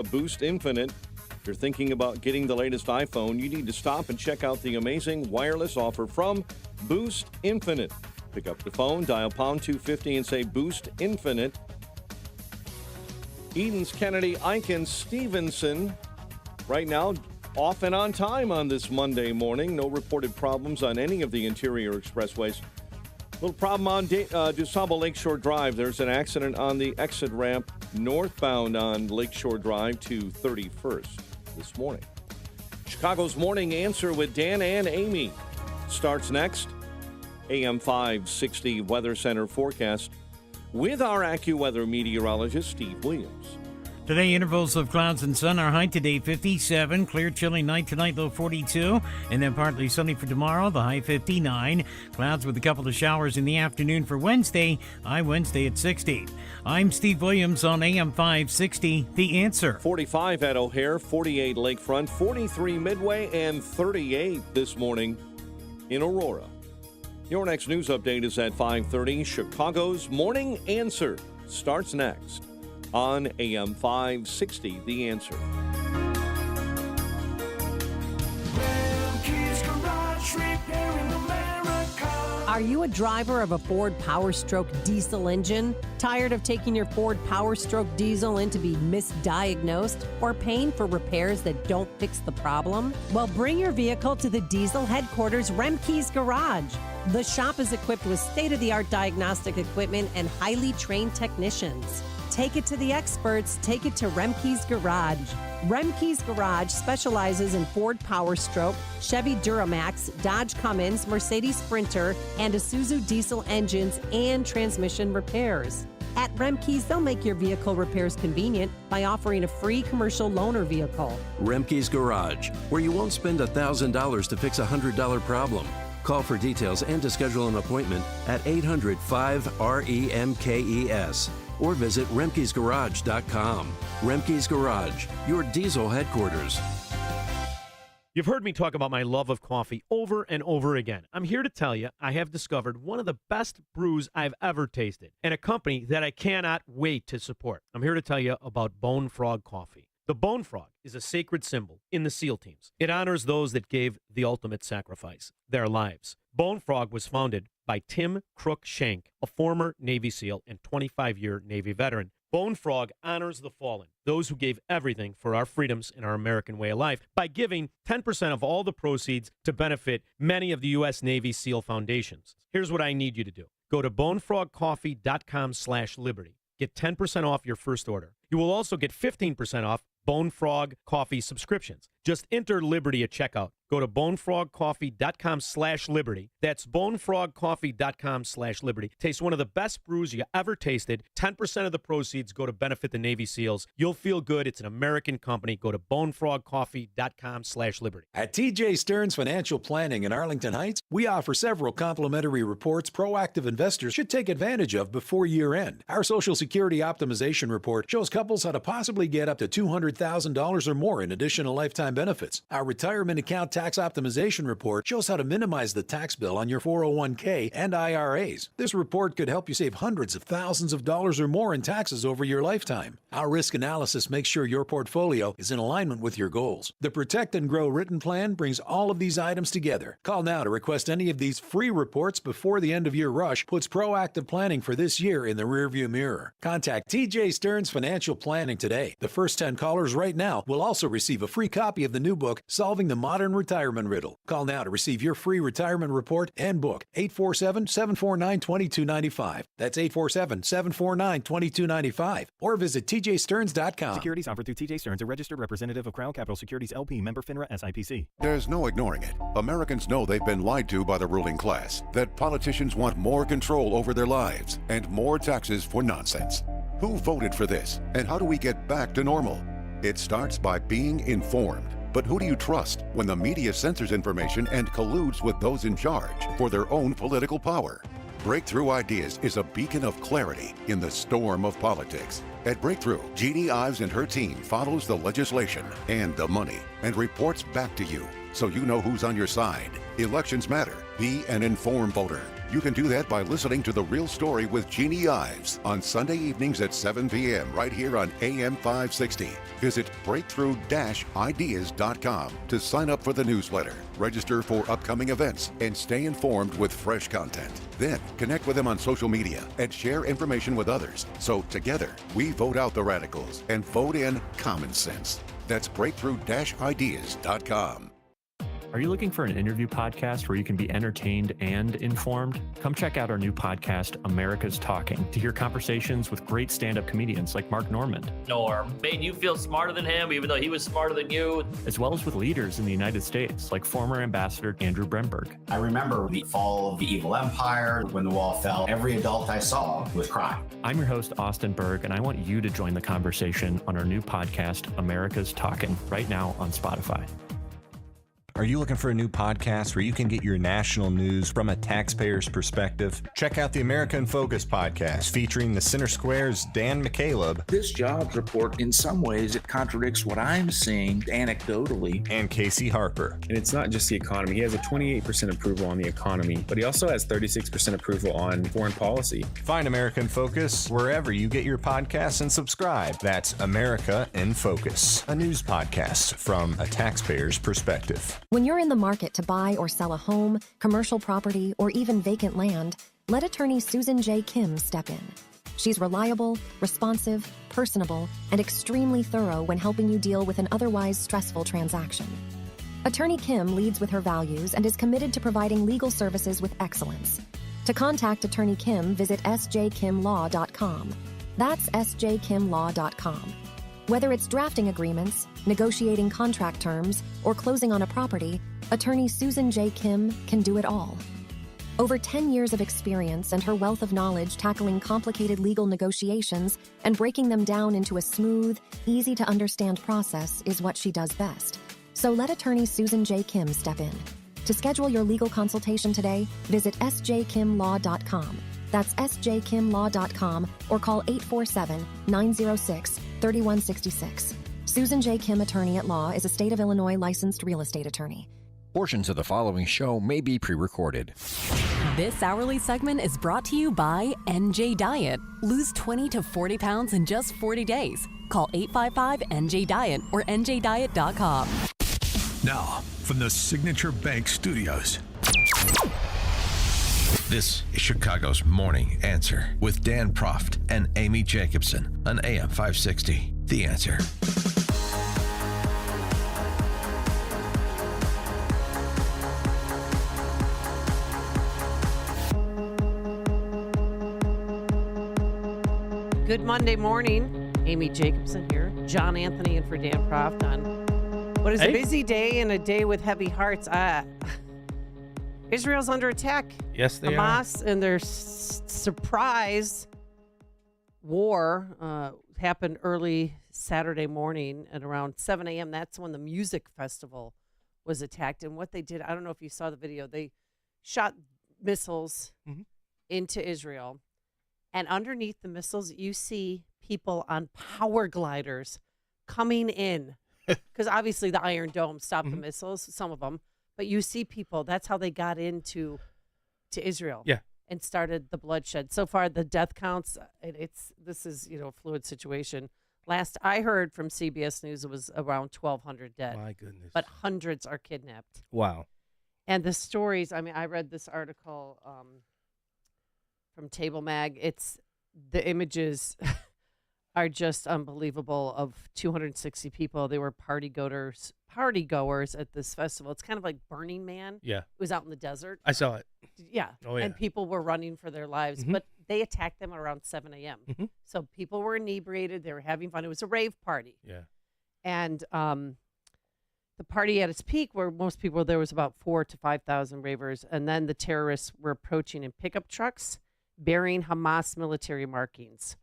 a Boost Infinite. If you're thinking about getting the latest iPhone, you need to stop and check out the amazing wireless offer from Boost Infinite. Pick up the phone, dial pound 250 and say Boost Infinite. Edens, Kennedy, Eichen, Stevenson, right now off and on time on this Monday morning. No reported problems on any of the interior expressways. Little problem on DuSable Lakeshore Drive. There's an accident on the exit ramp northbound on Lakeshore Drive to 31st this morning. Chicago's Morning Answer with Dan and Amy starts next. AM 560 Weather Center forecast with our AccuWeather meteorologist, Steve Williams. Today, intervals of clouds and sun. Our high today, 57. Clear, chilly night tonight, low 42. And then partly sunny for tomorrow, the high 59. Clouds with a couple of showers in the afternoon for Wednesday. High Wednesday at 60. I'm Steve Williams on AM 560, The Answer. 45 at O'Hare, 48 Lakefront, 43 Midway, and 38 this morning in Aurora. Your next news update is at 5:30. Chicago's Morning Answer starts next on AM 560, The Answer. Are you a driver of a Ford Powerstroke diesel engine? Tired of taking your Ford Powerstroke diesel in to be misdiagnosed or paying for repairs that don't fix the problem? Well, bring your vehicle to the diesel headquarters, Remke's Garage. The shop is equipped with state-of-the-art diagnostic equipment and highly trained technicians. Take it to the experts. Take it to Remke's Garage. Remke's Garage specializes in Ford Powerstroke, Chevy Duramax, Dodge Cummins, Mercedes Sprinter, and Isuzu diesel engines and transmission repairs. At Remke's, they'll make your vehicle repairs convenient by offering a free commercial loaner vehicle. Remke's Garage, where you won't spend $1,000 to fix a $100 problem. Call for details and to schedule an appointment at 800-5-REMKES or visit Remke'sGarage.com. Remke's Garage, your diesel headquarters. You've heard me talk about my love of coffee over and over again. I'm here to tell you I have discovered one of the best brews I've ever tasted and a company that I cannot wait to support. I'm here to tell you about Bone Frog Coffee. The Bone Frog is a sacred symbol in the SEAL teams. It honors those that gave the ultimate sacrifice, their lives. Bone Frog was founded by Tim Crook Shank, a former Navy SEAL and 25-year Navy veteran. Bone Frog honors the fallen, those who gave everything for our freedoms and our American way of life, by giving 10% of all the proceeds to benefit many of the U.S. Navy SEAL foundations. Here's what I need you to do. Go to bonefrogcoffee.com/liberty. Get 10% off your first order. You will also get 15% off Bone Frog Coffee subscriptions. Just enter Liberty at checkout. Go to bonefrogcoffee.com/liberty. That's bonefrogcoffee.com/liberty. Taste one of the best brews you ever tasted. 10% of the proceeds go to benefit the Navy SEALs. You'll feel good. It's an American company. Go to bonefrogcoffee.com/liberty. At TJ Stearns Financial Planning in Arlington Heights, we offer several complimentary reports proactive investors should take advantage of before year end. Our Social Security Optimization Report shows couples how to possibly get up to $200,000 or more in additional lifetime benefits. Our Retirement Account Tax Optimization Report shows how to minimize the tax bill on your 401k and IRAs. This report could help you save hundreds of thousands of dollars or more in taxes over your lifetime. Our risk analysis makes sure your portfolio is in alignment with your goals. The Protect and Grow written plan brings all of these items together. Call now to request any of these free reports before the end of year rush puts proactive planning for this year in the rearview mirror. Contact TJ Stearns Financial Planning today. The first 10 callers right now will also receive a free copy of the new book, Solving the Modern Retirement Riddle. Call now to receive your free retirement report and book. 847-749-2295. That's 847-749-2295. Or visit tjstearns.com. Securities offered through TJ Stearns, a registered representative of Crown Capital Securities LP, member FINRA SIPC. There's no ignoring it. Americans know they've been lied to by the ruling class, that politicians want more control over their lives and more taxes for nonsense. Who voted for this? And how do we get back to normal? It starts by being informed. But who do you trust when the media censors information and colludes with those in charge for their own political power? Breakthrough Ideas is a beacon of clarity in the storm of politics. At Breakthrough, Jeannie Ives and her team follows the legislation and the money and reports back to you so you know who's on your side. Elections matter. Be an informed voter. You can do that by listening to The Real Story with Jeannie Ives on Sunday evenings at 7 p.m. right here on AM 560. Visit breakthrough-ideas.com to sign up for the newsletter, register for upcoming events, and stay informed with fresh content. Then connect with them on social media and share information with others. So together, we vote out the radicals and vote in common sense. That's breakthrough-ideas.com. Are you looking for an interview podcast where you can be entertained and informed? Come check out our new podcast, America's Talking, to hear conversations with great stand-up comedians like Mark Normand. Norm made you feel smarter than him, even though he was smarter than you. As well as with leaders in the United States, like former Ambassador Andrew Bremberg. I remember the fall of the evil empire. When the wall fell, every adult I saw was crying. I'm your host, Austin Berg, and I want you to join the conversation on our new podcast, America's Talking, right now on Spotify. Are you looking for a new podcast where you can get your national news from a taxpayer's perspective? Check out the America in Focus podcast featuring the Center Square's Dan McCaleb. This jobs report, in some ways, it contradicts what I'm seeing anecdotally. And Casey Harper. And it's not just the economy. He has a 28% approval on the economy, but he also has 36% approval on foreign policy. Find America in Focus wherever you get your podcasts and subscribe. That's America in Focus, a news podcast from a taxpayer's perspective. When you're in the market to buy or sell a home, commercial property, or even vacant land, let attorney Susan J. Kim step in. She's reliable, responsive, personable, and extremely thorough when helping you deal with an otherwise stressful transaction. Attorney Kim leads with her values and is committed to providing legal services with excellence. To contact Attorney Kim, visit sjkimlaw.com. That's sjkimlaw.com. Whether it's drafting agreements, negotiating contract terms, or closing on a property, attorney Susan J. Kim can do it all. Over 10 years of experience and her wealth of knowledge tackling complicated legal negotiations and breaking them down into a smooth, easy-to-understand process is what she does best. So let attorney Susan J. Kim step in. To schedule your legal consultation today, visit sjkimlaw.com. That's sjkimlaw.com or call 847-906-3166. Susan J. Kim Attorney at Law is a state of Illinois licensed real estate attorney. Portions of the following show may be pre-recorded. This hourly segment is brought to you by NJ Diet. Lose 20 to 40 pounds in just 40 days. Call 855-NJ-DIET or njdiet.com. Now, from the Signature Bank Studios. This is Chicago's Morning Answer with Dan Proft and Amy Jacobson on AM 560. The Answer. Good Monday morning. Amy Jacobson here. John Anthony in for Dan Proft on what is a busy day and a day with heavy hearts. Israel's under attack. Yes, they Hamas and their surprise war happened early Saturday morning at around 7 a.m. That's when the music festival was attacked. And what they did, I don't know if you saw the video, they shot missiles into Israel. And underneath the missiles, you see people on power gliders coming in. Because obviously the Iron Dome stopped the missiles, some of them. But you see people, that's how they got into Israel. Yeah. And started the bloodshed. So far, the death counts, this is, a fluid situation. Last I heard from CBS News, it was around 1,200 dead. My goodness. But hundreds are kidnapped. Wow. And the stories, I read this article from Table Mag. The images are just unbelievable of 260 people. They were party goers at this festival. It's kind of like Burning Man. Yeah. It was out in the desert. I saw it. Yeah. Oh, yeah. And people were running for their lives, but they attacked them at around 7 a.m. So people were inebriated. They were having fun. It was a rave party. Yeah. And the party at its peak, where most people, there was about 4,000 to 5,000 ravers. And then the terrorists were approaching in pickup trucks bearing Hamas military markings.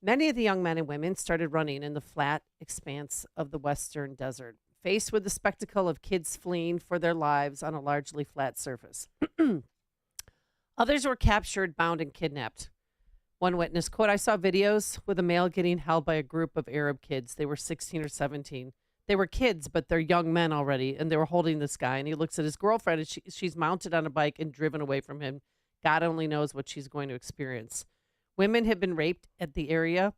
Many of the young men and women started running in the flat expanse of the western desert, faced with the spectacle of kids fleeing for their lives on a largely flat surface. Others were captured, bound, and kidnapped. One witness, quote, "I saw videos with a male getting held by a group of Arab kids. They were 16 or 17. They were kids, but they're young men already, and they were holding this guy. And he looks at his girlfriend, and she's mounted on a bike and driven away from him. God only knows what she's going to experience. Women have been raped at the area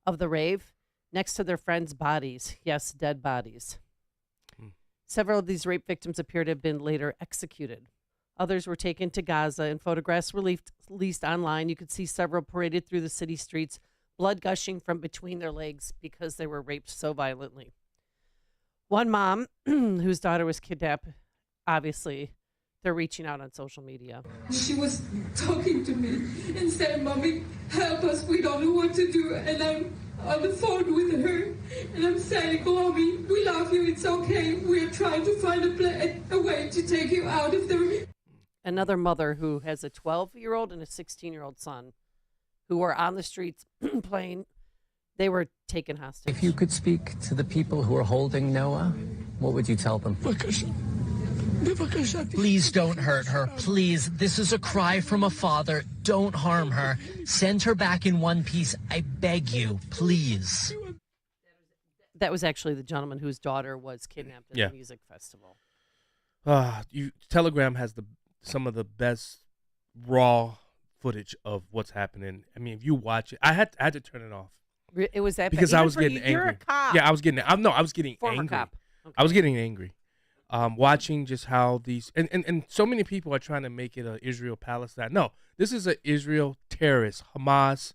of the rave next to their friends' bodies. Yes, dead bodies. Several of these rape victims appear to have been later executed. Others were taken to Gaza, and photographs released online. You could see several paraded through the city streets, blood gushing from between their legs because they were raped so violently. One mom, whose daughter was kidnapped, obviously, they're reaching out on social media. She was talking to me and saying, "Mommy, help us. We don't know what to do." And I'm on the phone with her, and I'm saying, "Mommy, we love you. It's okay. We're trying to find a way to take you out of the..." Another mother who has a 12-year-old and a 16-year-old son who were on the streets playing. They were taken hostage. If you could speak to the people who are holding Noah, what would you tell them? Please don't hurt her. Please. This is a cry from a father. Don't harm her. Send her back in one piece. I beg you. Please. That was actually the gentleman whose daughter was kidnapped at the music festival. Telegram has some of the best raw footage of what's happening. I mean, if you watch it, I had to turn it off. It was that because bad. I was getting angry. You're a cop. Yeah, I was getting. I was getting Former angry. cop. Okay. I was getting angry, watching just how these and so many people are trying to make it a Israel Palestine. No, this is a Israel terrorist, Hamas,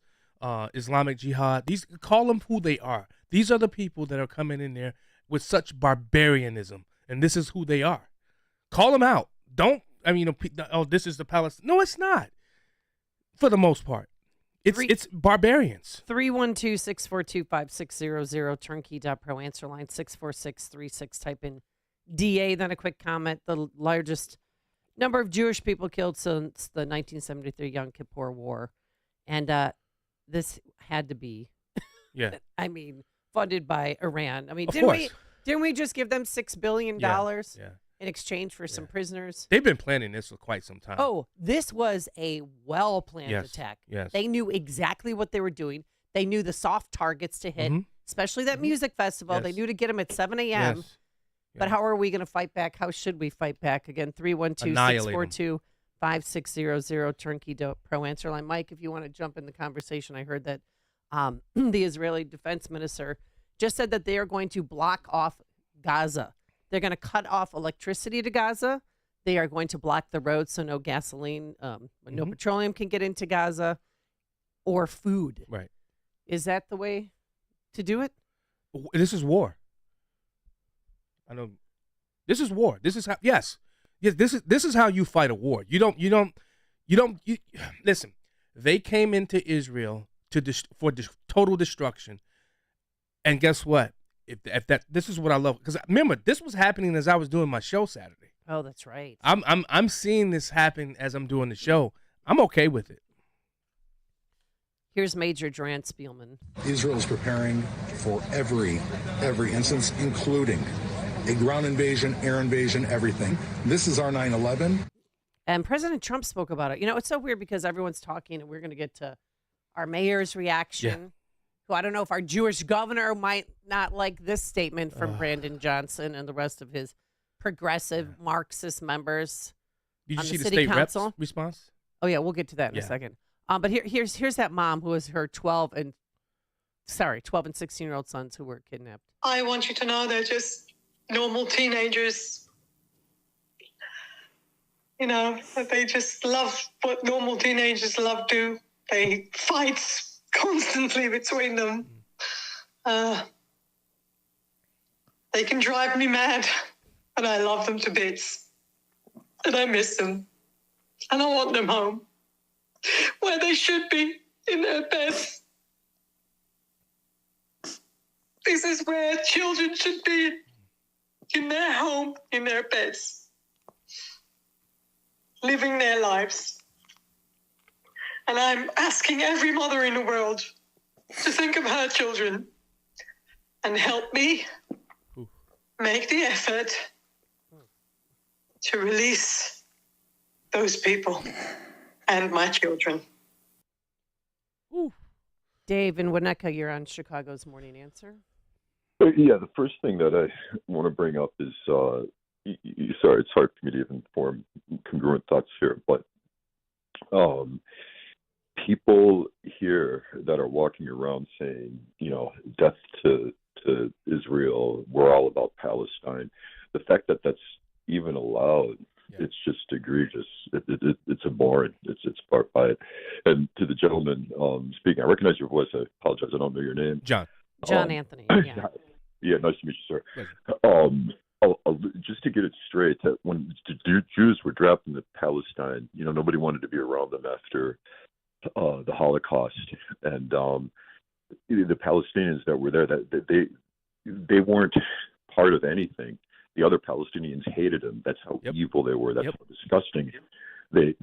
Islamic Jihad. These call them who they are. These are the people that are coming in there with such barbarianism, and this is who they are. Call them out. Don't. I mean, this is the Palestine. No, it's not. For the most part. It's barbarians. 312-642-5600, turnkey.pro, answer line 64636. Type in DA, then a quick comment. The largest number of Jewish people killed since the 1973 Yom Kippur War. And this had to be, I mean, funded by Iran. I mean, didn't we just give them $6 billion in exchange for some prisoners? They've been planning this for quite some time. Oh, this was a well-planned attack. Yes. They knew exactly what they were doing. They knew the soft targets to hit, especially that music festival. Yes. They knew to get them at 7 a.m. Yes. But how are we going to fight back? How should we fight back? Again, 312-642-5600, turnkey.pro, answer line. Mike, if you want to jump in the conversation, I heard that the Israeli defense minister just said that they are going to block off Gaza. They're going to cut off electricity to Gaza. They are going to block the roads so no gasoline, no petroleum can get into Gaza, or food. Right. Is that the way to do it? This is war. I know. This is war. This is how. Yes. This is how you fight a war. You listen. They came into Israel for total destruction, and guess what? This is what I love, because remember, this was happening as I was doing my show Saturday. Oh, that's right. I'm seeing this happen as I'm doing the show. I'm okay with it. Here's Major Durant Spielman. Israel is preparing for every instance, including a ground invasion, air invasion, everything. This is our 9/11. And President Trump spoke about it. You know, it's so weird because everyone's talking, and we're going to get to our mayor's reaction. Yeah. Who I don't know if our Jewish governor might not like this statement from Brandon Johnson and the rest of his progressive Marxist members. Did you on see the the city state council. rep's response? Oh yeah, we'll get to that in a second. But here's that mom who has her 12 and 16-year-old sons who were kidnapped. I want you to know they're just normal teenagers. You know, they just love what normal teenagers love do. They fight constantly between them. They can drive me mad, but I love them to bits. And I miss them. And I want them home, where they should be, in their beds. This is where children should be, in their home, in their beds, living their lives. And I'm asking every mother in the world to think of her children and help me make the effort to release those people and my children. Dave in Winnetka, you're on Chicago's Morning Answer. Yeah, the first thing that I want to bring up is, sorry, it's hard for me to even form congruent thoughts here, but people here that are walking around saying, death to Israel, we're all about Palestine. The fact that that's even allowed, it's just egregious. It's abhorrent. It's part by it. And to the gentleman speaking, I recognize your voice. I apologize. I don't know your name. John Anthony. Yeah. Yeah, nice to meet you, sir. Just to get it straight, that when the Jews were drafted into Palestine, nobody wanted to be around them after the Holocaust, and the Palestinians that were there, that they weren't part of anything. The other Palestinians hated them. That's how evil they were. That's how disgusting. They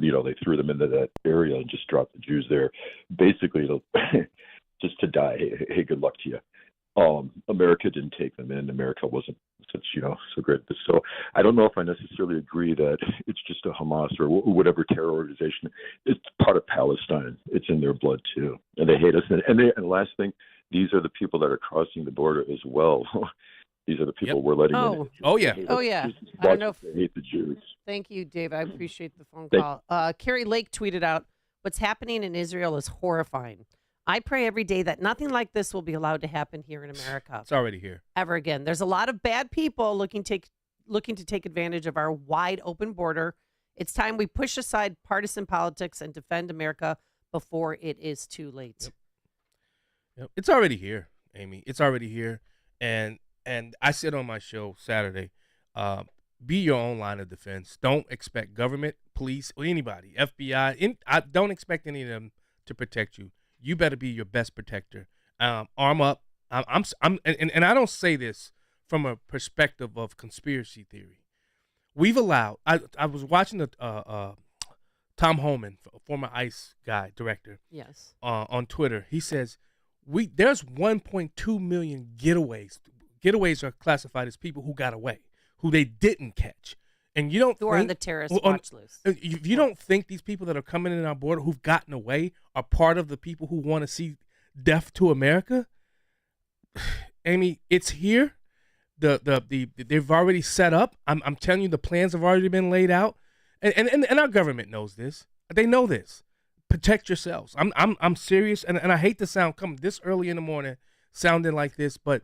threw them into that area and just dropped the Jews there, basically just to die. Hey, good luck to you. America didn't take them in. America wasn't such, so great. So I don't know if I necessarily agree that it's just a Hamas or whatever terror organization. It's part of Palestine. It's in their blood too, and they hate us. And the last thing, these are the people that are crossing the border as well. These are the people we're letting in. Oh yeah. I don't know if they hate the Jews. Thank you, Dave. I appreciate the phone call. Carrie Lake tweeted out, "What's happening in Israel is horrifying. I pray every day that nothing like this will be allowed to happen here in America. It's already here. Ever again. There's a lot of bad people looking to take advantage of our wide open border. It's time we push aside partisan politics and defend America before it is too late." Yep. It's already here, Amy. It's already here. And I said on my show Saturday, be your own line of defense. Don't expect government, police, or anybody, FBI. I don't expect any of them to protect you. You better be your best protector. Arm up. And I don't say this from a perspective of conspiracy theory. We've allowed. I was watching the Tom Homan, former ICE guy director. Yes. On Twitter, he says there's 1.2 million getaways. Getaways are classified as people who got away, who they didn't catch. And you don't who are on the terrorist watch list. You don't think these people that are coming in our border who've gotten away are part of the people who want to see death to America? Amy, it's here. They've already set up. I'm telling you, the plans have already been laid out, and our government knows this. They know this. Protect yourselves. I'm serious, and I hate to sound coming this early in the morning sounding like this, but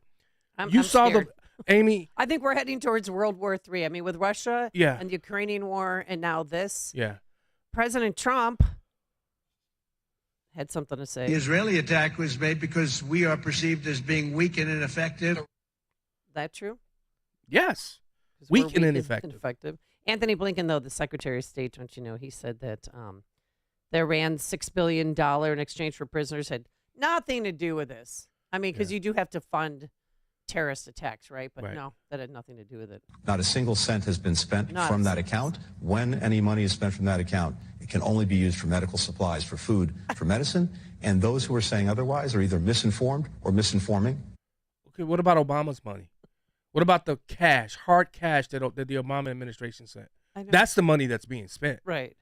I'm scared. Amy. I think we're heading towards World War III. I mean, with Russia and the Ukrainian war and now this. Yeah. President Trump had something to say. The Israeli attack was made because we are perceived as being weak and ineffective. That true? Yes. Weak and ineffective. Anthony Blinken, though, the Secretary of State, don't you know, he said that the Iran $6 billion in exchange for prisoners had nothing to do with this. I mean, because you do have to fund terrorist attacks, right? But no, that had nothing to do with it. Not a single cent has been spent from that account. When any money is spent from that account, it can only be used for medical supplies, for food, for medicine. And those who are saying otherwise are either misinformed or misinforming. Okay, what about Obama's money? What about the cash, hard cash that the Obama administration sent? That's the money that's being spent. Right.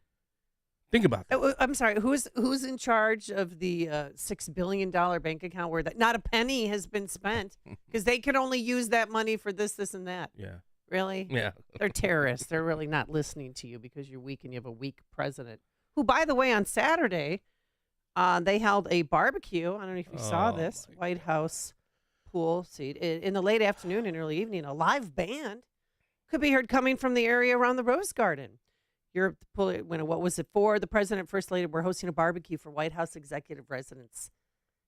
Think about that. I'm sorry. Who's in charge of the $6 billion bank account where not a penny has been spent? Because they can only use that money for this, and that. Yeah. Really? Yeah. They're terrorists. They're really not listening to you because you're weak and you have a weak president. Who, by the way, on Saturday, they held a barbecue. I don't know if you saw this. White House pool seat. In the late afternoon and early evening, a live band could be heard coming from the area around the Rose Garden. What was it for? The president and first lady were hosting a barbecue for White House executive residents,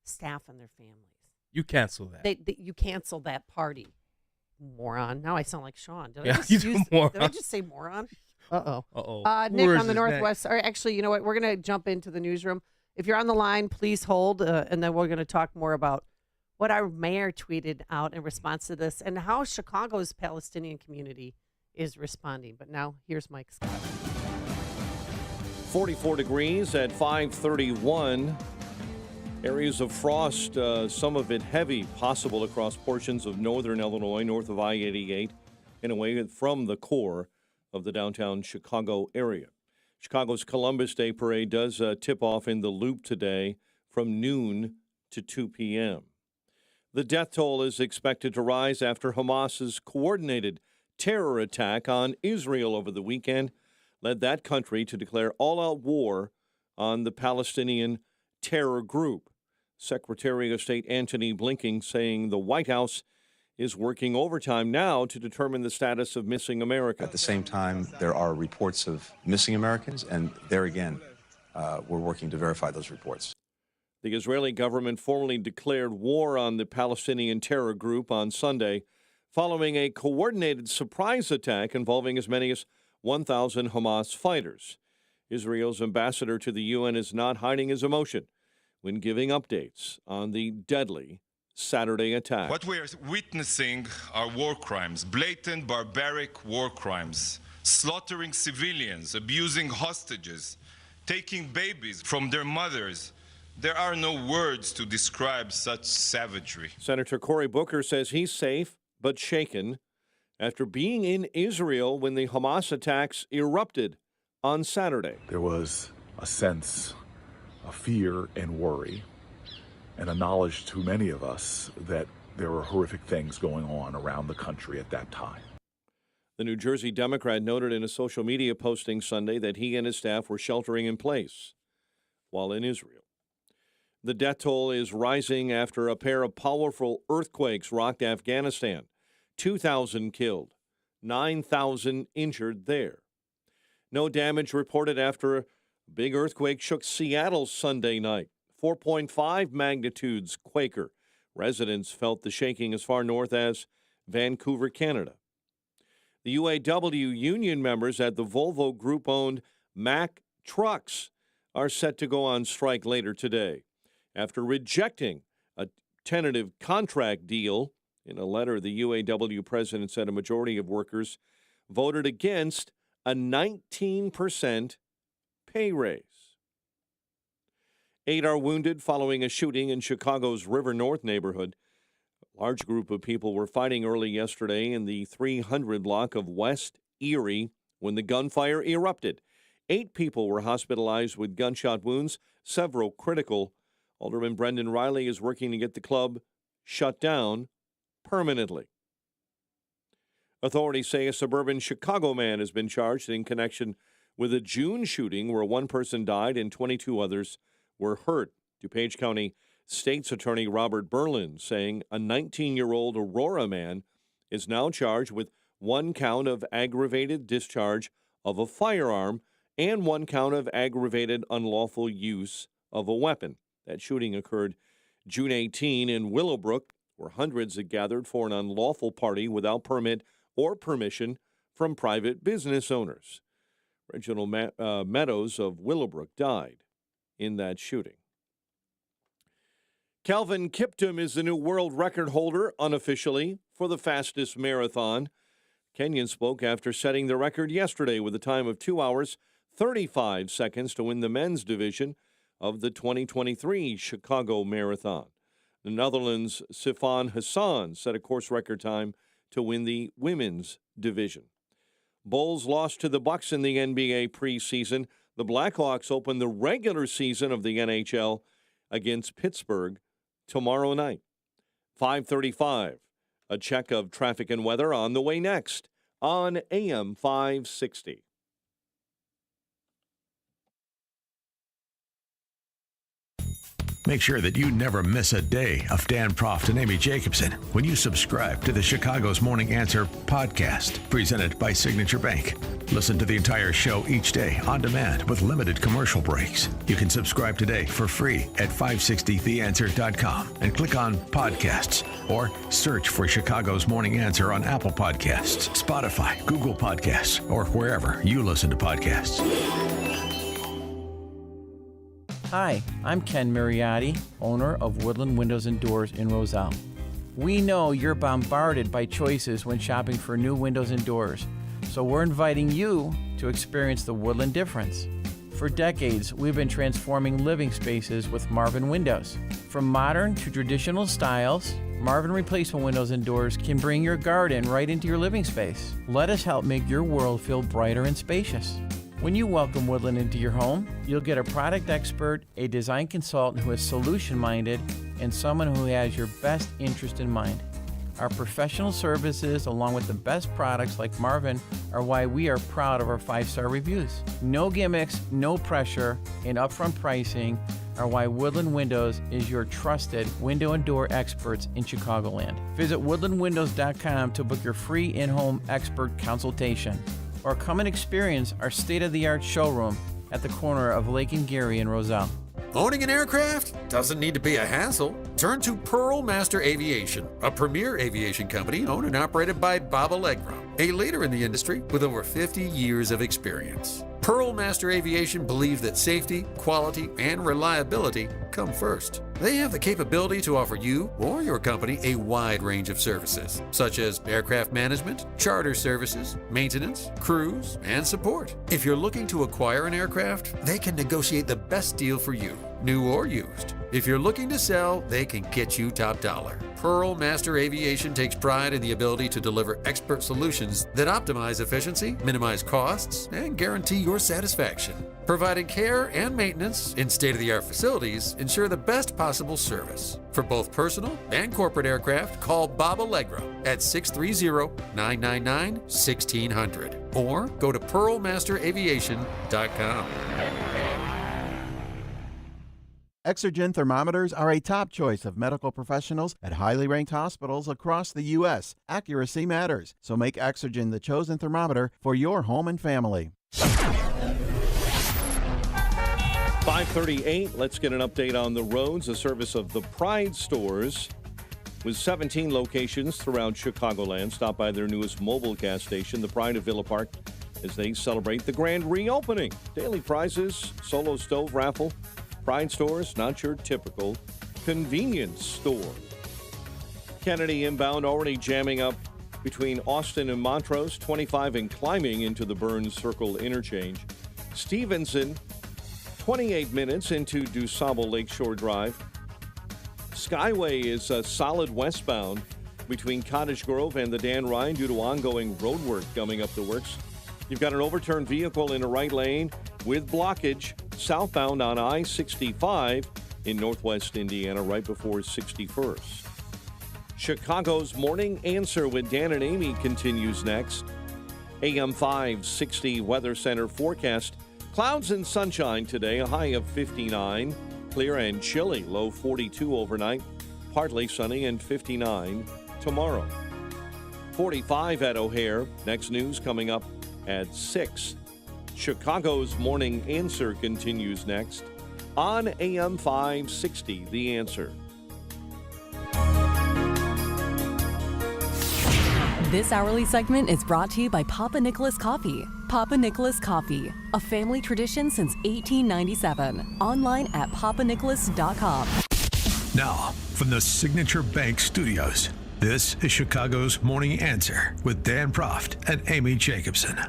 staff, and their families. You cancel that. You cancel that party, moron. Now I sound like Sean. Did I just say moron? Uh-oh. Nick on the Northwest. Or actually, you know what? We're going to jump into the newsroom. If you're on the line, please hold, and then we're going to talk more about what our mayor tweeted out in response to this and how Chicago's Palestinian community is responding. But now, here's Mike Scott. 44 degrees at 5:31. Areas of frost, some of it heavy, possible across portions of northern Illinois, north of I-88, and away from the core of the downtown Chicago area. Chicago's Columbus Day Parade does tip off in the Loop today from noon to 2 p.m. The death toll is expected to rise after Hamas's coordinated terror attack on Israel over the weekend led that country to declare all-out war on the Palestinian terror group. Secretary of State Antony Blinken saying the White House is working overtime now to determine the status of missing Americans. At the same time, there are reports of missing Americans, and there again, we're working to verify those reports. The Israeli government formally declared war on the Palestinian terror group on Sunday, following a coordinated surprise attack involving as many as 1,000 Hamas fighters. Israel's ambassador to the UN is not hiding his emotion when giving updates on the deadly Saturday attack. What we are witnessing are war crimes, blatant, barbaric war crimes, slaughtering civilians, abusing hostages, taking babies from their mothers. There are no words to describe such savagery. Senator Cory Booker says he's safe but shaken after being in Israel when the Hamas attacks erupted on Saturday. There was a sense of fear and worry and a knowledge to many of us that there were horrific things going on around the country at that time. The New Jersey Democrat noted in a social media posting Sunday that he and his staff were sheltering in place while in Israel. The death toll is rising after a pair of powerful earthquakes rocked Afghanistan. 2,000 killed, 9,000 injured there. No damage reported after a big earthquake shook Seattle Sunday night. 4.5 magnitudes quaker. Residents felt the shaking as far north as Vancouver, Canada. The UAW union members at the Volvo Group-owned Mack Trucks are set to go on strike later today after rejecting a tentative contract deal. In a letter, the UAW president said a majority of workers voted against a 19% pay raise. 8 are wounded following a shooting in Chicago's River North neighborhood. A large group of people were fighting early yesterday in the 300 block of West Erie when the gunfire erupted. 8 people were hospitalized with gunshot wounds, several critical. Alderman Brendan Riley is working to get the club shut down permanently. Authorities say a suburban Chicago man has been charged in connection with a June shooting where one person died and 22 others were hurt. DuPage County State's Attorney Robert Berlin saying a 19-year-old Aurora man is now charged with 1 count of aggravated discharge of a firearm and 1 count of aggravated unlawful use of a weapon. That shooting occurred June 18 in Willowbrook, where hundreds had gathered for an unlawful party without permit or permission from private business owners. Reginald Meadows of Willowbrook died in that shooting. Calvin Kiptum is the new world record holder, unofficially, for the fastest marathon. Kenyan spoke after setting the record yesterday with a time of 2 hours, 35 seconds to win the men's division of the 2023 Chicago Marathon. The Netherlands' Sifan Hassan set a course record time to win the women's division. Bulls lost to the Bucks in the NBA preseason. The Blackhawks open the regular season of the NHL against Pittsburgh tomorrow night. 5:35. A check of traffic and weather on the way next on AM 560. Make sure that you never miss a day of Dan Proft and Amy Jacobson when you subscribe to the Chicago's Morning Answer podcast, presented by Signature Bank. Listen to the entire show each day on demand with limited commercial breaks. You can subscribe today for free at 560theanswer.com and click on podcasts or search for Chicago's Morning Answer on Apple Podcasts, Spotify, Google Podcasts, or wherever you listen to podcasts. Hi, I'm Ken Mariotti, owner of Woodland Windows and Doors in Roselle. We know you're bombarded by choices when shopping for new windows and doors, so we're inviting you to experience the Woodland difference. For decades, we've been transforming living spaces with Marvin Windows. From modern to traditional styles, Marvin replacement windows and doors can bring your garden right into your living space. Let us help make your world feel brighter and spacious. When you welcome Woodland into your home, you'll get a product expert, a design consultant who is solution-minded, and someone who has your best interest in mind. Our professional services, along with the best products like Marvin, are why we are proud of our 5-star reviews. No gimmicks, no pressure, and upfront pricing are why Woodland Windows is your trusted window and door experts in Chicagoland. Visit woodlandwindows.com to book your free in-home expert consultation, or come and experience our state-of-the-art showroom at the corner of Lake and Geary in Roselle. Owning an aircraft doesn't need to be a hassle. Turn to Pearl Master Aviation, a premier aviation company owned and operated by Bob Allegro, a leader in the industry with over 50 years of experience. Pearl Master Aviation believes that safety, quality, and reliability come first. They have the capability to offer you or your company a wide range of services, such as aircraft management, charter services, maintenance, crews, and support. If you're looking to acquire an aircraft, they can negotiate the best deal for you, new or used. If you're looking to sell, they can get you top dollar. Pearl Master Aviation takes pride in the ability to deliver expert solutions that optimize efficiency, minimize costs, and guarantee your satisfaction. Providing care and maintenance in state-of-the-art facilities ensure the best possible service. For both personal and corporate aircraft, call Bob Allegro at 630-999-1600 or go to pearlmasteraviation.com. Exergen thermometers are a top choice of medical professionals at highly ranked hospitals across the U.S. Accuracy matters, so make Exergen the chosen thermometer for your home and family. 5:38. Let's get an update on the roads. A service of the Pride stores with 17 locations throughout Chicagoland. Stop by their newest mobile gas station, the Pride of Villa Park, as they celebrate the grand reopening. Daily prizes, solo stove raffle. Pride stores, not your typical convenience store. Kennedy inbound already jamming up between Austin and Montrose, 25 and climbing into the Burns Circle interchange. Stevenson, 28 minutes into DuSable Lakeshore Drive. Skyway is solid westbound between Cottage Grove and the Dan Ryan due to ongoing road work gumming up the works. You've got an overturned vehicle in the right lane with blockage southbound on I-65 in northwest Indiana right before 61st. Chicago's Morning Answer with Dan and Amy continues next. AM 560 Weather Center forecast. Clouds and sunshine today, a high of 59. Clear and chilly, low 42 overnight. Partly sunny and 59 tomorrow. 45 at O'Hare. Next news coming up at 6. Chicago's Morning Answer continues next on AM 560, The Answer. This hourly segment is brought to you by Papa Nicholas Coffee. Papa Nicholas Coffee, a family tradition since 1897. Online at papanicholas.com. Now, from the Signature Bank Studios, this is Chicago's Morning Answer with Dan Proft and Amy Jacobson.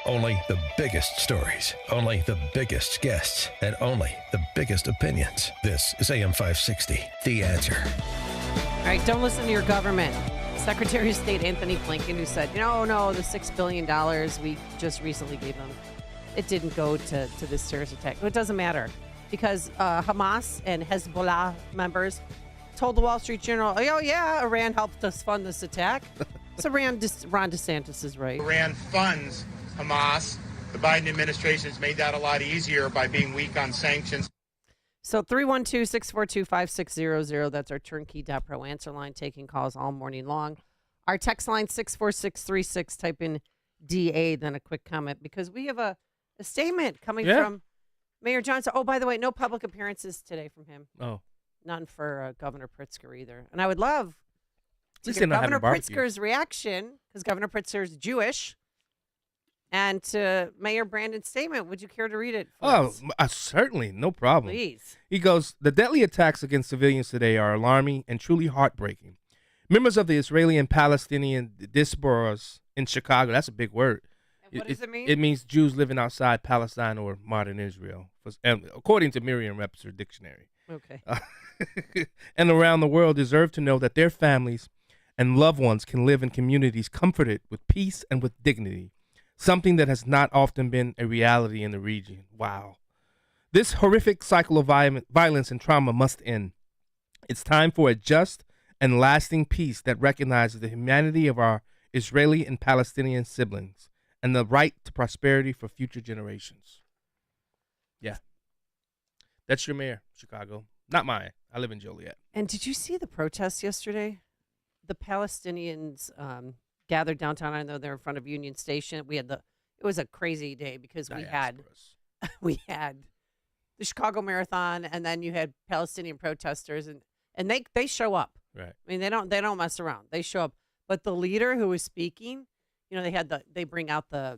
Only the biggest stories, only the biggest guests, and only the biggest opinions. This is AM 560, The Answer. All right, don't listen to your government. Secretary of State Anthony Blinken, who said, no, the $6 billion we just recently gave them, it didn't go to this terrorist attack. It doesn't matter because Hamas and Hezbollah members told the Wall Street Journal, oh, yeah, Iran helped us fund this attack. So Ron DeSantis is right. Iran funds Hamas. The Biden administration has made that a lot easier by being weak on sanctions. So 312-642-5600. That's our turnkey.pro answer line, taking calls all morning long. Our text line 64636. Type in DA, then a quick comment, because we have a statement coming from Mayor Johnson. Oh, by the way, no public appearances today from him. Oh. None for Governor Pritzker either. And I would love to least hear they're not Governor having barbecue. Pritzker's reaction, because Governor Pritzker is Jewish. And to Mayor Brandon's statement, would you care to read it for us? Certainly, no problem. Please. He goes, the deadly attacks against civilians today are alarming and truly heartbreaking. Members of the Israeli and Palestinian diasporas in Chicago, that's a big word. And what does it mean? It means Jews living outside Palestine or modern Israel, according to Merriam-Webster Dictionary. Okay. And around the world deserve to know that their families and loved ones can live in communities comforted with peace and with dignity. Something that has not often been a reality in the region. Wow. This horrific cycle of violence and trauma must end. It's time for a just and lasting peace that recognizes the humanity of our Israeli and Palestinian siblings and the right to prosperity for future generations. Yeah. That's your mayor, Chicago. Not mine. I live in Joliet. And did you see the protests yesterday? The Palestinians gathered downtown. I know they're in front of Union Station. It was a crazy day because we had the Chicago Marathon, and then you had Palestinian protesters, and they show up. Right. I mean, they don't mess around. They show up. But the leader who was speaking, they bring out the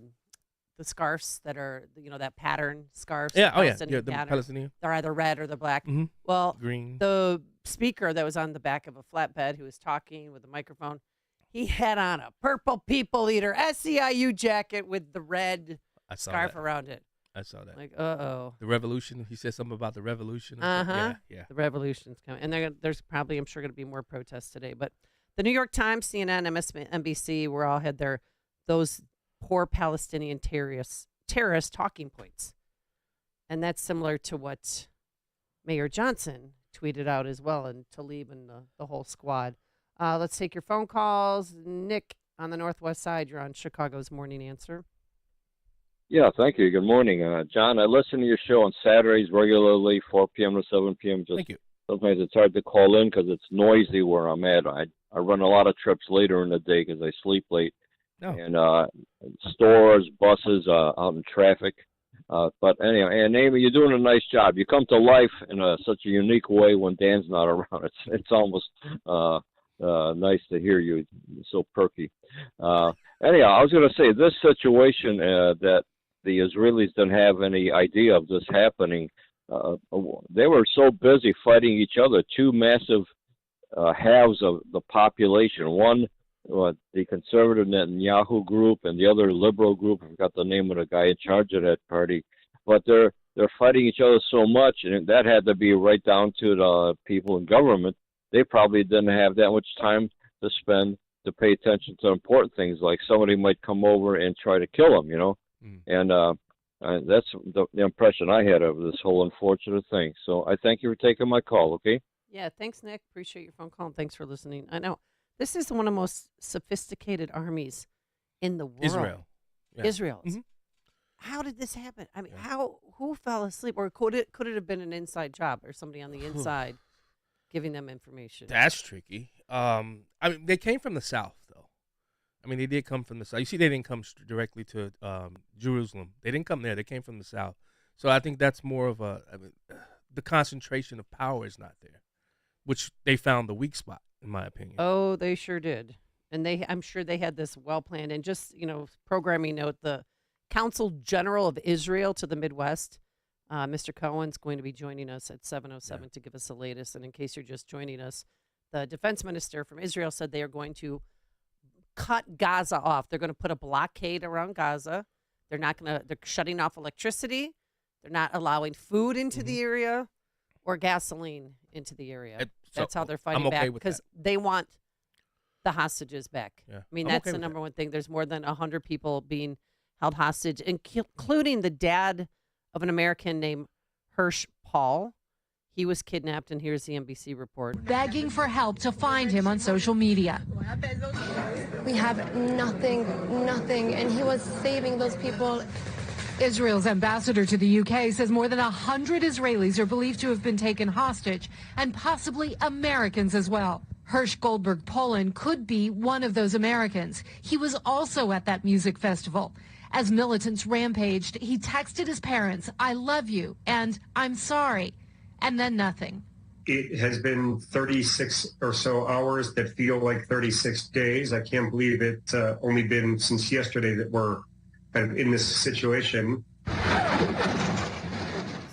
scarves that are, that pattern scarves. Yeah. Oh, yeah. Palestinian The pattern. Palestinian. They're either red or they're black. Mm-hmm. Well, green. The speaker that was on the back of a flatbed who was talking with a microphone, he had on a purple people eater SEIU jacket with the red scarf around it. I saw that. Like, uh-oh. The revolution. He said something about the revolution. Uh-huh. Yeah. The revolution's coming. And there's probably, I'm sure, going to be more protests today. But the New York Times, CNN, MSNBC, were all had those poor Palestinian terrorist talking points. And that's similar to what Mayor Johnson tweeted out as well, and Tlaib and the whole squad. Let's take your phone calls. Nick on the Northwest Side, you're on Chicago's Morning Answer. Yeah, thank you. Good morning. John, I listen to your show on Saturdays regularly, 4 p.m. to 7 p.m. Thank you. Sometimes it's hard to call in because it's noisy where I'm at. I run a lot of trips later in the day because I sleep late. Oh. And stores, buses, out in traffic. But anyway, and Amy, you're doing a nice job. You come to life in such a unique way when Dan's not around. It's almost nice to hear you. You're so perky. Anyhow, I was going to say this situation that the Israelis didn't have any idea of this happening. They were so busy fighting each other, two massive halves of the population. One, the conservative Netanyahu group, and the other liberal group. I forgot the name of the guy in charge of that party. But they're fighting each other so much, and that had to be right down to the people in government. They probably didn't have that much time to spend to pay attention to important things, like somebody might come over and try to kill them, And that's the impression I had of this whole unfortunate thing. So I thank you for taking my call, okay? Yeah, thanks, Nick. Appreciate your phone call, and thanks for listening. I know this is one of the most sophisticated armies in the world. Israel. Yeah. Israel. Mm-hmm. How did this happen? I mean, who fell asleep? Or could it have been an inside job or somebody on the inside giving them information? That's tricky. I mean, they came from the south, though. I mean, they did come from the south. You see, they didn't come directly to Jerusalem. They didn't come there. They came from the south. So I think that's more of the concentration of power is not there, which they found the weak spot, in my opinion. Oh, they sure did. And I'm sure they had this well planned. And just, programming note, the Consul General of Israel to the Midwest, Mr. Cohen's going to be joining us at 7:07 to give us the latest. And in case you're just joining us, the defense minister from Israel said they are going to cut Gaza off. They're going to put a blockade around Gaza. They're shutting off electricity. They're not allowing food into the area or gasoline into the area. That's how they're fighting back, because they want the hostages back. Yeah. I mean, that's the number one thing. There's more than 100 people being held hostage, including the dad of an American named Hirsch Paul. He was kidnapped, and here's the NBC report. Begging for help to find him on social media. We have nothing, and he was saving those people. Israel's ambassador to the UK says more than 100 Israelis are believed to have been taken hostage, and possibly Americans as well. Hirsch Goldberg Poland could be one of those Americans. He was also at that music festival. As militants rampaged, he texted his parents, "I love you," and "I'm sorry," and then nothing. It has been 36 or so hours that feel like 36 days. I can't believe it's only been since yesterday that we're kind of in this situation.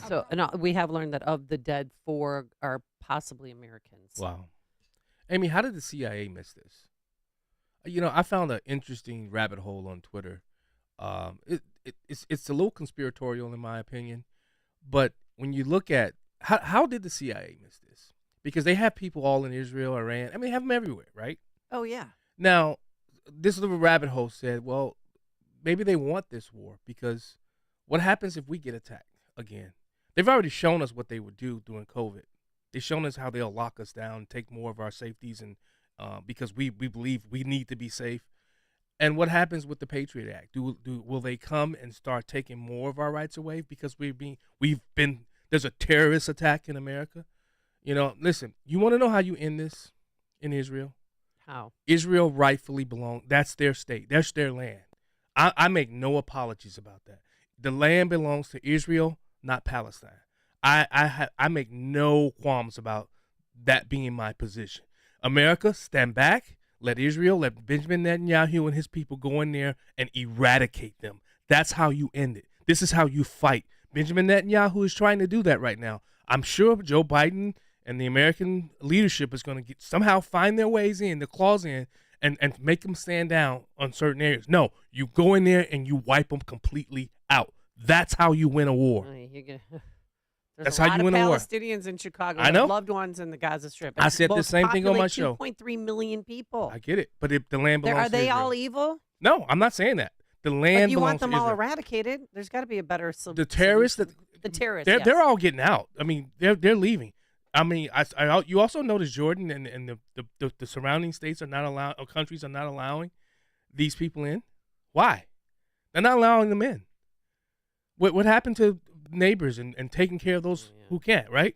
So we have learned that of the dead, 4 are possibly Americans. Wow. Amy, how did the CIA miss this? I found an interesting rabbit hole on Twitter. It's a little conspiratorial in my opinion, but when you look at how did the CIA miss this? Because they have people all in Israel, Iran. I mean, they have them everywhere, right? Oh, yeah. Now, this little rabbit hole said, well, maybe they want this war because what happens if we get attacked again? They've already shown us what they would do during COVID. They've shown us how they'll lock us down, take more of our safeties, and because we believe we need to be safe. And what happens with the Patriot Act? Will they come and start taking more of our rights away because there's a terrorist attack in America? Listen, you want to know how you end this in Israel? How? Israel rightfully belongs. That's their state. That's their land. I make no apologies about that. The land belongs to Israel, not Palestine. I make no qualms about that being my position. America, stand back. Let Israel, let Benjamin Netanyahu and his people go in there and eradicate them. That's how you end it. This is how you fight. Benjamin Netanyahu is trying to do that right now. I'm sure Joe Biden and the American leadership is going to somehow find their ways in, the claws in, and make them stand down on certain areas. No, you go in there and you wipe them completely out. That's how you win a war. There's a lot of Palestinians in Chicago. I know. Loved ones in the Gaza Strip. I said the same thing on my show. 2.3 million people. I get it, but the land belongs to Are they Israel. all evil? No, I'm not saying that. The land But you want belongs to them all Israel. eradicated? There's got to be a better solution. The terrorists, the terrorists, they're all getting out. I mean, they're leaving. I mean, you also notice Jordan and the surrounding states are not allowing, or countries are not allowing these people in. Why? They're not allowing them in. What happened to neighbors and taking care of those who can't, right?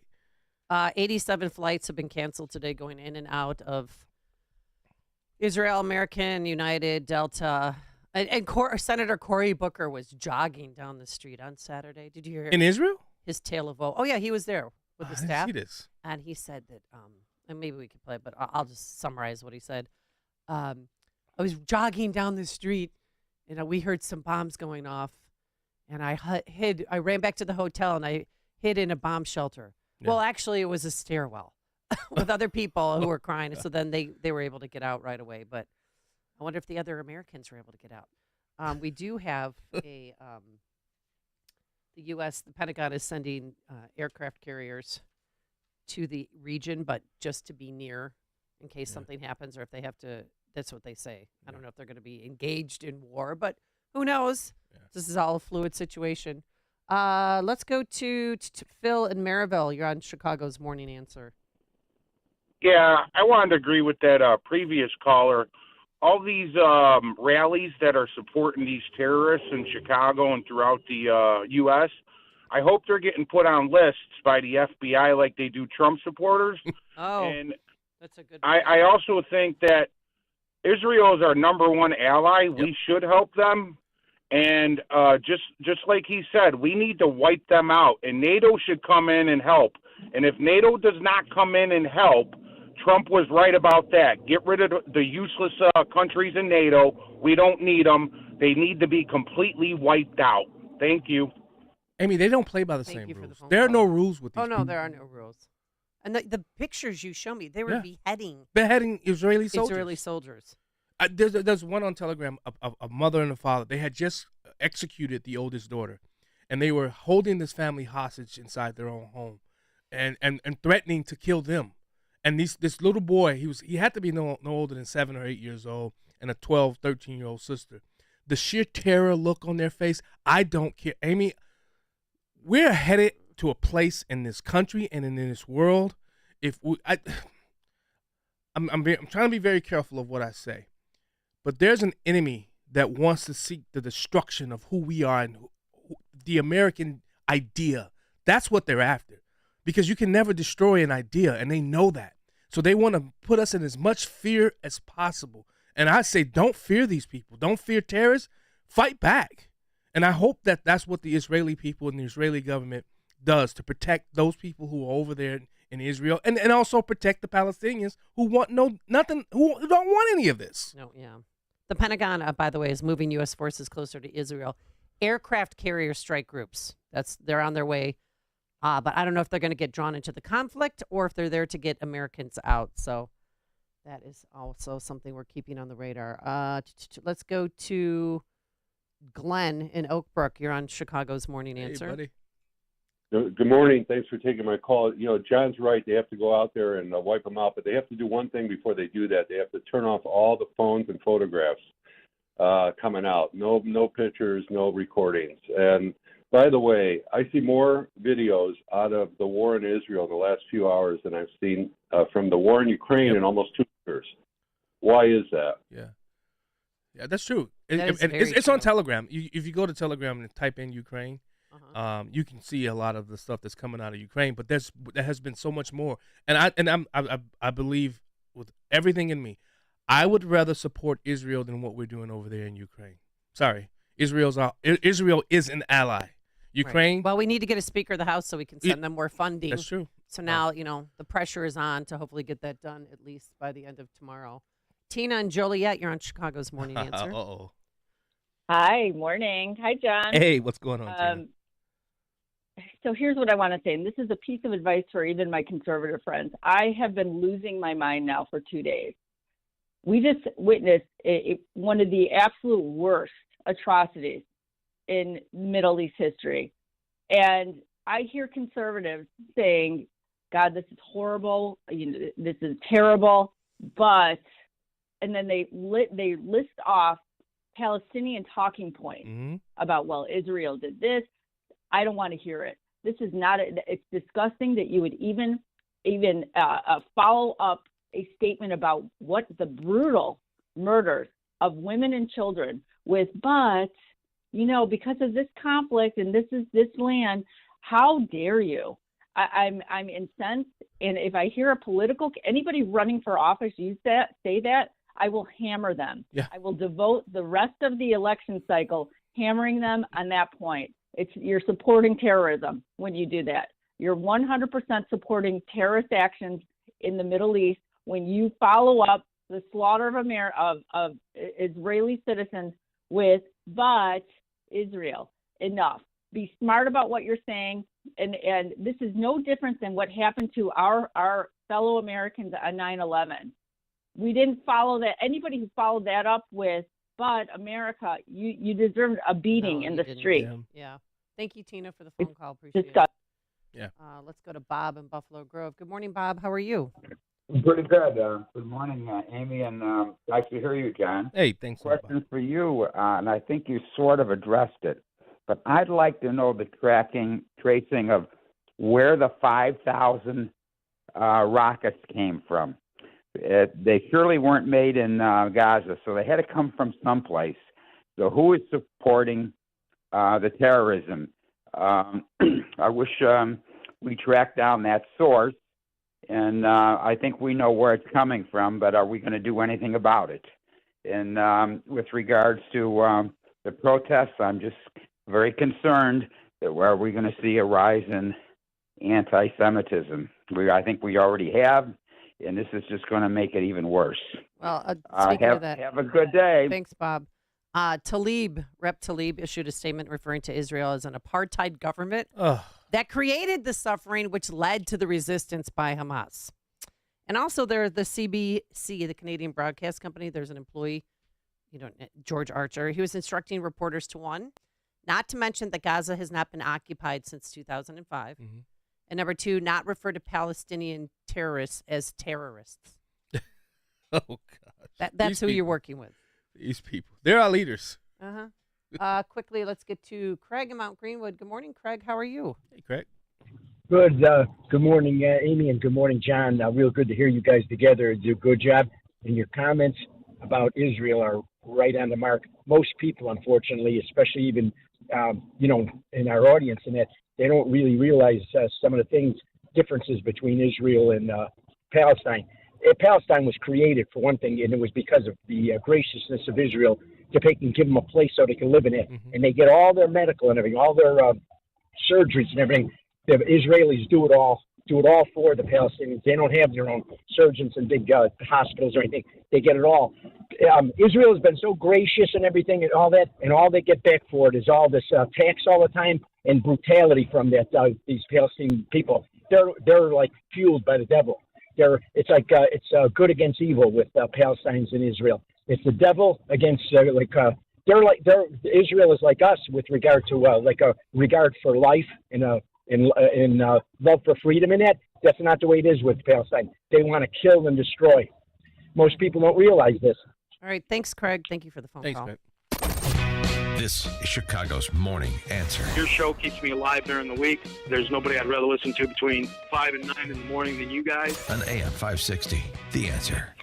87 flights have been canceled today going in and out of Israel, American, United, Delta. And Senator Cory Booker was jogging down the street on Saturday. Did you hear In Israel? his tale of woe? Oh, yeah, he was there with the I didn't staff. see this. And he said that, and maybe we could play it, but I'll just summarize what he said. I was jogging down the street, and we heard some bombs going off. And I ran back to the hotel and I hid in a bomb shelter. Yeah. Well, actually, it was a stairwell with other people who were crying. So then they were able to get out right away. But I wonder if the other Americans were able to get out. We do have the U.S., the Pentagon is sending aircraft carriers to the region, but just to be near in case something happens or if they have to. That's what they say. I don't know if they're going to be engaged in war, but who knows? Yeah. This is all a fluid situation. Let's go to Phil in Maryville. You're on Chicago's Morning Answer. Yeah, I wanted to agree with that previous caller. All these rallies that are supporting these terrorists in Chicago and throughout the U.S., I hope they're getting put on lists by the FBI like they do Trump supporters. And that's a good I also think that Israel is our number one ally. Yep. We should help them. And just like he said, we need to wipe them out. And NATO should come in and help. And if NATO does not come in and help, Trump was right about that. Get rid of the useless countries in NATO. We don't need them. They need to be completely wiped out. Thank you. Amy, they don't play by the same rules. There are no rules with these people. There are no rules. And the pictures you show me, they were beheading Israeli soldiers. Israeli soldiers. There's one on Telegram, a mother and a father. They had just executed the oldest daughter, and they were holding this family hostage inside their own home, and threatening to kill them. And this little boy, he had to be no older than 7 or 8 years old, and a 12, 13-year-old sister. The sheer terror look on their face, I don't care. Amy, we're headed to a place in this country and in this world. I'm trying to be very careful of what I say. But there's an enemy that wants to seek the destruction of who we are and the American idea. That's what they're after. Because you can never destroy an idea, and they know that. So they want to put us in as much fear as possible. And I say, don't fear these people. Don't fear terrorists. Fight back. And I hope that that's what the Israeli people and the Israeli government does to protect those people who are over there in Israel, and also protect the Palestinians who want nothing, who don't want any of this. No, yeah. The Pentagon, by the way, is moving U.S. forces closer to Israel. Aircraft carrier strike groups. They're on their way. But I don't know if they're going to get drawn into the conflict or if they're there to get Americans out. So that is also something we're keeping on the radar. Let's go to Glenn in Oak Brook. You're on Chicago's Morning Answer. Hey, buddy. Good morning. Thanks for taking my call. John's right. They have to go out there and wipe them out, but they have to do one thing before they do that. They have to turn off all the phones and photographs coming out. No pictures, no recordings. And By the way, I see more videos out of the war in Israel in the last few hours than I've seen from the war in Ukraine in almost 2 years. Why is that? Yeah, that's true. That is It's very on Telegram. If you go to Telegram and type in Ukraine, you can see a lot of the stuff that's coming out of Ukraine. But there has been so much more, and I believe with everything in me, I would rather support Israel than what we're doing over there in Ukraine. Sorry, Israel is an ally. Ukraine. Right. Well, we need to get a Speaker of the House so we can send them more funding. That's true. So now, the pressure is on to hopefully get that done at least by the end of tomorrow. Tina and Joliet, you're on Chicago's Morning Answer. Uh-oh. Hi, morning. Hi, John. Hey, what's going on, Tina? So here's what I want to say, and this is a piece of advice for even my conservative friends. I have been losing my mind now for 2 days. We just witnessed one of the absolute worst atrocities in Middle East history. And I hear conservatives saying, God, this is horrible, this is terrible, but, and then they list off Palestinian talking points about, well, Israel did this. I don't want to hear it. This is not, it's disgusting that you would even follow up a statement about what the brutal murders of women and children with, but, because of this conflict and this land, how dare you? I'm incensed. And if I hear anybody running for office say that, I will hammer them. Yeah. I will devote the rest of the election cycle hammering them on that point. You're supporting terrorism when you do that. You're 100% supporting terrorist actions in the Middle East when you follow up the slaughter of Israeli citizens with, but Israel, enough. Be smart about what you're saying. And this is no different than what happened to our fellow Americans on 9/11. We didn't follow that. Anybody who followed that up with, but America, you deserved a beating in the street. Yeah. Thank you, Tina, for the phone call. Appreciate it. Yeah. Let's go to Bob in Buffalo Grove. Good morning, Bob. How are you? Pretty good. Good morning, Amy, and nice to hear you, John. Hey, thanks. Question for you, and I think you sort of addressed it, but I'd like to know the tracing of where the 5,000 rockets came from. They surely weren't made in Gaza, so they had to come from someplace. So who is supporting the terrorism? I wish we tracked down that source, and I think we know where it's coming from, but are we going to do anything about it? And with regards to the protests, I'm just very concerned that are we going to see a rise in anti-Semitism? I think we already have, and this is just going to make it even worse. Well, speaking of that, have a good day. Thanks, Bob. Rep Tlaib issued a statement referring to Israel as an apartheid government that created the suffering which led to the resistance by Hamas. And also there's the CBC, the Canadian Broadcast Company. There's an employee, George Archer. He was instructing reporters to, one, not to mention that Gaza has not been occupied since 2005. And number two, not refer to Palestinian terrorists as terrorists. Oh, gosh. That's who you're working with. These people. They're our leaders. Quickly, let's get to Craig in Mount Greenwood. Good morning, Craig. How are you? Hey, Craig. Good. Good morning, Amy, and good morning, John. Real good to hear you guys together. Do a good job. And your comments about Israel are right on the mark. Most people, unfortunately, especially even, in our audience, and that they don't really realize some of the differences between Israel and Palestine. Palestine was created for one thing, and it was because of the graciousness of Israel to give them a place so they can live in it. And they get all their medical and everything, all their surgeries and everything. The Israelis do it all for the Palestinians. They don't have their own surgeons and big hospitals or anything. They get it all. Israel has been so gracious and everything and all that, and all they get back for it is all this tax all the time and brutality from these Palestinian people. They're like fueled by the devil. It's good against evil with Palestinians and Israel. It's the devil against Israel is like us with regard to a regard for life and love for freedom. And that's not the way it is with Palestine. They want to kill and destroy. Most people don't realize this. All right, thanks, Craig. Thank you for the phone call. Craig. This is Chicago's Morning Answer. Your show keeps me alive during the week. There's nobody I'd rather listen to between 5 and 9 in the morning than you guys. On AM 560, The Answer.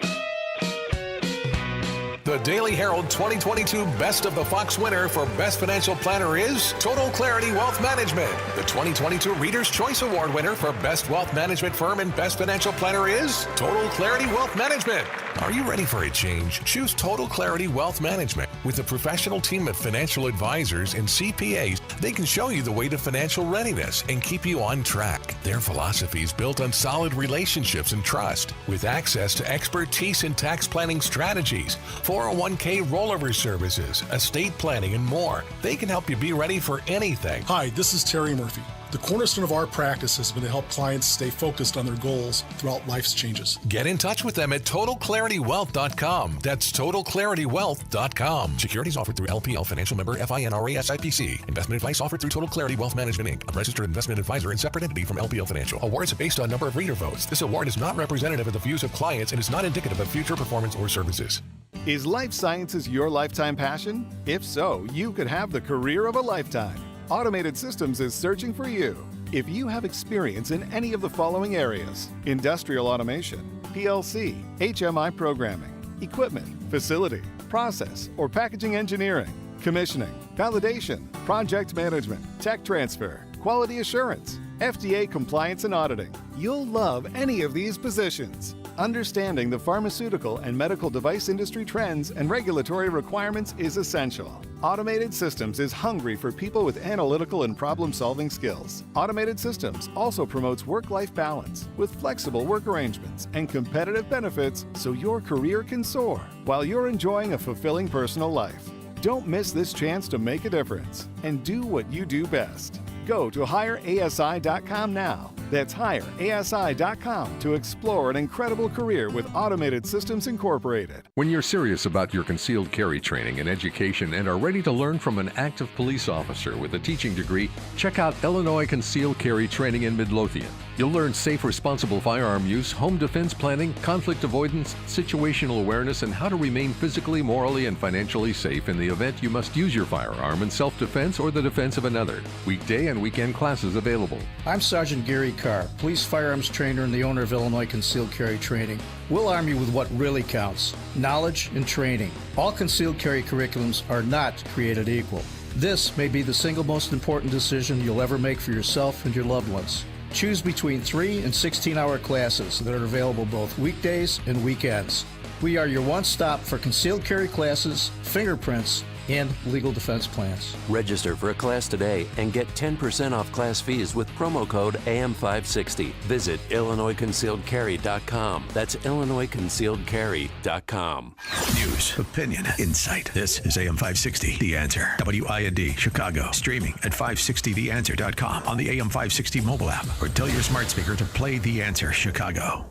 The Daily Herald 2022 Best of the Fox winner for Best Financial Planner is Total Clarity Wealth Management. The 2022 Reader's Choice Award winner for Best Wealth Management Firm and Best Financial Planner is Total Clarity Wealth Management. Are you ready for a change? Choose Total Clarity Wealth Management. With a professional team of financial advisors and CPAs, they can show you the way to financial readiness and keep you on track. Their philosophy is built on solid relationships and trust, with access to expertise in tax planning strategies, 401k rollover services, estate planning, and more. They can help you be ready for anything. Hi, this is Terry Murphy. The cornerstone of our practice has been to help clients stay focused on their goals throughout life's changes. Get in touch with them at TotalClarityWealth.com. That's TotalClarityWealth.com. Securities offered through LPL Financial Member FINRA SIPC. Investment advice offered through Total Clarity Wealth Management Inc., a registered investment advisor and separate entity from LPL Financial. Awards are based on number of reader votes. This award is not representative of the views of clients and is not indicative of future performance or services. Is life sciences your lifetime passion? If so, you could have the career of a lifetime. Automated Systems is searching for you. If you have experience in any of the following areas: industrial automation, PLC, HMI programming, equipment, facility, process, or packaging engineering, commissioning, validation, project management, tech transfer, quality assurance, FDA compliance and auditing, you'll love any of these positions. Understanding the pharmaceutical and medical device industry trends and regulatory requirements is essential. Automated Systems is hungry for people with analytical and problem-solving skills. Automated Systems also promotes work-life balance with flexible work arrangements and competitive benefits so your career can soar while you're enjoying a fulfilling personal life. Don't miss this chance to make a difference and do what you do best. Go to HireASI.com now. That's HireASI.com to explore an incredible career with Automated Systems Incorporated. When you're serious about your concealed carry training and education and are ready to learn from an active police officer with a teaching degree, check out Illinois Concealed Carry Training in Midlothian. You'll learn safe, responsible firearm use, home defense planning, conflict avoidance, situational awareness, and how to remain physically, morally, and financially safe in the event you must use your firearm in self-defense or the defense of another. Weekday and weekend classes available. I'm Sergeant Gary Carr, police firearms trainer and the owner of Illinois Concealed Carry Training. We'll arm you with what really counts: knowledge and training. All concealed carry curriculums are not created equal. This may be the single most important decision you'll ever make for yourself and your loved ones. Choose between 3 and 16-hour classes that are available both weekdays and weekends. We are your one-stop for concealed carry classes, fingerprints, and legal defense plans. Register for a class today and get 10% off class fees with promo code AM560. Visit IllinoisConcealedCarry.com. That's IllinoisConcealedCarry.com. News, opinion, insight. This is AM 560, The Answer. WIND, Chicago. Streaming at 560theanswer.com on the AM 560 mobile app, or tell your smart speaker to play The Answer Chicago.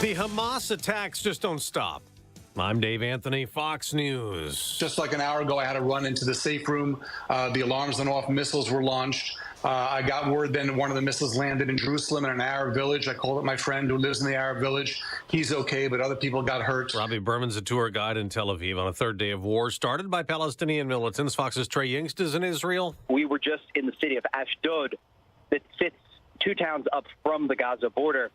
The Hamas attacks just don't stop. I'm Dave Anthony, Fox News. Just like an hour ago, I had to run into the safe room. The alarms went off, missiles were launched. I got word then one of the missiles landed in Jerusalem in an Arab village. I called up my friend who lives in the Arab village. He's okay, but other people got hurt. Robbie Berman's a tour guide in Tel Aviv on a third day of war started by Palestinian militants. Fox's Trey Yingst is in Israel. We were just in the city of Ashdod that sits 2 towns up from the Gaza border,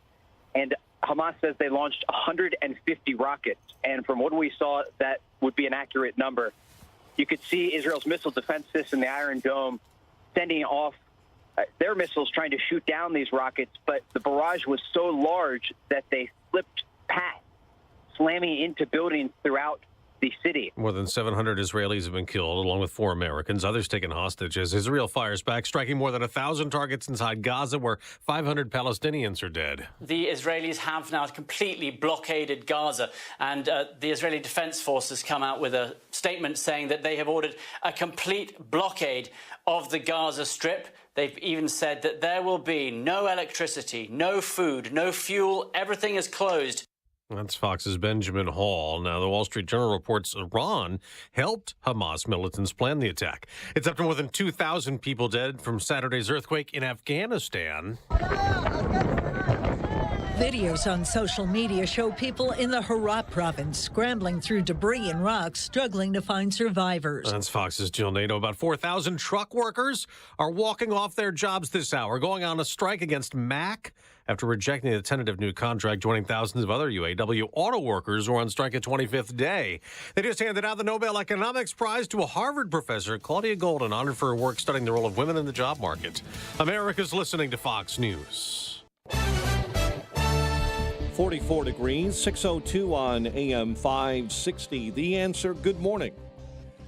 and Hamas says they launched 150 rockets, and from what we saw, that would be an accurate number. You could see Israel's missile defense system, the Iron Dome, sending off their missiles trying to shoot down these rockets, but the barrage was so large that they slipped past, slamming into buildings throughout the city. More than 700 Israelis have been killed, along with 4 Americans. Others taken hostage as Israel fires back, striking more than 1,000 targets inside Gaza, where 500 Palestinians are dead. The Israelis have now completely blockaded Gaza, and the Israeli Defense Force has come out with a statement saying that they have ordered a complete blockade of the Gaza Strip. They've even said that there will be no electricity, no food, no fuel. Everything is closed. That's Fox's Benjamin Hall. Now, the Wall Street Journal reports Iran helped Hamas militants plan the attack. It's up to more than 2,000 people dead from Saturday's earthquake in Afghanistan. Videos on social media show people in the Herat province scrambling through debris and rocks, struggling to find survivors. That's Fox's Jill Nato. About 4,000 truck workers are walking off their jobs this hour, going on a strike against Mack after rejecting a tentative new contract, joining thousands of other UAW auto workers who are on strike at 25th day. They just handed out the Nobel Economics Prize to a Harvard professor, Claudia Golden, honored for her work studying the role of women in the job market. America's listening to Fox News. 44 degrees, 6:02 on AM 560. The Answer. Good morning.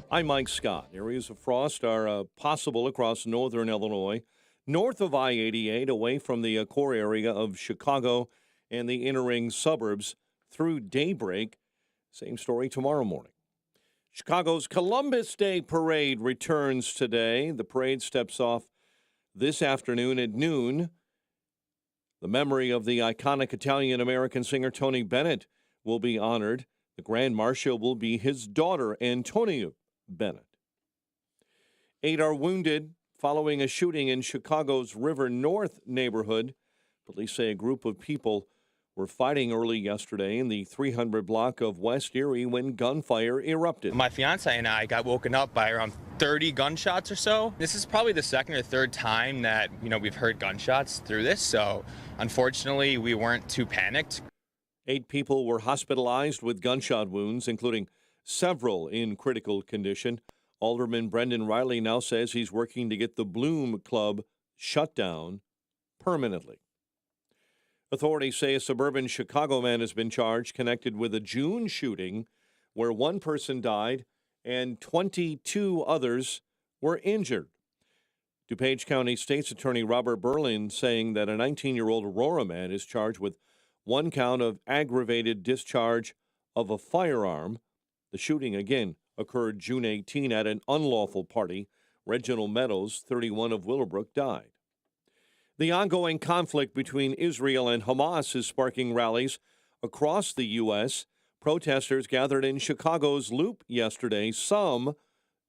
I'm Mike Scott. Areas of frost are possible across northern Illinois, north of I-88, away from the core area of Chicago and the inner ring suburbs through daybreak. Same story tomorrow morning. Chicago's Columbus Day Parade returns today. The parade steps off this afternoon at noon. The memory of the iconic Italian-American singer Tony Bennett will be honored. The Grand Marshal will be his daughter, Antonia Bennett. 8 are wounded following a shooting in Chicago's River North neighborhood. Police say a group of people were fighting early yesterday in the 300 block of West Erie when gunfire erupted. My fiance and I got woken up by around 30 gunshots or so. This is probably the second or third time that, we've heard gunshots through this, so unfortunately we weren't too panicked. 8 people were hospitalized with gunshot wounds, including several in critical condition. Alderman Brendan Riley now says he's working to get the Bloom Club shut down permanently. Authorities say a suburban Chicago man has been charged connected with a June shooting where 1 person died and 22 others were injured. DuPage County State's Attorney Robert Berlin saying that a 19-year-old Aurora man is charged with 1 count of aggravated discharge of a firearm. The shooting, again, occurred June 18 at an unlawful party. Reginald Meadows, 31 of Willowbrook, died. The ongoing conflict between Israel and Hamas is sparking rallies across the U.S. Protesters gathered in Chicago's Loop yesterday, some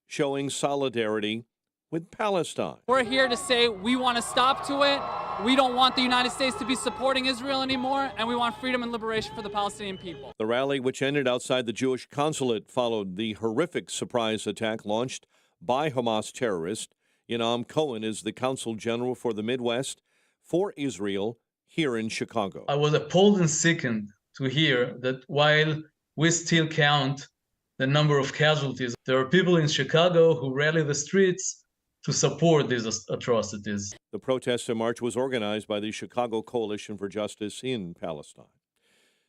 showing solidarity with Palestine. We're here to say we want to stop to it. We don't want the United States to be supporting Israel anymore, and we want freedom and liberation for the Palestinian people. The rally, which ended outside the Jewish consulate, followed the horrific surprise attack launched by Hamas terrorists. Yanam Cohen is the Consul General for the Midwest for Israel here in Chicago. I was appalled and sickened to hear that while we still count the number of casualties, there are people in Chicago who rally the streets to support these atrocities. The protest and march was organized by the Chicago Coalition for Justice in Palestine.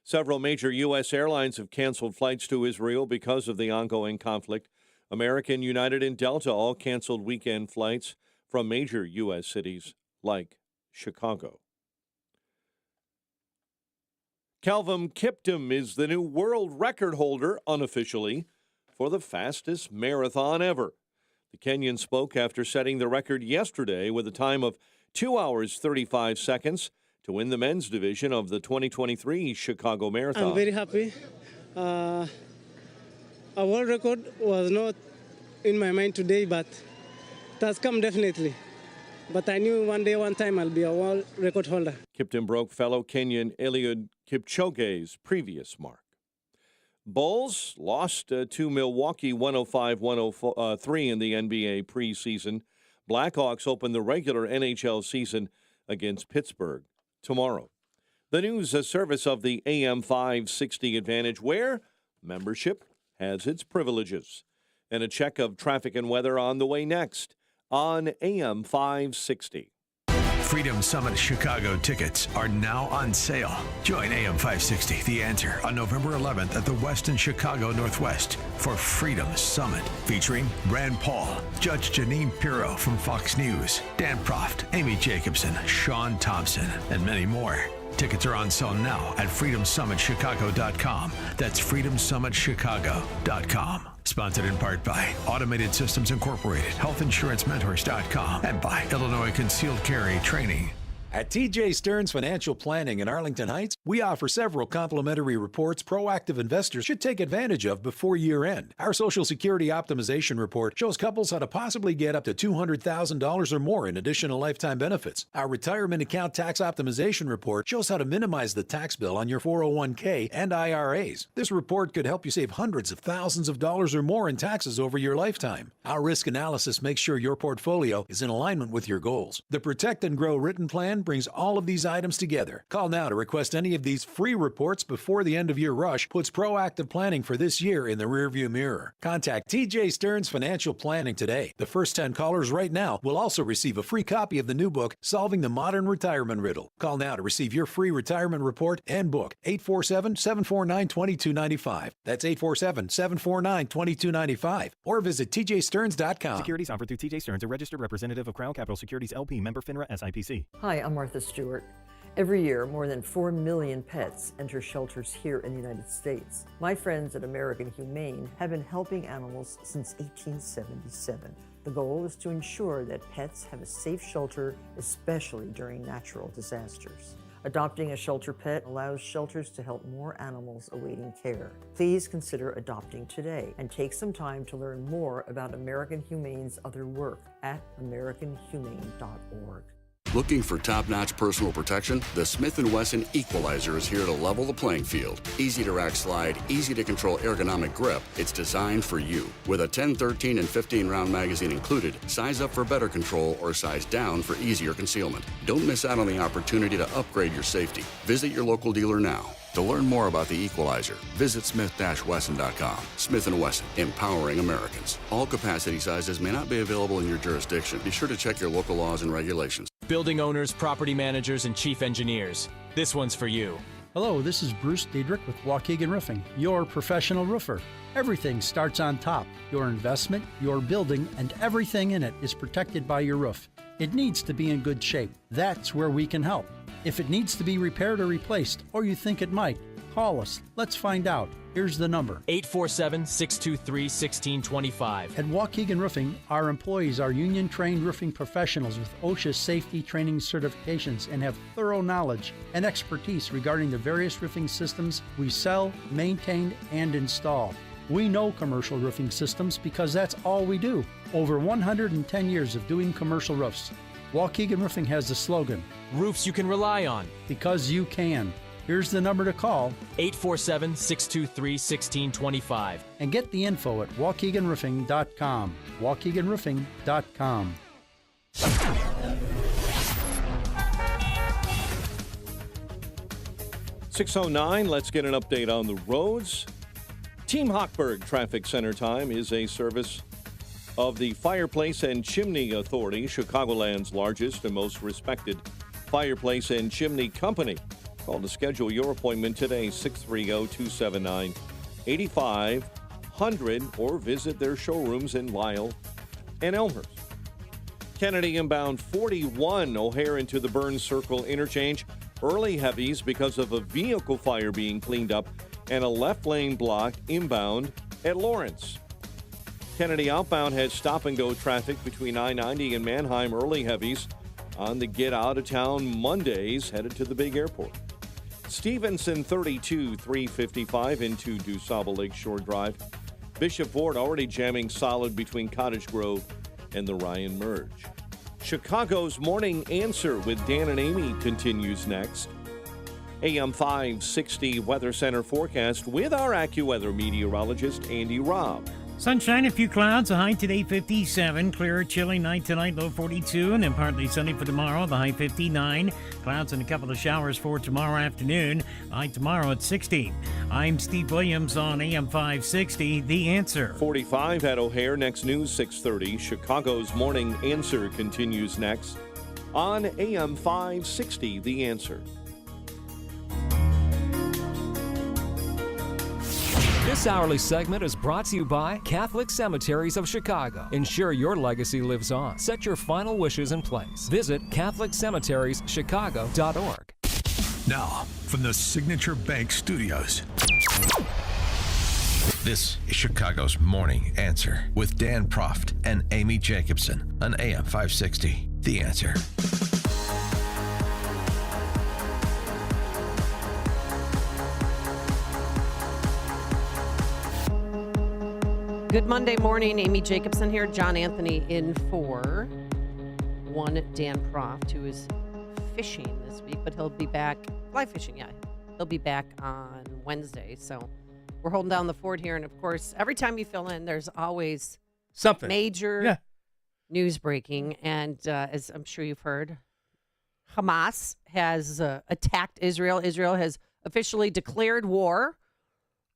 Several major U.S. airlines have canceled flights to Israel because of the ongoing conflict. American, United, and Delta all canceled weekend flights from major U.S. cities like Chicago. Calvin Kiptum is the new world record holder, unofficially, for the fastest marathon ever. The Kenyan spoke after setting the record yesterday with a time of 2 hours, 35 seconds to win the men's division of the 2023 Chicago Marathon. I'm very happy. A world record was not in my mind today, but it has come definitely. But I knew one day, one time, I'll be a world record holder. Kiptum broke fellow Kenyan Eliud Kipchoge's previous mark. Bulls lost to Milwaukee 105-103 in the NBA preseason. Blackhawks open the regular NHL season against Pittsburgh tomorrow. The news, a service of the AM 560 Advantage, where membership has its privileges. And a check of traffic and weather on the way next on AM 560. Freedom Summit Chicago tickets are now on sale. Join AM 560, The Answer, on November 11th at the Westin Chicago Northwest for Freedom Summit, featuring Rand Paul, Judge Janine Pirro from Fox News, Dan Proft, Amy Jacobson, Sean Thompson, and many more. Tickets are on sale now at freedomsummitchicago.com. That's freedomsummitchicago.com. Sponsored in part by Automated Systems Incorporated, HealthInsuranceMentors.com, and by Illinois Concealed Carry Training. At TJ Stearns Financial Planning in Arlington Heights, we offer several complimentary reports proactive investors should take advantage of before year-end. Our Social Security Optimization Report shows couples how to possibly get up to $200,000 or more in additional lifetime benefits. Our Retirement Account Tax Optimization Report shows how to minimize the tax bill on your 401k and IRAs. This report could help you save hundreds of thousands of dollars or more in taxes over your lifetime. Our risk analysis makes sure your portfolio is in alignment with your goals. The Protect and Grow Written Plan brings all of these items together. Call now to request any of these free reports before the end of year rush puts proactive planning for this year in the rearview mirror. Contact TJ Stearns Financial Planning today. The first 10 callers right now will also receive a free copy of the new book, Solving the Modern Retirement Riddle. Call now to receive your free retirement report and book. 847-749-2295. That's 847-749-2295. Or visit tjstearns.com. Securities offered through TJ Stearns, a registered representative of Crown Capital Securities LP, member FINRA SIPC. Hi, I'm Martha Stewart. Every year, more than 4 million pets enter shelters here in the United States. My friends at American Humane have been helping animals since 1877. The goal is to ensure that pets have a safe shelter, especially during natural disasters. Adopting a shelter pet allows shelters to help more animals awaiting care. Please consider adopting today and take some time to learn more about American Humane's other work at americanhumane.org. Looking for top-notch personal protection? The Smith & Wesson Equalizer is here to level the playing field. Easy to rack slide, easy to control ergonomic grip. It's designed for you. With a 10, 13, and 15-round magazine included, size up for better control or size down for easier concealment. Don't miss out on the opportunity to upgrade your safety. Visit your local dealer now. To learn more about the Equalizer, visit smith-wesson.com. Smith & Wesson, empowering Americans. All capacity sizes may not be available in your jurisdiction. Be sure to check your local laws and regulations. Building owners, property managers, and chief engineers. This one's for you. Hello, this is Bruce Diedrich with Waukegan Roofing, your professional roofer. Everything starts on top. Your investment, your building, and everything in it is protected by your roof. It needs to be in good shape. That's where we can help. If it needs to be repaired or replaced, or you think it might, call us. Let's find out. Here's the number. 847-623-1625. At Waukegan Roofing, our employees are union-trained roofing professionals with OSHA safety training certifications and have thorough knowledge and expertise regarding the various roofing systems we sell, maintain, and install. We know commercial roofing systems because that's all we do. Over 110 years of doing commercial roofs. Waukegan Roofing has the slogan, roofs you can rely on. Because you can. Here's the number to call. 847-623-1625. And get the info at waukeganroofing.com. waukeganroofing.com. 6:09, let's get an update on the roads. Team Hochberg Traffic Center time is a service of the Fireplace and Chimney Authority, Chicagoland's largest and most respected fireplace and chimney company. Call to schedule your appointment today, 630-279-8500, or visit their showrooms in Lisle and Elmhurst. Kennedy inbound 41 O'Hare into the Burns Circle interchange. Early heavies because of a vehicle fire being cleaned up and a left lane blocked inbound at Lawrence. Kennedy outbound has stop-and-go traffic between I-90 and Mannheim. Early heavies on the get-out-of-town Mondays headed to the big airport. Stevenson 32, 355 into DuSable Lakeshore Drive. Bishop Ford already jamming solid between Cottage Grove and the Ryan Merge. Chicago's Morning Answer with Dan and Amy continues next. AM 560 Weather Center forecast with our AccuWeather meteorologist Andy Robb. Sunshine, a few clouds, a high today 57. Clear, chilly night tonight, low 42. And then partly sunny for tomorrow, the high 59. Clouds and a couple of showers for tomorrow afternoon. High tomorrow at 60. I'm Steve Williams on AM 560, The Answer. 45 at O'Hare. Next news, 6:30. Chicago's Morning Answer continues next on AM 560, The Answer. This hourly segment is brought to you by Catholic Cemeteries of Chicago. Ensure your legacy lives on. Set your final wishes in place. Visit CatholicCemeteriesChicago.org. Now, from the Signature Bank Studios, this is Chicago's Morning Answer with Dan Proft and Amy Jacobson on AM 560. The Answer. Good Monday morning. Amy Jacobson here. John Anthony in for one Dan Proft, who is fishing this week, but he'll be back. Fly fishing, yeah. He'll be back on Wednesday. So we're holding down the fort here. And, of course, every time you fill in, there's always something major news breaking. And as I'm sure you've heard, Hamas has attacked Israel. Israel has officially declared war.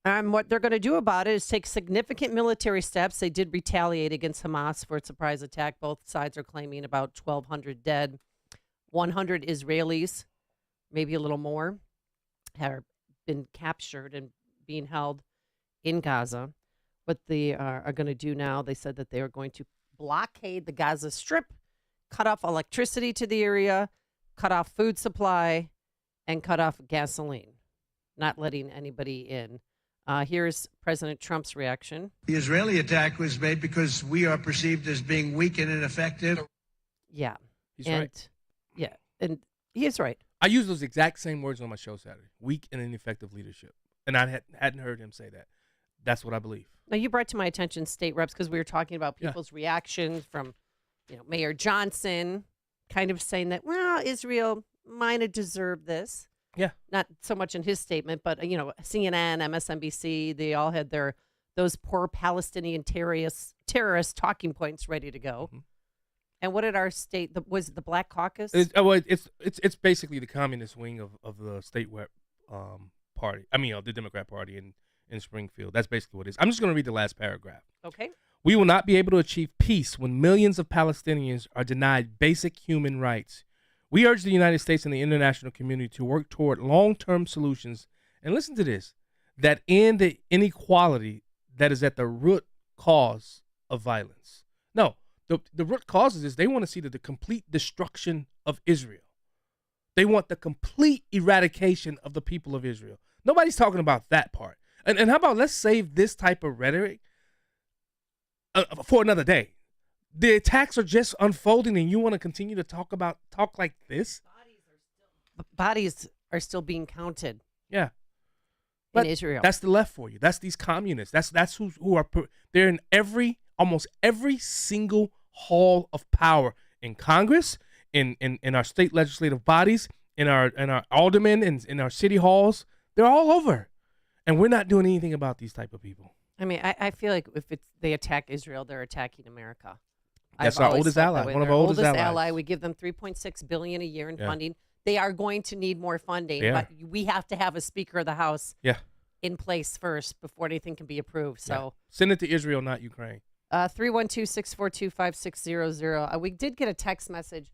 And what they're going to do about it is take significant military steps. They did retaliate against Hamas for its surprise attack. Both sides are claiming about 1,200 dead. 100 Israelis, maybe a little more, have been captured and being held in Gaza. What they are going to do now, they said that they are going to blockade the Gaza Strip, cut off electricity to the area, cut off food supply, and cut off gasoline, not letting anybody in. Here's President Trump's reaction. The Israeli attack was made because we are perceived as being weak and ineffective. Yeah. He's right. Yeah, and he is right. I used those exact same words on my show Saturday. Weak and ineffective leadership. And I hadn't heard him say that. That's what I believe. Now, you brought to my attention state reps because we were talking about people's reactions from, Mayor Johnson kind of saying that, well, Israel might have deserved this. Yeah. Not so much in his statement, but, CNN, MSNBC, they all had those poor Palestinian terrorist talking points ready to go. Mm-hmm. And what did our state, was it the Black Caucus? It's basically the communist wing of the state party. I mean, the Democrat Party in Springfield. That's basically what it is. I'm just going to read the last paragraph. Okay. We will not be able to achieve peace when millions of Palestinians are denied basic human rights. We urge the United States and the international community to work toward long-term solutions, and listen to this, that end the inequality that is at the root cause of violence. No, the root causes is they want to see the complete destruction of Israel. They want the complete eradication of the people of Israel. Nobody's talking about that part. And how about let's save this type of rhetoric for another day. The attacks are just unfolding, and you want to continue to talk like this? Bodies are still being counted. Yeah, in Israel. That's the left for you. That's these communists. That's who are they're in almost every single hall of power in Congress, in our state legislative bodies, in our aldermen, in our city halls. They're all over, and we're not doing anything about these type of people. I mean, I feel like if they attack Israel, they're attacking America. That's our oldest ally. One of our oldest allies. We give them $3.6 billion a year in funding. They are going to need more funding, but we have to have a Speaker of the House in place first before anything can be approved. So send it to Israel, not Ukraine. 312-642-5600. We did get a text message.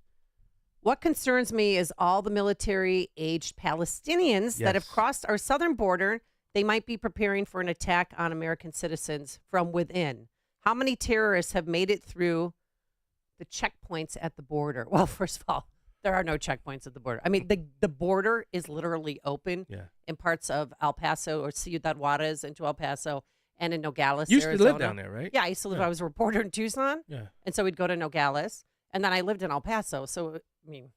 What concerns me is all the military-aged Palestinians that have crossed our southern border. They might be preparing for an attack on American citizens from within. How many terrorists have made it through the checkpoints at the border? Well, first of all, there are no checkpoints at the border. I mean, the border is literally open in parts of El Paso or Ciudad Juarez into El Paso and in Nogales, You used Arizona. to live down there, right? Yeah, I used to live. I was a reporter in Tucson. Yeah. And so we'd go to Nogales. And then I lived in El Paso. So, I mean,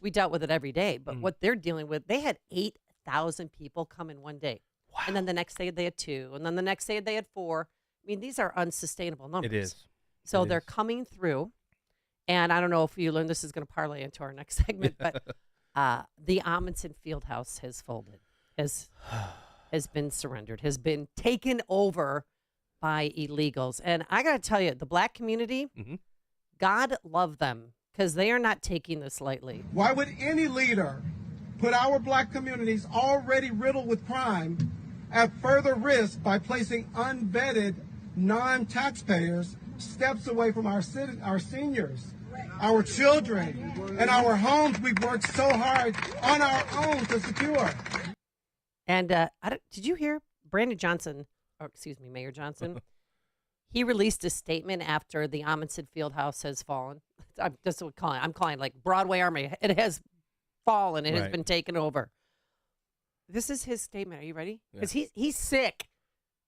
we dealt with it every day. But what they're dealing with, they had 8,000 people come in one day. Wow. And then the next day they had 2. And then the next day they had 4. I mean, these are unsustainable numbers. It is. So they're coming through. And I don't know if you learned, this is going to parlay into our next segment, but the Amundsen Fieldhouse has folded, has been surrendered, has been taken over by illegals. And I got to tell you, the black community, God love them, because they are not taking this lightly. Why would any leader put our black communities already riddled with crime at further risk by placing unvetted non-taxpayers steps away from our seniors, our children, and our homes we've worked so hard on our own to secure? And did you hear Brandon Johnson, or excuse me, Mayor Johnson? He released a statement after the Amundsen Fieldhouse has fallen. That's what I'm calling it like Broadway Army. It has fallen. It has been taken over. This is his statement. Are you ready? Because he's sick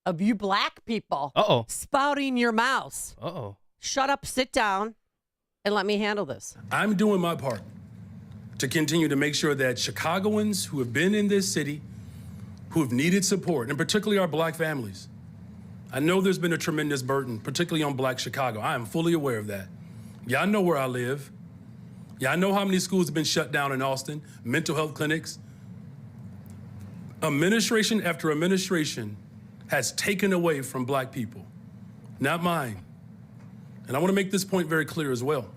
of you black people spouting your mouths. Shut up, sit down, and let me handle this. I'm doing my part to continue to make sure that Chicagoans who have been in this city, who have needed support, and particularly our black families, I know there's been a tremendous burden, particularly on Black Chicago. I am fully aware of that. Y'all know where I live. Yeah, I know how many schools have been shut down in Austin, mental health clinics. Administration after administration has taken away from Black people, not mine. And I want to make this point very clear as well.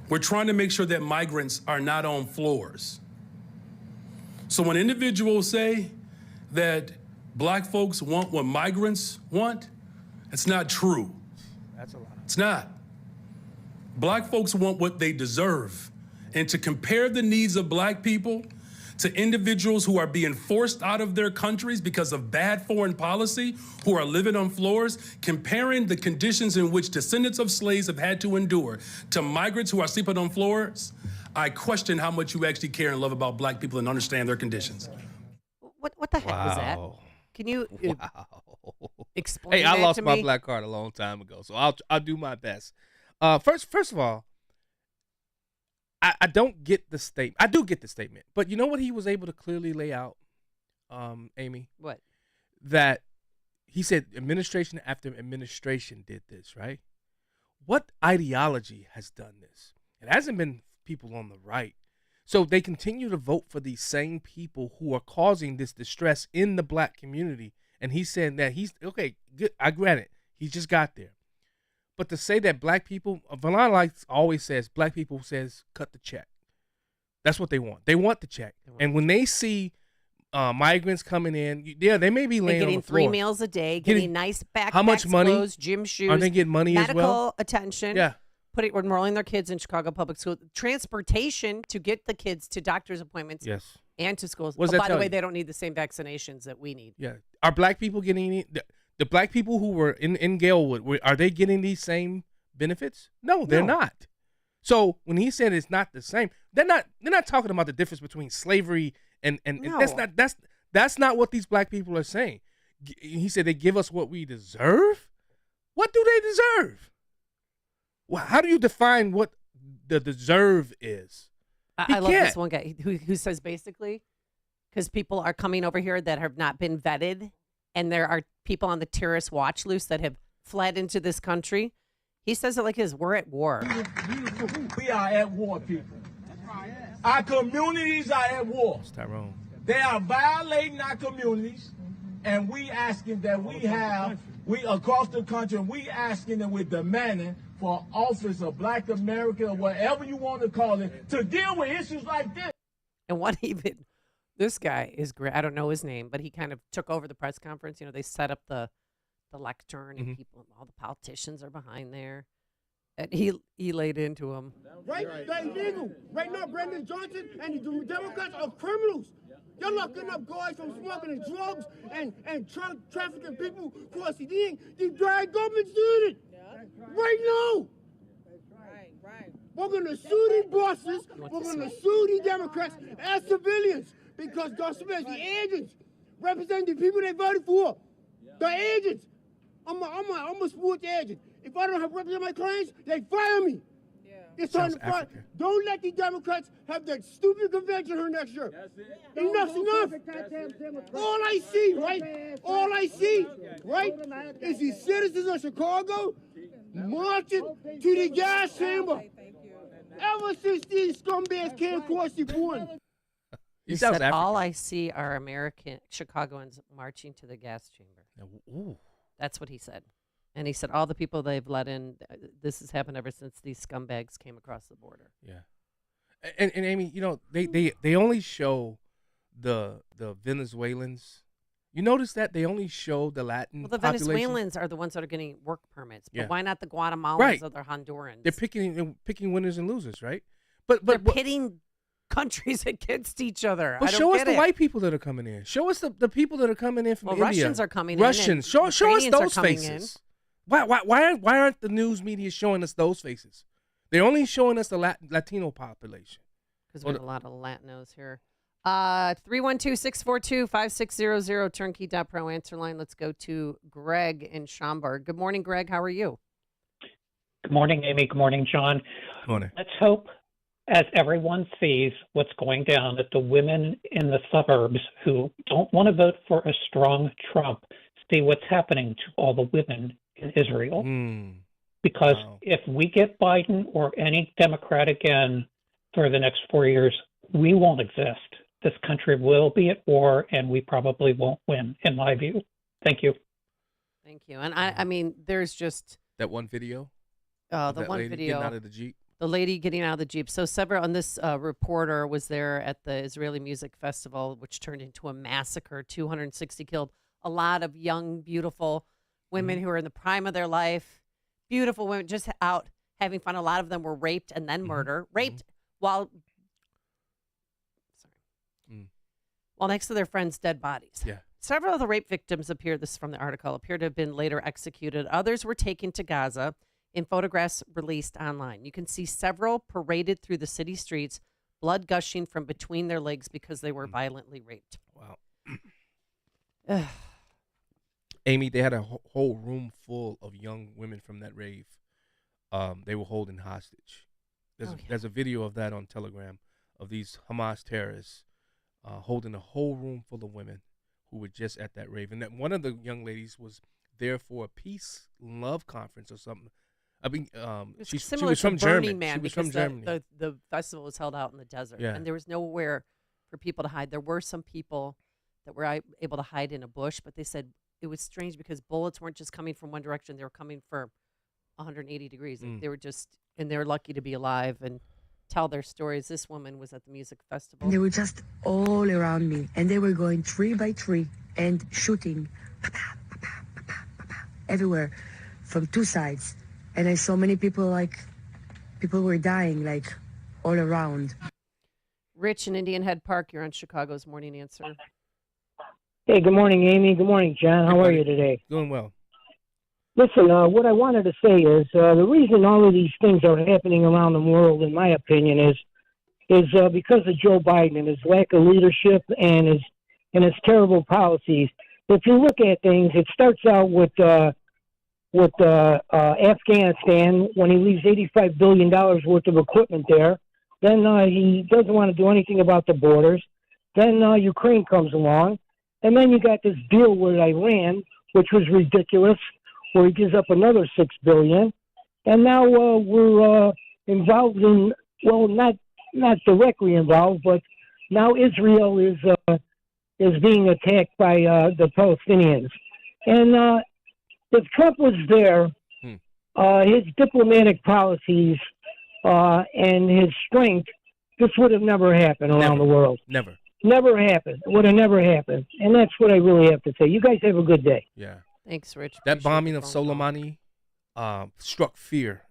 We're trying to make sure that migrants are not on floors. So when individuals say that Black folks want what migrants want, it's not true. That's a lie. It's not. Black folks want what they deserve. And to compare the needs of Black people to individuals who are being forced out of their countries because of bad foreign policy, who are living on floors, comparing the conditions in which descendants of slaves have had to endure to migrants who are sleeping on floors, I question how much you actually care and love about Black people and understand their conditions. What the heck was that? Can you explain Hey, I that lost to my me? black card a long time ago, so I'll do my best. First of all, I don't get the statement. I do get the statement, but you know what he was able to clearly lay out, Amy? What? That he said administration after administration did this, right? What ideology has done this? It hasn't been people on the right. So they continue to vote for these same people who are causing this distress in the Black community. And he's saying that he's, okay, good, I grant it. He just got there. But to say that Black people, Valon always says, Black people says, cut the check. That's what they want. They want the check. And when they see migrants coming in, yeah, they may be They're laying on getting the floor. 3 meals a day, getting nice backpacks, how much money? clothes, gym shoes. Are they getting money as medical well? attention. Yeah. Enrolling their kids in Chicago Public School. Transportation to get the kids to doctor's appointments. Yes. And to schools. What does Oh, that by the tell way, you? they don't need the same vaccinations that we need. Yeah. Are Black people getting any? The Black people who were in Galewood, are they getting these same benefits? No, they're not. So when he said it's not the same, they're not talking about the difference between slavery and No. that's not what these Black people are saying. He said they give us what we deserve. What do they deserve? Well, how do you define what the deserve is? I love this one guy who says basically, because people are coming over here that have not been vetted, and there are people on the terrorist watch list that have fled into this country. He says it like his, we're at war. We are at war, people. Our communities are at war. It's Tyrone. They are violating our communities, and we asking that we across the country, and we asking and we're demanding for office of Black America or whatever you want to call it to deal with issues like this. And what even, this guy is great. I don't know his name, but he kind of took over the press conference. You know, they set up the lectern, and people, all the politicians are behind there. And he laid into him. Right? They're illegal. Right now, Brandon Johnson and the Democrats are criminals. You're locking up guys from smoking and drugs and trafficking people across the thing. The drag government's doing it. Right now. We're going to sue these bosses. We're going to sue these Democrats as civilians because they're supposed to be agents representing the people they voted for. They're agents. I'm a sports agent. If I don't have represent my clients, they fire me. It's time to fire. Don't let the Democrats have that stupid convention here next year. Enough's enough. All I see, right, is the citizens of Chicago marching to the gas chamber. Ever since these scumbags came across the border. He said, all I see are American Chicagoans marching to the gas chamber. Ooh. That's what he said. And he said all the people they've let in, this has happened ever since these scumbags came across the border. Yeah. And Amy, you know, they only show the Venezuelans. You notice that they only show the Latin Well, the population? Venezuelans are the ones that are getting work permits. But Yeah. why not the Guatemalans Right. or the Hondurans? They're picking winners and losers, right? But They're pitting countries against each other. But I don't show us get the it. white people that are coming in. Show us the people that are coming in from Well, India. Russians are coming in, Russians. and Show us Ukrainians are those coming faces. Why aren't the news media showing us those faces? They're only showing us the Latino population. Because we have a lot of Latinos here. 312-642-5600, turnkey.pro answer line. Let's go to Greg in Schaumburg. Good morning, Greg. How are you? Good morning, Amy. Good morning, John. Morning. Let's hope, as everyone sees what's going down, that the women in the suburbs who don't want to vote for a strong Trump see what's happening to all the women in Israel. Because Wow. if we get Biden or any Democrat again for the next 4 years, we won't exist. This country will be at war, and we probably won't win, in my view. Thank you. Thank you. And I mean, there's just That one video. the of that one lady video. getting out of the Jeep. The lady getting out of the Jeep. So several, and this reporter was there at the Israeli Music Festival, which turned into a massacre, 260 killed. A lot of young, beautiful women who are in the prime of their life, beautiful women just out having fun. A lot of them were raped and then raped while next to their friends' dead bodies. Yeah. Several of the rape victims appear to have been later executed. Others were taken to Gaza in photographs released online. You can see several paraded through the city streets, blood gushing from between their legs because they were violently raped. Wow. Amy, they had a whole room full of young women from that rave. They were holding hostage. There's a video of that on Telegram of these Hamas terrorists holding a whole room full of women who were just at that rave. And that one of the young ladies was there for a peace and love conference or something. I mean, she was from Germany. Man, she was because from Germany. The festival was held out in the desert, Yeah. and there was nowhere for people to hide. There were some people that were able to hide in a bush, but they said it was strange because bullets weren't just coming from one direction; they were coming for 180 degrees. Like, they were just, and they were lucky to be alive and tell their stories. This woman was at the music festival. They were just all around me, and they were going tree by tree and shooting everywhere from two sides. And I saw many people were dying, like, all around. Rich in Indian Head Park, you're on Chicago's Morning Answer. Hey, good morning, Amy. Good morning, John. How are you today? Doing well. Listen, what I wanted to say is the reason all of these things are happening around the world, in my opinion, is because of Joe Biden and his lack of leadership and his terrible policies. If you look at things, it starts out with Afghanistan when he leaves $85 billion worth of equipment there. Then he doesn't want to do anything about the borders. Then Ukraine comes along. And then you got this deal with Iran, which was ridiculous, where he gives up another $6 billion. And now we're involved in, well, not directly involved, but now Israel is being attacked by the Palestinians. And if Trump was there, his diplomatic policies and his strength, this would have never happened around the world. Never. Never happened. It would have never happened. And that's what I really have to say. You guys have a good day. Yeah. Thanks, Rich. That bombing of Soleimani struck fear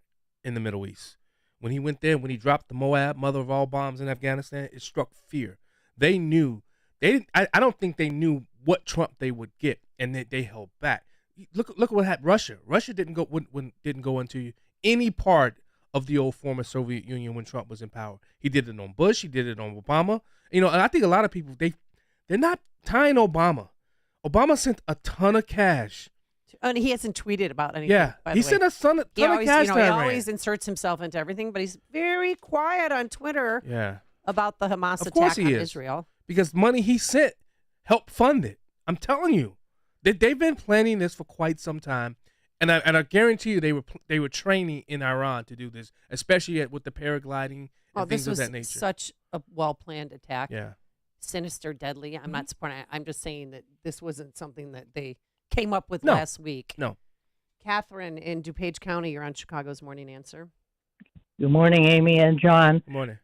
in the Middle East. When he went there, when he dropped the Moab, mother of all bombs in Afghanistan, it struck fear. They knew. I don't think they knew what Trump they would get, and they held back. Look what happened. Russia didn't go into any part of the old former Soviet Union when Trump was in power. He did it on Bush. He did it on Obama. And I think a lot of people they're not tying Obama. Obama sent a ton of cash. And he hasn't tweeted about anything. Yeah, by he the sent way. a ton of cash to He Iran. always inserts himself into everything, but he's very quiet on Twitter. Yeah. About the Hamas Of course attack he on is. Israel. Because money he sent helped fund it. I'm telling you, they've been planning this for quite some time, and I guarantee you they were training in Iran to do this, especially with the paragliding and things of that nature. This was such a well-planned attack. Yeah. Sinister, deadly. I'm not supporting it. I'm just saying that this wasn't something that they came up with No. last week. No. Catherine in DuPage County, you're on Chicago's Morning Answer. Good morning, Amy and John. Good morning.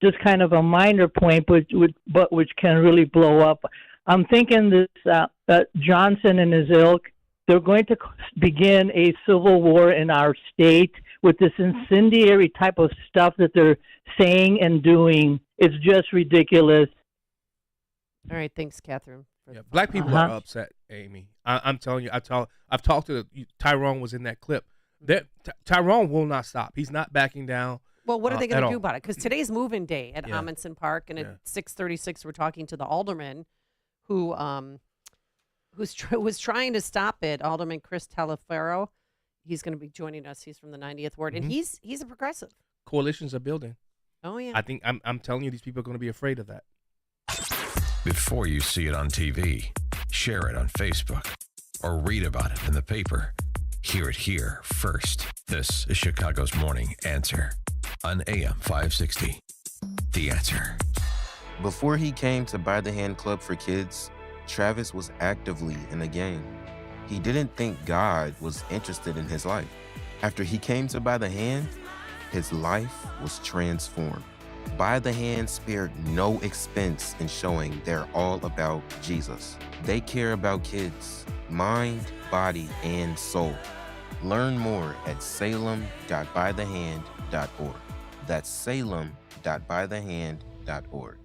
Just kind of a minor point, but which can really blow up. I'm thinking that Johnson and his ilk, they're going to begin a civil war in our state with this incendiary type of stuff that they're saying and doing. It's just ridiculous. All right, thanks, Catherine. Yeah, black people are upset, Amy. I'm telling you. I've talked to Tyrone was in that clip. Tyrone will not stop. He's not backing down. Well, what are they going to do all. about it? Because today's move-in day at Yeah. Amundsen Park, and at 6:36, we're talking to the alderman who was trying to stop it. Alderman Chris Talaferro. He's going to be joining us. He's from the 90th Ward, and he's a progressive. Coalitions are building. Oh yeah. I think I'm telling you, these people are going to be afraid of that. Before you see it on TV, share it on Facebook. or read about it in the paper. Hear it here first. This is Chicago's Morning Answer on AM 560. The Answer. Before he came to By the Hand Club for Kids, Travis was actively in the game. He didn't think God was interested in his life. After he came to By the Hand, his life was transformed. By the Hand spared no expense in showing they're all about Jesus. They care about kids, mind, body, and soul. Learn more at salem.bythehand.org. That's salem.bythehand.org.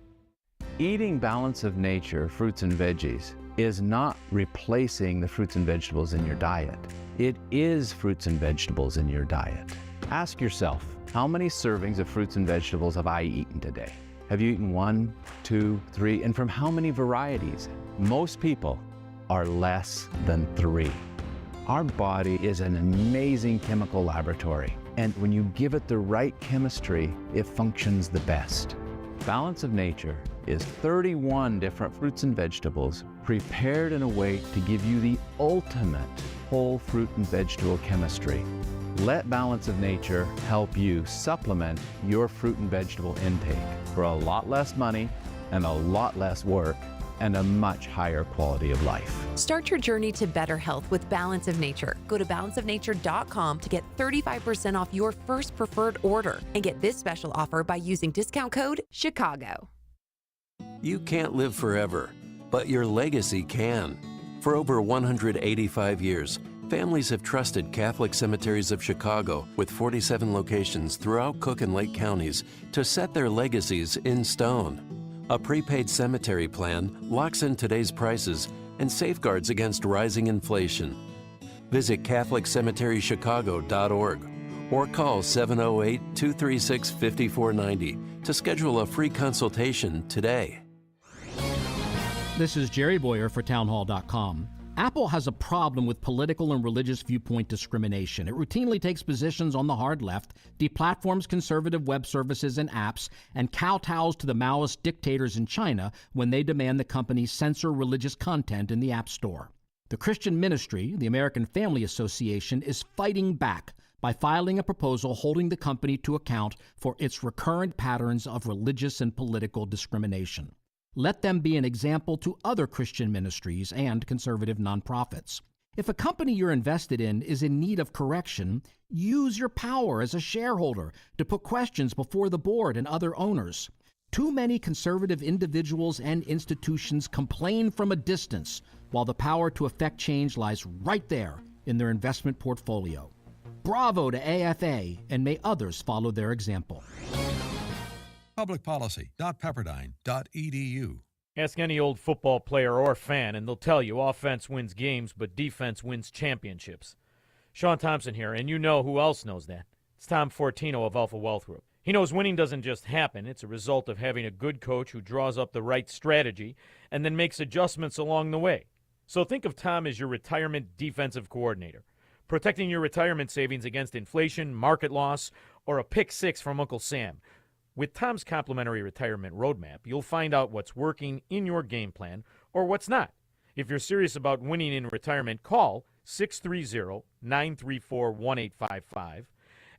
Eating Balance of Nature fruits and veggies is not replacing the fruits and vegetables in your diet. It is fruits and vegetables in your diet. Ask yourself, how many servings of fruits and vegetables have I eaten today? Have you eaten 1, 2, 3, and from how many varieties? Most people are less than 3. Our body is an amazing chemical laboratory, and when you give it the right chemistry, it functions the best. Balance of Nature is 31 different fruits and vegetables prepared in a way to give you the ultimate whole fruit and vegetable chemistry. Let Balance of Nature help you supplement your fruit and vegetable intake for a lot less money and a lot less work and a much higher quality of life. Start your journey to better health with Balance of Nature. Go to balanceofnature.com to get 35% off your first preferred order and get this special offer by using discount code CHICAGO. You can't live forever, but your legacy can. For over 185 years, families have trusted Catholic Cemeteries of Chicago with 47 locations throughout Cook and Lake counties to set their legacies in stone. A prepaid cemetery plan locks in today's prices and safeguards against rising inflation. Visit CatholicCemeteryChicago.org or call 708-236-5490 to schedule a free consultation today. This is Jerry Boyer for Townhall.com. Apple has a problem with political and religious viewpoint discrimination. It routinely takes positions on the hard left, deplatforms conservative web services and apps, and kowtows to the Maoist dictators in China when they demand the company censor religious content in the App Store. The Christian Ministry, the American Family Association, is fighting back by filing a proposal holding the company to account for its recurrent patterns of religious and political discrimination. Let them be an example to other Christian ministries and conservative nonprofits. If a company you're invested in is in need of correction, use your power as a shareholder to put questions before the board and other owners. Too many conservative individuals and institutions complain from a distance, while the power to effect change lies right there in their investment portfolio. Bravo to AFA, and may others follow their example. Publicpolicy.pepperdine.edu. Ask any old football player or fan, and they'll tell you offense wins games, but defense wins championships. Sean Thompson here, and you know who else knows that. It's Tom Fortino of Alpha Wealth Group. He knows winning doesn't just happen. It's a result of having a good coach who draws up the right strategy and then makes adjustments along the way. So think of Tom as your retirement defensive coordinator, protecting your retirement savings against inflation, market loss, or a pick six from Uncle Sam. With Tom's complimentary retirement roadmap, you'll find out what's working in your game plan or what's not. If you're serious about winning in retirement, call 630-934-1855.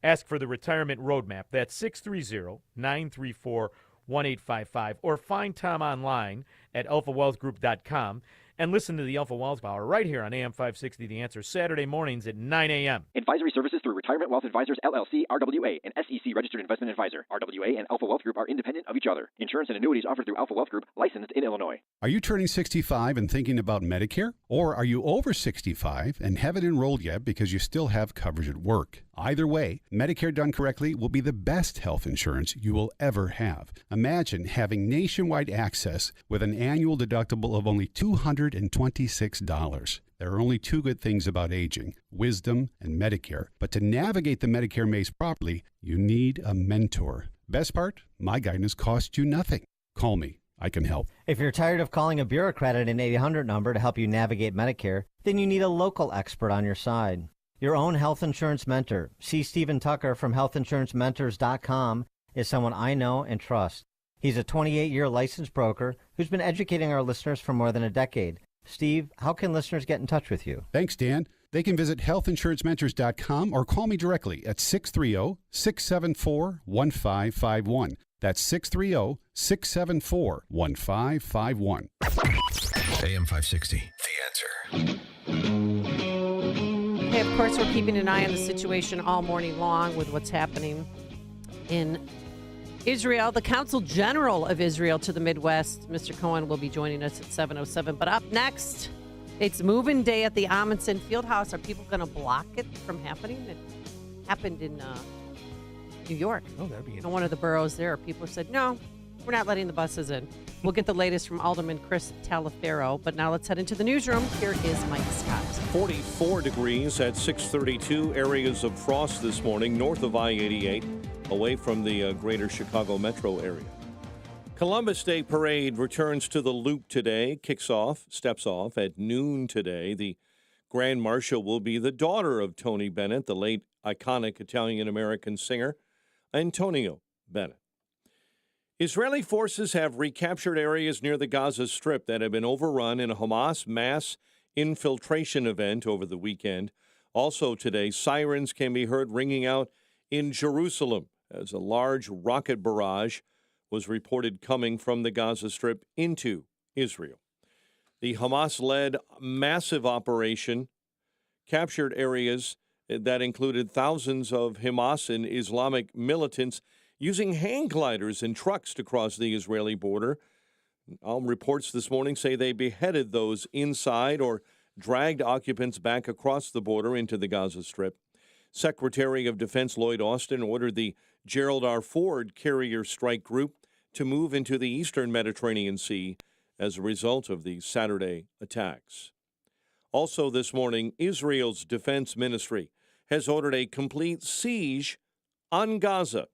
Ask for the retirement roadmap. That's 630-934-1855. Or find Tom online at alphawealthgroup.com. And listen to the Alpha Wealth Hour right here on AM 560 The Answer, Saturday mornings at 9 a.m. Advisory services through Retirement Wealth Advisors, LLC, RWA, an SEC registered investment advisor. RWA and Alpha Wealth Group are independent of each other. Insurance and annuities offered through Alpha Wealth Group, licensed in Illinois. Are you turning 65 and thinking about Medicare? Or are you over 65 and haven't enrolled yet because you still have coverage at work? Either way, Medicare done correctly will be the best health insurance you will ever have. Imagine having nationwide access with an annual deductible of only $226. There are only two good things about aging, wisdom and Medicare. But to navigate the Medicare maze properly, you need a mentor. Best part, my guidance costs you nothing. Call me. I can help. If you're tired of calling a bureaucrat at an 800 number to help you navigate Medicare, then you need a local expert on your side. Your own health insurance mentor, C. Stephen Tucker from healthinsurancementors.com, is someone I know and trust. He's a 28-year licensed broker who's been educating our listeners for more than a decade. Steve, how can listeners get in touch with you? Thanks, Dan. They can visit healthinsurancementors.com or call me directly at 630-674-1551. That's 630-674-1551. AM 560, The Answer. Okay, of course, we're keeping an eye on the situation all morning long with what's happening in Israel. The Consul General of Israel to the Midwest, Mr. Cohen, will be joining us at 7:07. But up next, it's moving day at the Amundsen Fieldhouse. Are people going to block it from happening? It happened in New York. Oh, that'd be in interesting. one of the boroughs there. People said, no, we're not letting the buses in. We'll get the latest from Alderman Chris Talaferro. But now let's head into the newsroom. Here is Mike Scott. 44 degrees at 6:32. Areas of frost this morning north of I-88, away from the greater Chicago metro area. Columbus Day Parade returns to the Loop today, steps off at noon today. The Grand Marshal will be the daughter of Tony Bennett, the late iconic Italian-American singer, Antonio Bennett. Israeli forces have recaptured areas near the Gaza Strip that have been overrun in a Hamas mass infiltration event over the weekend. Also today, sirens can be heard ringing out in Jerusalem as a large rocket barrage was reported coming from the Gaza Strip into Israel. The Hamas-led massive operation captured areas that included thousands of Hamas and Islamic militants using hang gliders and trucks to cross the Israeli border. All reports this morning say they beheaded those inside or dragged occupants back across the border into the Gaza Strip. Secretary of Defense Lloyd Austin ordered the Gerald R. Ford Carrier Strike Group to move into the eastern Mediterranean Sea as a result of the Saturday attacks. Also this morning, Israel's defense ministry has ordered a complete siege on Gaza.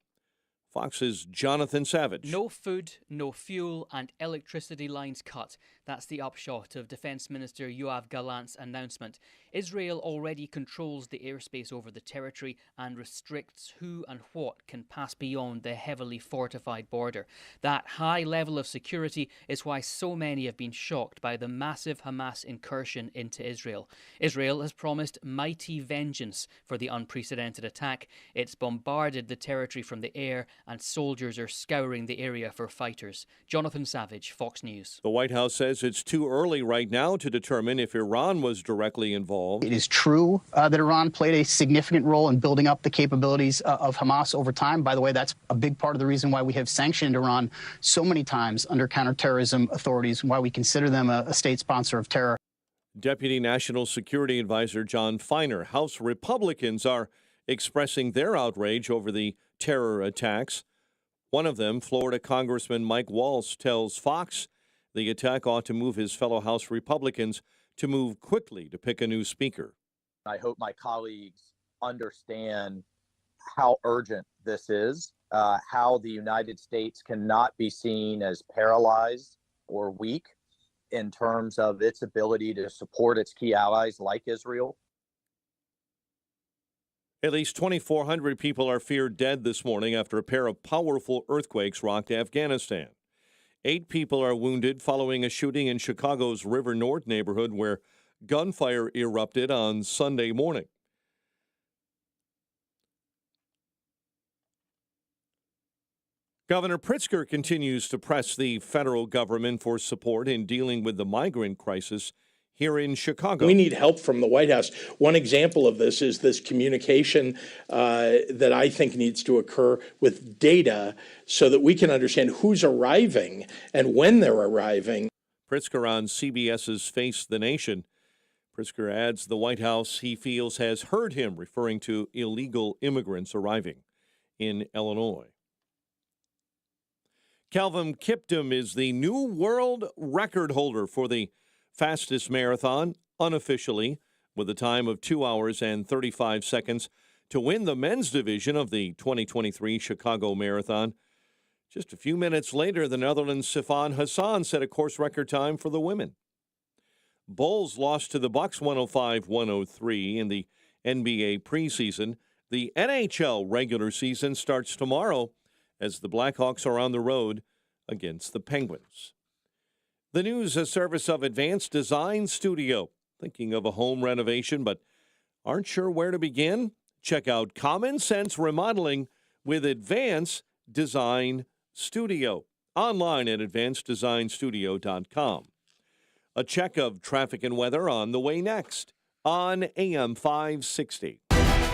Fox's Jonathan Savage. No food, no fuel, and electricity lines cut. That's the upshot of Defense Minister Yoav Gallant's announcement. Israel already controls the airspace over the territory and restricts who and what can pass beyond the heavily fortified border. That high level of security is why so many have been shocked by the massive Hamas incursion into Israel. Israel has promised mighty vengeance for the unprecedented attack. It's bombarded the territory from the air, and soldiers are scouring the area for fighters. Jonathan Savage, Fox News. The White House says it's too early right now to determine if Iran was directly involved. It is true that Iran played a significant role in building up the capabilities of Hamas over time. By the way, that's a big part of the reason why we have sanctioned Iran so many times under counterterrorism authorities, why we consider them a state sponsor of terror. Deputy National Security Advisor John Feiner. House Republicans are expressing their outrage over the terror attacks. One of them, Florida Congressman Mike Waltz, tells Fox the attack ought to move his fellow House Republicans to move quickly to pick a new speaker. I hope my colleagues understand how urgent this is, how the United States cannot be seen as paralyzed or weak in terms of its ability to support its key allies like Israel. At least 2,400 people are feared dead this morning after a pair of powerful earthquakes rocked Afghanistan. 8 people are wounded following a shooting in Chicago's River North neighborhood where gunfire erupted on Sunday morning. Governor Pritzker continues to press the federal government for support in dealing with the migrant crisis here in Chicago. We need help from the White House. One example of this is this communication that I think needs to occur with data so that we can understand who's arriving and when they're arriving. Pritzker on CBS's Face the Nation. Pritzker adds the White House, he feels, has heard him referring to illegal immigrants arriving in Illinois. Calvin Kiptum is the new world record holder for the fastest marathon, unofficially, with a time of 2 hours and 35 seconds to win the men's division of the 2023 Chicago Marathon. Just a few minutes later, the Netherlands' Sifan Hassan set a course record time for the women. Bulls lost to the Bucks 105-103 in the NBA preseason. The NHL regular season starts tomorrow as the Blackhawks are on the road against the Penguins. The news, a service of Advanced Design Studio. Thinking of a home renovation, but aren't sure where to begin? Check out Common Sense Remodeling with Advanced Design Studio. Online at advanceddesignstudio.com. A check of traffic and weather on the way next on AM 560.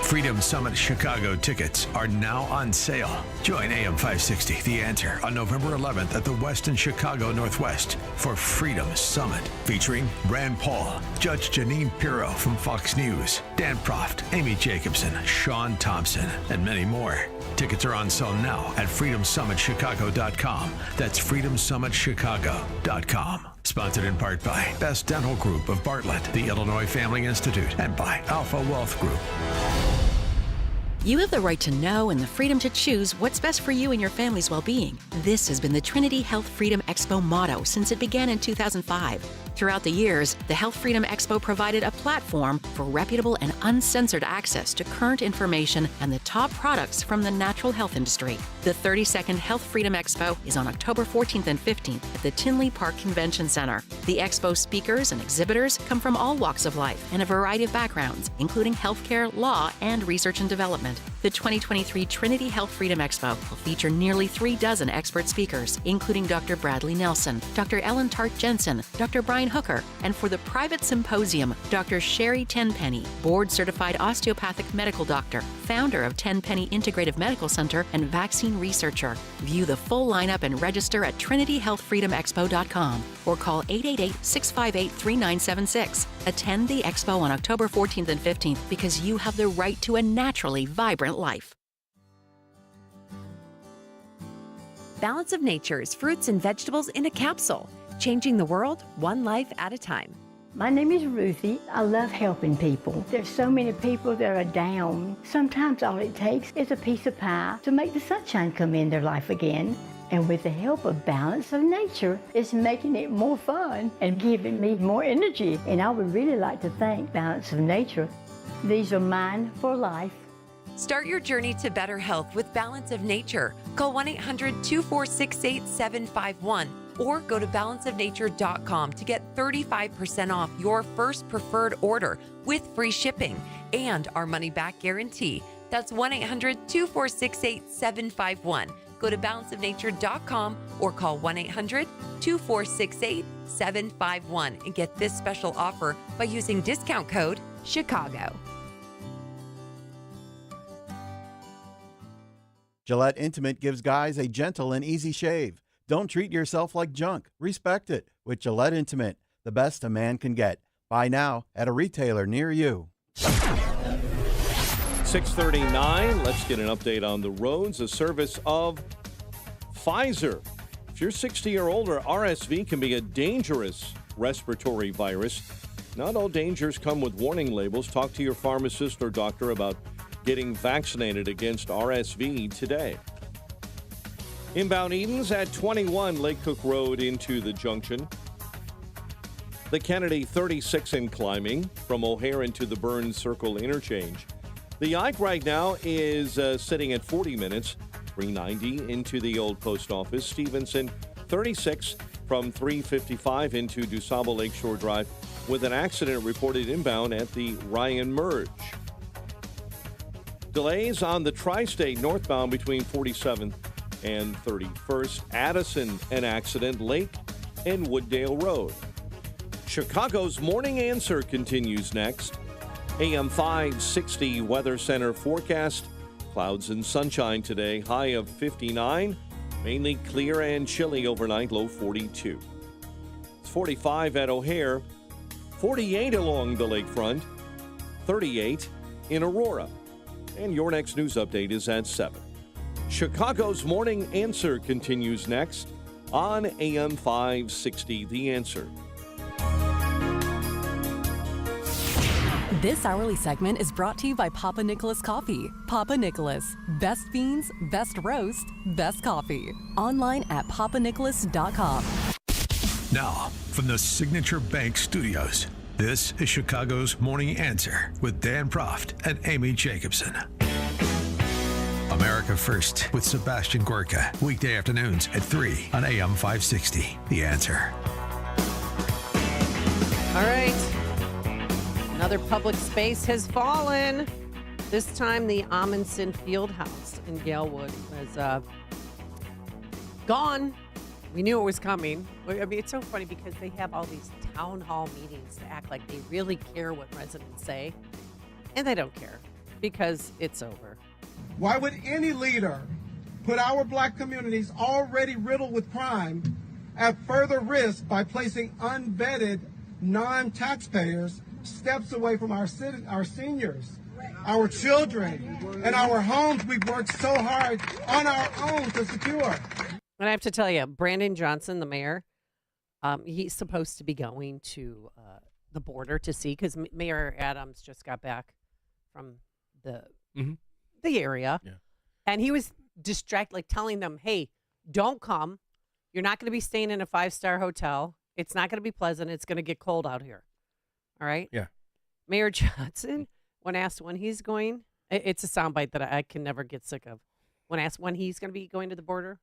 Freedom Summit Chicago tickets are now on sale. Join AM 560, The Answer, on November 11th at the Westin Chicago Northwest for Freedom Summit, featuring Rand Paul, Judge Janine Pirro from Fox News, Dan Proft, Amy Jacobson, Sean Thompson, and many more. Tickets are on sale now at freedomsummitchicago.com. That's freedomsummitchicago.com. Sponsored in part by Best Dental Group of Bartlett, the Illinois Family Institute, and by Alpha Wealth Group. You have the right to know and the freedom to choose what's best for you and your family's well-being. This has been the Trinity Health Freedom Expo motto since it began in 2005. Throughout the years, the Health Freedom Expo provided a platform for reputable and uncensored access to current information and the top products from the natural health industry. The 32nd Health Freedom Expo is on October 14th and 15th at the Tinley Park Convention Center. The expo speakers and exhibitors come from all walks of life and a variety of backgrounds, including healthcare, law, and research and development. The 2023 Trinity Health Freedom Expo will feature nearly 36 expert speakers, including Dr. Bradley Nelson, Dr. Ellen Tart Jensen, Dr. Brian Hooker, and for the private symposium, Dr. Sherry Tenpenny, board-certified osteopathic medical doctor, founder of Tenpenny Integrative Medical Center, and vaccine researcher. View the full lineup and register at trinityhealthfreedomexpo.com or call 888-658-3976. Attend the expo on October 14th and 15th because you have the right to a naturally vibrant life. Balance of Nature's fruits and vegetables in a capsule, changing the world one life at a time. My name is Ruthie. I love helping people. There's so many people that are down. Sometimes all it takes is a piece of pie to make the sunshine come in their life again. And with the help of Balance of Nature, it's making it more fun and giving me more energy. And I would really like to thank Balance of Nature. These are mine for life. Start your journey to better health with Balance of Nature. Call 1-800-246-8751 or go to balanceofnature.com to get 35% off your first preferred order with free shipping and our money-back guarantee. That's 1-800-246-8751. Go to balanceofnature.com or call 1-800-246-8751 and get this special offer by using discount code CHICAGO. Gillette Intimate gives guys a gentle and easy shave. Don't treat yourself like junk. Respect it with Gillette Intimate, the best a man can get. Buy now at a retailer near you. 6:39. Let's get an update on the roads. A service of Pfizer. If you're 60 or older, RSV can be a dangerous respiratory virus. Not all dangers come with warning labels. Talk to your pharmacist or doctor about getting vaccinated against RSV today. Inbound Edens at 21 Lake Cook Road into the junction. The Kennedy 36 in climbing from O'Hare into the Burns Circle interchange. The Ike right now is sitting at 40 minutes, 390 into the old post office. Stevenson 36 from 355 into DuSable Lakeshore Drive with an accident reported inbound at the Ryan Merge. Delays on the Tri-State northbound between 47th and 31st. Addison, an accident, Lake and Wooddale Road. Chicago's Morning Answer continues next. AM 560 Weather Center forecast. Clouds and sunshine today, high of 59. Mainly clear and chilly overnight, low 42. It's 45 at O'Hare, 48 along the lakefront, 38 in Aurora. And your next news update is at 7. Chicago's Morning Answer continues next on AM 560, The Answer. This hourly segment is brought to you by Papa Nicholas Coffee. Papa Nicholas, best beans, best roast, best coffee. Online at papanicholas.com. Now, from the Signature Bank Studios, this is Chicago's Morning Answer with Dan Proft and Amy Jacobson. America First with Sebastian Gorka, weekday afternoons at 3 on AM 560. The Answer. All right. Another public space has fallen. This time, the Amundsen Fieldhouse in Galewood was gone. We knew it was coming. I mean, it's so funny because they have all these town hall meetings to act like they really care what residents say. And they don't care because it's over. Why would any leader put our black communities already riddled with crime at further risk by placing unvetted non-taxpayers steps away from our seniors, our children, and our homes we've worked so hard on our own to secure? And I have to tell you, Brandon Johnson, the mayor, he's supposed to be going to the border to see, because Mayor Adams just got back from the area. Yeah. And he was distracted, like telling them, hey, don't come. You're not going to be staying in a 5-star hotel. It's not going to be pleasant. It's going to get cold out here. All right? Yeah. Mayor Johnson, when asked when he's going, it's a soundbite that I can never get sick of. When asked when he's going to be going to the border,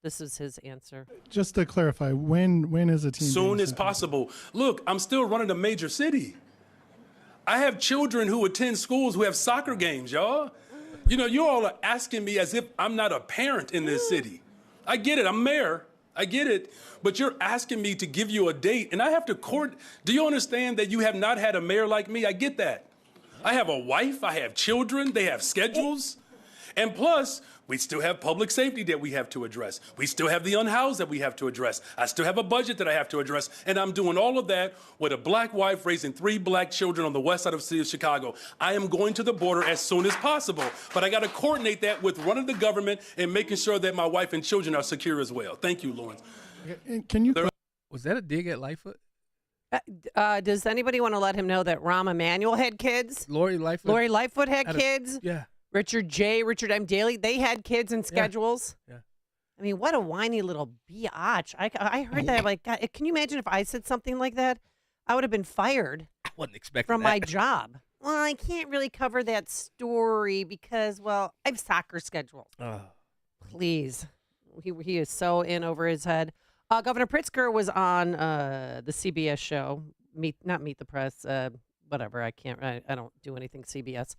this is his answer. Just to clarify, when is the team? Soon as possible. Look, I'm still running a major city. I have children who attend schools who have soccer games, y'all. You know, you all are asking me as if I'm not a parent in this city. I get it, I'm mayor. I get it. But you're asking me to give you a date, and I have to court. Do you understand that you have not had a mayor like me? I get that. I have a wife, I have children, they have schedules. And plus, we still have public safety that we have to address. We still have the unhoused that we have to address. I still have a budget that I have to address. And I'm doing all of that with a black wife raising 3 black children on the west side of the city of Chicago. I am going to the border as soon as possible. But I got to coordinate that with running the government and making sure that my wife and children are secure as well. Thank you, Lawrence. Can you? Was that a dig at Lightfoot? Does anybody want to let him know that Rahm Emanuel had kids? Lori Lightfoot. Lori Lightfoot had kids. Yeah. Richard M. Daley, they had kids and schedules. Yeah. I mean, what a whiny little biatch. I heard that. I'm like, God, can you imagine if I said something like that? I would have been fired. I wasn't expecting from that. my job. Well, I can't really cover that story because, well, I have soccer schedules. Please. He is so in over his head. Governor Pritzker was on the CBS show, not Meet the Press, whatever. I don't do anything CBS.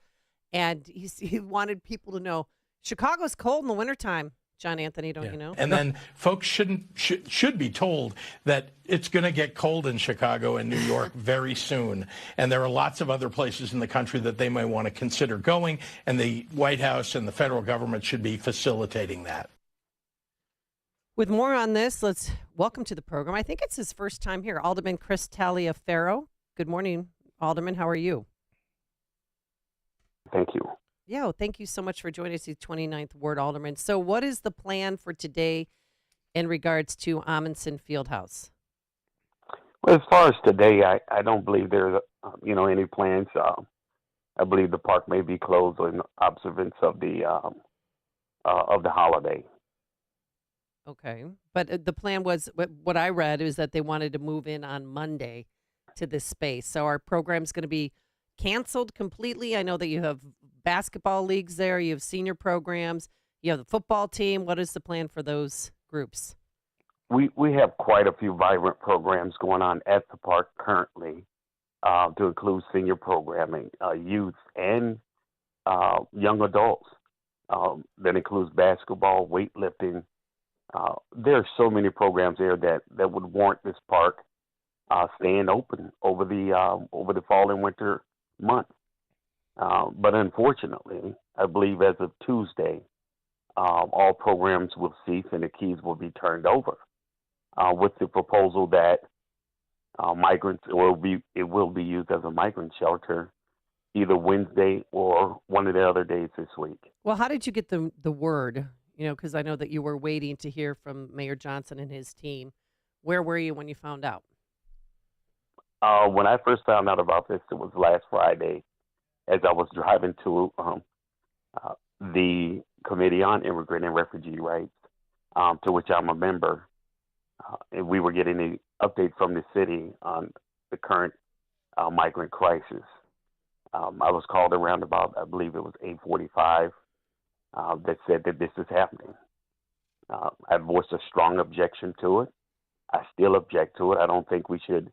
And he wanted people to know Chicago's cold in the wintertime. John Anthony, don't you know? And then folks should be told that it's going to get cold in Chicago and New York very soon. And there are lots of other places in the country that they may want to consider going. And the White House and the federal government should be facilitating that. With more on this, let's welcome to the program. I think it's his first time here, Alderman Chris Taliaferro. Good morning, Alderman. How are you? Thank you. Yeah, well, thank you so much for joining us, the 29th Ward Alderman. So what is the plan for today in regards to Amundsen Fieldhouse? Well, as far as today, I don't believe there's, any plans. I believe the park may be closed in observance of the holiday. Okay. But the plan was, what I read is that they wanted to move in on Monday to this space. So our program's going to be canceled completely. I know that you have basketball leagues there, you have senior programs, you have the football team. What is the plan for those groups? We have quite a few vibrant programs going on at the park currently, to include senior programming, youth, and young adults. That includes basketball, weightlifting. There are so many programs there that would warrant this park staying open over the fall and winter months. But unfortunately, I believe as of Tuesday, all programs will cease and the keys will be turned over, with the proposal that migrants will be used as a migrant shelter either Wednesday or one of the other days this week. Well, how did you get the word? Because I know that you were waiting to hear from Mayor Johnson and his team. Where were you when you found out? When I first found out about this, it was last Friday as I was driving to the Committee on Immigrant and Refugee Rights, to which I'm a member. And we were getting the update from the city on the current migrant crisis. I was called around about, I believe it was 8:45, that said that this is happening. I voiced a strong objection to it. I still object to it. I don't think we should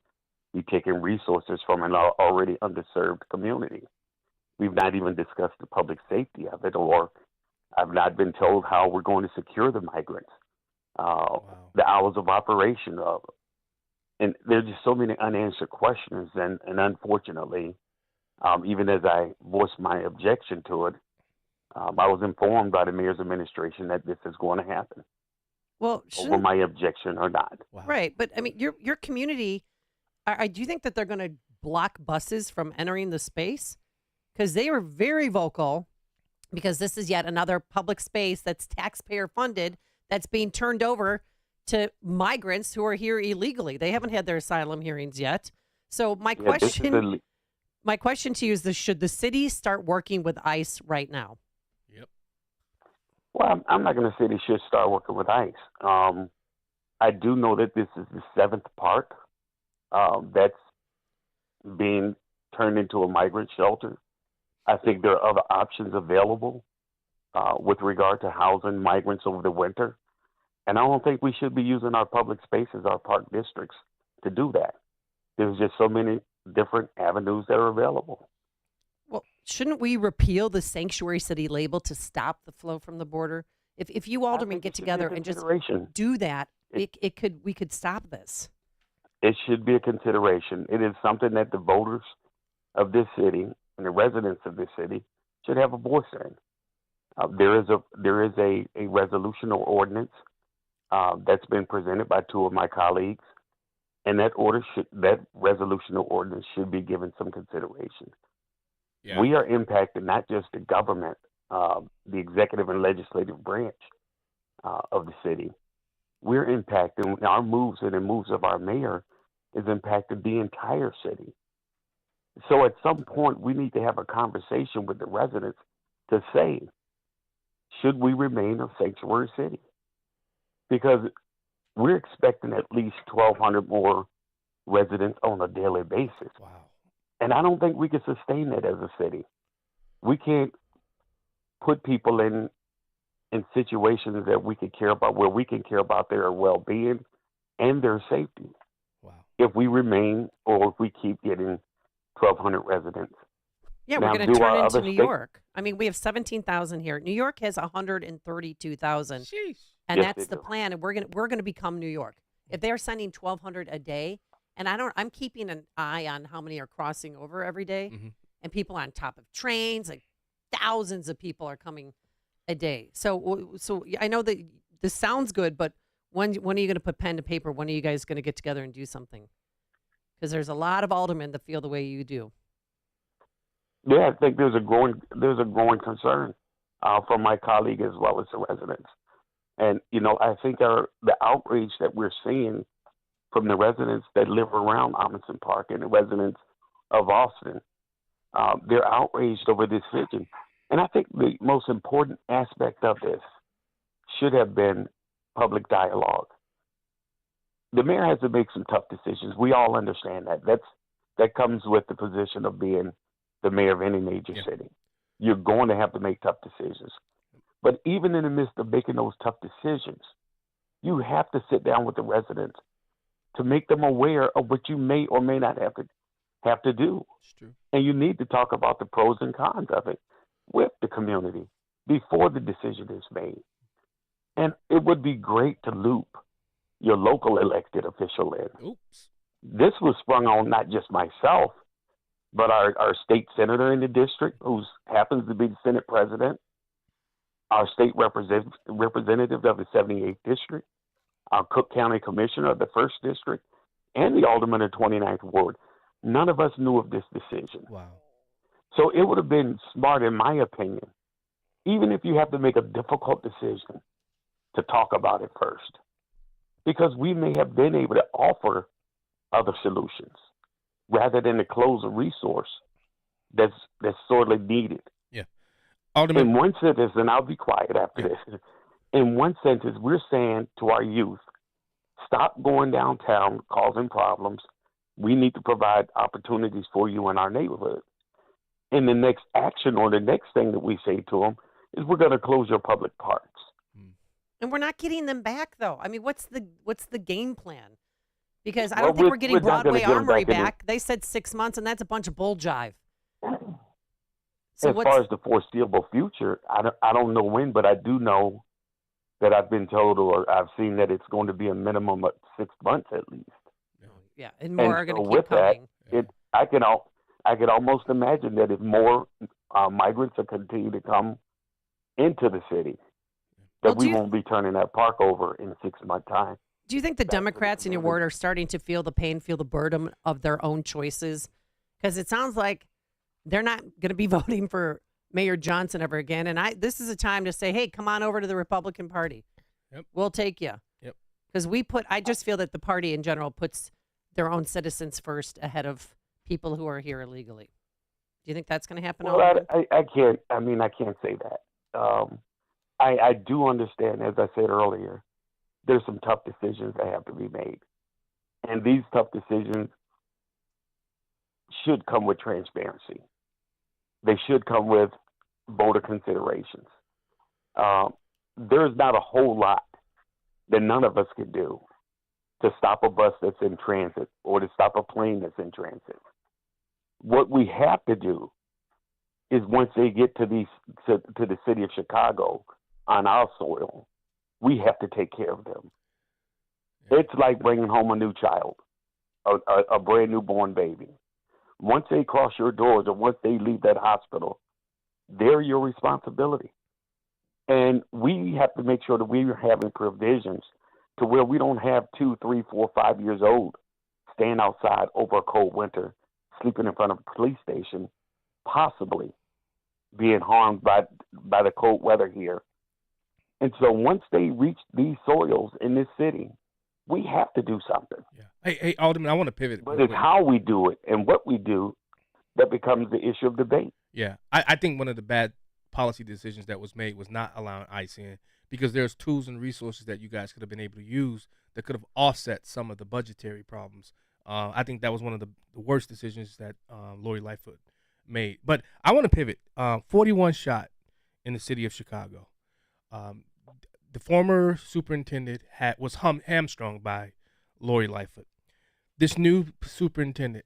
You're taking resources from an already underserved community. We've not even discussed the public safety of it, or I've not been told how we're going to secure the migrants, the hours of operation of. And there's just so many unanswered questions, and unfortunately, even as I voiced my objection to it, I was informed by the mayor's administration that this is going to happen. Well, over my objection or not. Right, but I mean, your community. Do you think that they're going to block buses from entering the space? Because they were very vocal, because this is yet another public space that's taxpayer funded that's being turned over to migrants who are here illegally. They haven't had their asylum hearings yet. So my question to you is this: should the city start working with ICE right now? Well, I'm not going to say they should start working with ICE. I do know that this is the 7th park that's being turned into a migrant shelter. I think there are other options available with regard to housing migrants over the winter. And I don't think we should be using our public spaces, our park districts, to do that. There's just so many different avenues that are available. Well, shouldn't we repeal the sanctuary city label to stop the flow from the border? If you aldermen get together and just do that, we could stop this. It should be a consideration. It is something that the voters of this city and the residents of this city should have a voice in. There is a resolution or ordinance that's been presented by 2 of my colleagues, and that resolution or ordinance should be given some consideration. Yeah. We are impacting not just the government, the executive and legislative branch of the city. We're impacting our moves, and the moves of our mayor is impacting the entire city. So at some point, we need to have a conversation with the residents to say, should we remain a sanctuary city? Because we're expecting at least 1,200 more residents on a daily basis. Wow. And I don't think we can sustain that as a city. We can't put people in situations that we can care about, where we can care about their well-being and their safety. Wow. If we remain, or if we keep getting 1,200 residents. Yeah, we're going to turn into New York. I mean, we have 17,000 here. New York has 132,000. Sheesh. And that's the plan. And we're going to become New York. If they're sending 1,200 a day, and I'm keeping an eye on how many are crossing over every day, and people on top of trains, like thousands of people are coming a day. So I know that this sounds good, but when are you going to put pen to paper? When are you guys going to get together and do something? Because there's a lot of aldermen that feel the way you do. Yeah, I think there's a growing concern from my colleague as well as the residents. And, I think the outrage that we're seeing from the residents that live around Amundsen Park and the residents of Austin, they're outraged over this vision. And I think the most important aspect of this should have been public dialogue. The mayor has to make some tough decisions. We all understand that. That comes with the position of being the mayor of any major city. You're going to have to make tough decisions. But even in the midst of making those tough decisions, you have to sit down with the residents to make them aware of what you may or may not have to do. It's true. And you need to talk about the pros and cons of it with the community before the decision is made. And it would be great to loop your local elected official in. Oops. This was sprung on not just myself, but our state senator in the district, who happens to be the Senate president, our state representative of the 78th district, our Cook County commissioner of the 1st district, and the alderman of 29th ward. None of us knew of this decision. Wow. So it would have been smart, in my opinion, even if you have to make a difficult decision, to talk about it first. Because we may have been able to offer other solutions rather than to close a resource that's sorely needed. Yeah. Alderman. In one sentence, and I'll be quiet after this. In one sentence, we're saying to our youth, stop going downtown causing problems. We need to provide opportunities for you in our neighborhood. And the next action, or the next thing that we say to them, is we're going to close your public parks. And we're not getting them back, though. I mean, what's the game plan? Because I Well, don't think we're getting we're not gonna Broadway get 'em Armory back in back. They said 6 months, and that's a bunch of bull jive. So As far as the foreseeable future, I don't know when, but I do know that I've been told or I've seen that it's going to be a minimum of 6 months at least. Yeah, and more are so going to keep with coming. that, I could almost imagine that if more migrants are continue to come into the city, that we won't be turning that park over in 6 months' time. Do you think the Democrats in your ward are starting to feel the pain, feel the burden of their own choices? Because it sounds like they're not going to be voting for Mayor Johnson ever again. And this is a time to say, hey, come on over to the Republican Party. Yep. We'll take you. Yep. Because I just feel that the party in general puts their own citizens first ahead of people who are here illegally. Do you think that's going to happen? Well, I can't say that. I do understand, as I said earlier, there's some tough decisions that have to be made. And these tough decisions should come with transparency. They should come with voter considerations. There's not a whole lot that none of us could do to stop a bus that's in transit or to stop a plane that's in transit. What we have to do is once they get to the city of Chicago on our soil, we have to take care of them. It's like bringing home a new child, a brand new born baby. Once they cross your doors or once they leave that hospital, they're your responsibility. And we have to make sure that we are having provisions to where we don't have 2, 3, 4, 5 years old staying outside over a cold winter, sleeping in front of a police station, possibly being harmed by the cold weather here. And so once they reach these soils in this city, we have to do something. Yeah. Hey, Alderman, I want to pivot. But it's how we do it and what we do that becomes the issue of debate. Yeah. I think one of the bad policy decisions that was made was not allowing ICE in, because there's tools and resources that you guys could have been able to use that could have offset some of the budgetary problems. I think that was one of the worst decisions that Lori Lightfoot made. But I want to pivot. 41 shot in the city of Chicago. The former superintendent was hamstrung by Lori Lightfoot. This new superintendent,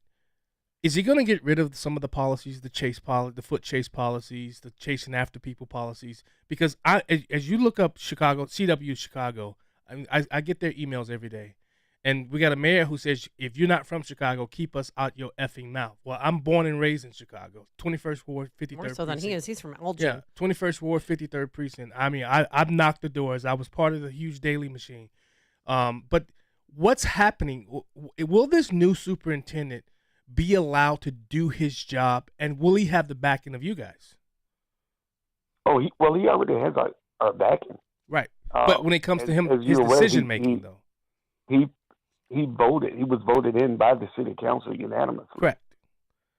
is he going to get rid of some of the policies, the foot chase policies, the chasing after people policies? Because as you look up Chicago, CW Chicago, I get their emails every day. And we got a mayor who says, if you're not from Chicago, keep us out your effing mouth. Well, I'm born and raised in Chicago, 21st Ward, 53rd More so than he is. He's from Elgin. Yeah, 21st Ward, 53rd Precinct. I mean, I've knocked the doors. I was part of the huge daily machine. But what's happening? Will this new superintendent be allowed to do his job, and will he have the backing of you guys? Oh, he already has our backing. Right. But when it comes to him, his decision-making, though. He voted. He was voted in by the city council unanimously. Correct.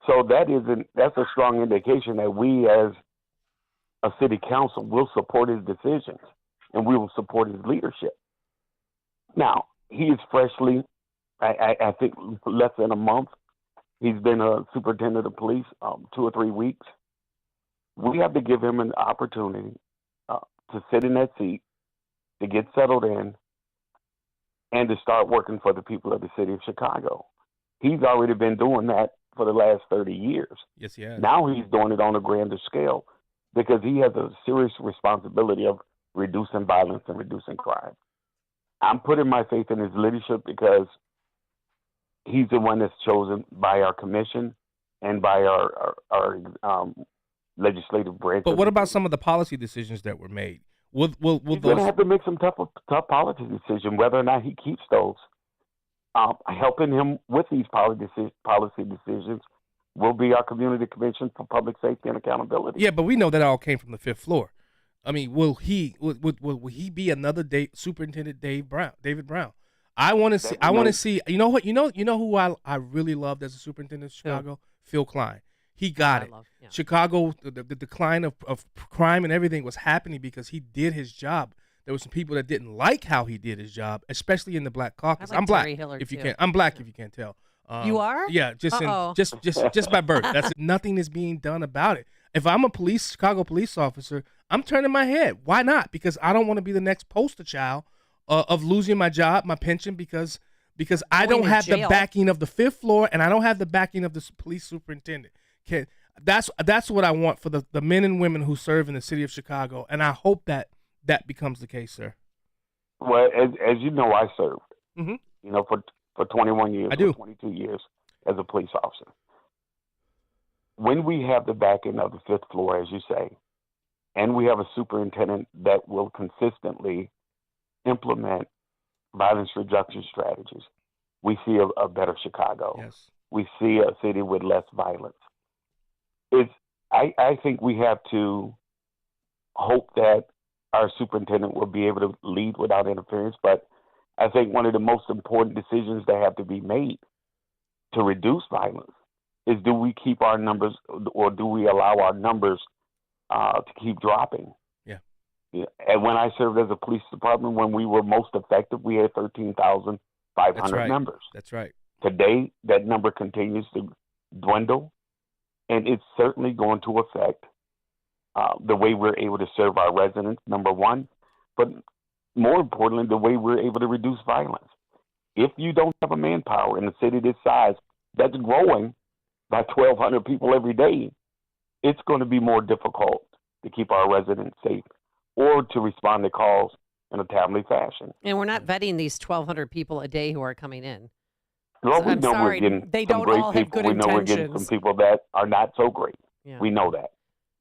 So that's a strong indication that we, as a city council, will support his decisions and we will support his leadership. Now, he is freshly, I think, less than a month. He's been a superintendent of police 2 or 3 weeks. We have to give him an opportunity to sit in that seat, to get settled in, and to start working for the people of the city of Chicago. He's already been doing that for the last 30 years. Yes, he has. Now he's doing it on a grander scale because he has a serious responsibility of reducing violence and reducing crime. I'm putting my faith in his leadership because he's the one that's chosen by our commission and by our legislative branch. But what about some of the policy decisions that were made? Will He's going to have to make some tough policy decision, whether or not he keeps those. Helping him with these policy decisions will be our Community Commission for Public Safety and Accountability. Yeah, but we know that all came from the 5th floor. I mean, will he be another Superintendent David Brown? I want to see. I want to see. You know what? You know who I really loved as a superintendent of Chicago? Phil Klein. He got it. Chicago, the decline of crime and everything was happening because he did his job. There were some people that didn't like how he did his job, especially in the Black Caucus. I'm black, Terry Hillard, if you too. can. I'm black, if you can't tell. You are? Yeah, just by birth. That's nothing is being done about it. If I'm a Chicago police officer, I'm turning my head. Why not? Because I don't want to be the next poster child of losing my job, my pension, because because I Going don't to have the jail. backing of the 5th floor, and I don't have the backing of the police superintendent. That's what I want for the men and women who serve in the city of Chicago, and I hope that becomes the case, sir. Well, as you know, I served. Mhm. You know, for 21 years, I do. 22 years as a police officer. When we have the backing of the 5th floor, as you say, and we have a superintendent that will consistently implement violence reduction strategies, we see a better Chicago. Yes. We see a city with less violence. I think we have to hope that our superintendent will be able to lead without interference, but I think one of the most important decisions that have to be made to reduce violence is, do we keep our numbers, or do we allow our numbers to keep dropping? Yeah. And when I served as a police department, when we were most effective, we had 13,500 That's right. members. That's right. Today, that number continues to dwindle, and it's certainly going to affect the way we're able to serve our residents, number one, but more importantly, the way we're able to reduce violence. If you don't have a manpower in a city this size that's growing by 1,200 people every day, it's going to be more difficult to keep our residents safe or to respond to calls in a timely fashion. And we're not vetting these 1,200 people a day who are coming in. Well, So we I'm know sorry, we're getting they some don't great all have people. good We know we're getting some intentions. people that are not so great. Yeah. We know that.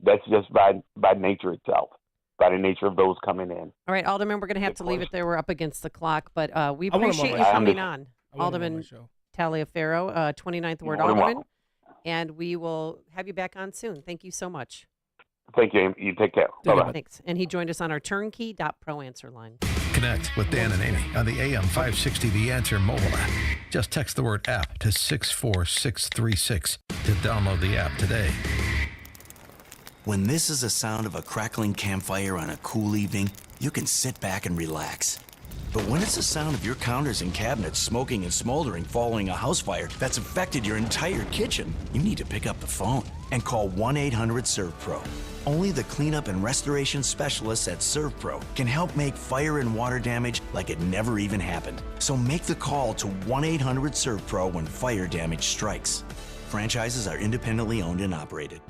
That's just by nature itself, by the nature of those coming in. All right, Alderman, we're going to have to leave it there. We're up against the clock, but we I want him on appreciate my you show. coming on. I want him on my Alderman show. Taliaferro, 29th Ward You're Alderman. welcome. And we will have you back on soon. Thank you so much. Thank you. You take care. Bye-bye. Thanks. And he joined us on our turnkey.pro answer line. Connect with Dan and Amy on the AM 560 The Answer mobile app. Just text the word app to 64636 to download the app today. When this is the sound of a crackling campfire on a cool evening, you can sit back and relax. But when it's the sound of your counters and cabinets smoking and smoldering following a house fire that's affected your entire kitchen, you need to pick up the phone and call 1-800-SERVPRO. Only the cleanup and restoration specialists at ServPro can help make fire and water damage like it never even happened. So make the call to 1-800-SERVPRO when fire damage strikes. Franchises are independently owned and operated.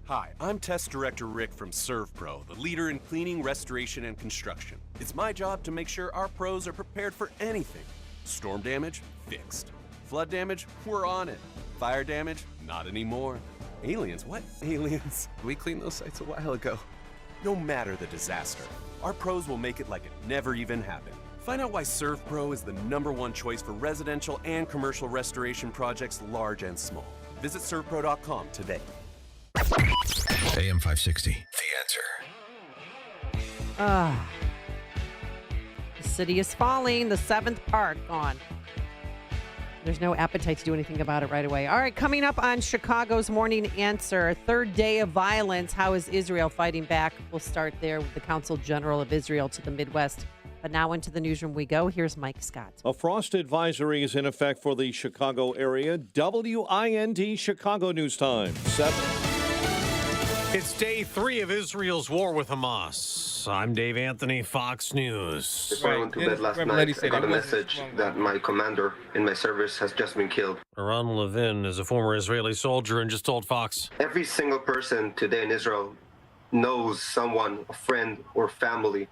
Hi, I'm Test Director Rick from ServPro, the leader in cleaning, restoration, and construction. It's my job to make sure our pros are prepared for anything. Storm damage? Fixed. Flood damage? We're on it. Fire damage? Not anymore. Aliens? What? Aliens? We cleaned those sites a while ago. No matter the disaster, our pros will make it like it never even happened. Find out why ServPro is the #1 choice for residential and commercial restoration projects, large and small. Visit servpro.com today. AM 560 The Answer. The city is falling. The 7th park gone. There's no appetite to do anything about it right away. All right, coming up on Chicago's Morning Answer, 3rd day of violence. How is Israel fighting back? We'll start there with the Consul General of Israel to the Midwest. But now into the newsroom we go. Here's Mike Scott. A frost advisory is in effect for the Chicago area. WIND Chicago News Time, 7. It's day 3 of Israel's war with Hamas. I'm Dave Anthony, Fox News. Before I went to bed last night, I got a message that my commander in my service has just been killed. Ron Levin is a former Israeli soldier and just told Fox. Every single person today in Israel knows someone, a friend or family,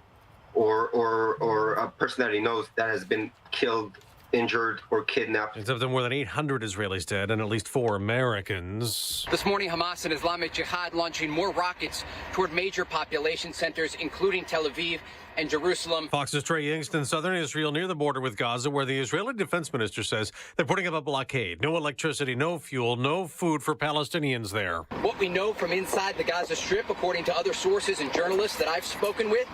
or a person that he knows that has been killed, injured, or kidnapped. It's up to more than 800 Israelis dead and at least 4 Americans. This morning, Hamas and Islamic Jihad launching more rockets toward major population centers, including Tel Aviv and Jerusalem. Fox's Trey Yingst in southern Israel near the border with Gaza, where the Israeli defense minister says they're putting up a blockade. No electricity, no fuel, no food for Palestinians there. What we know from inside the Gaza Strip, according to other sources and journalists that I've spoken with,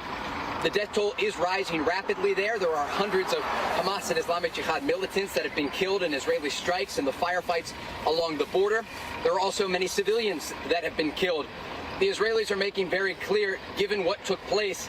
the death toll is rising rapidly there. There are hundreds of Hamas and Islamic Jihad militants that have been killed in Israeli strikes and the firefights along the border. There are also many civilians that have been killed. The Israelis are making very clear, given what took place,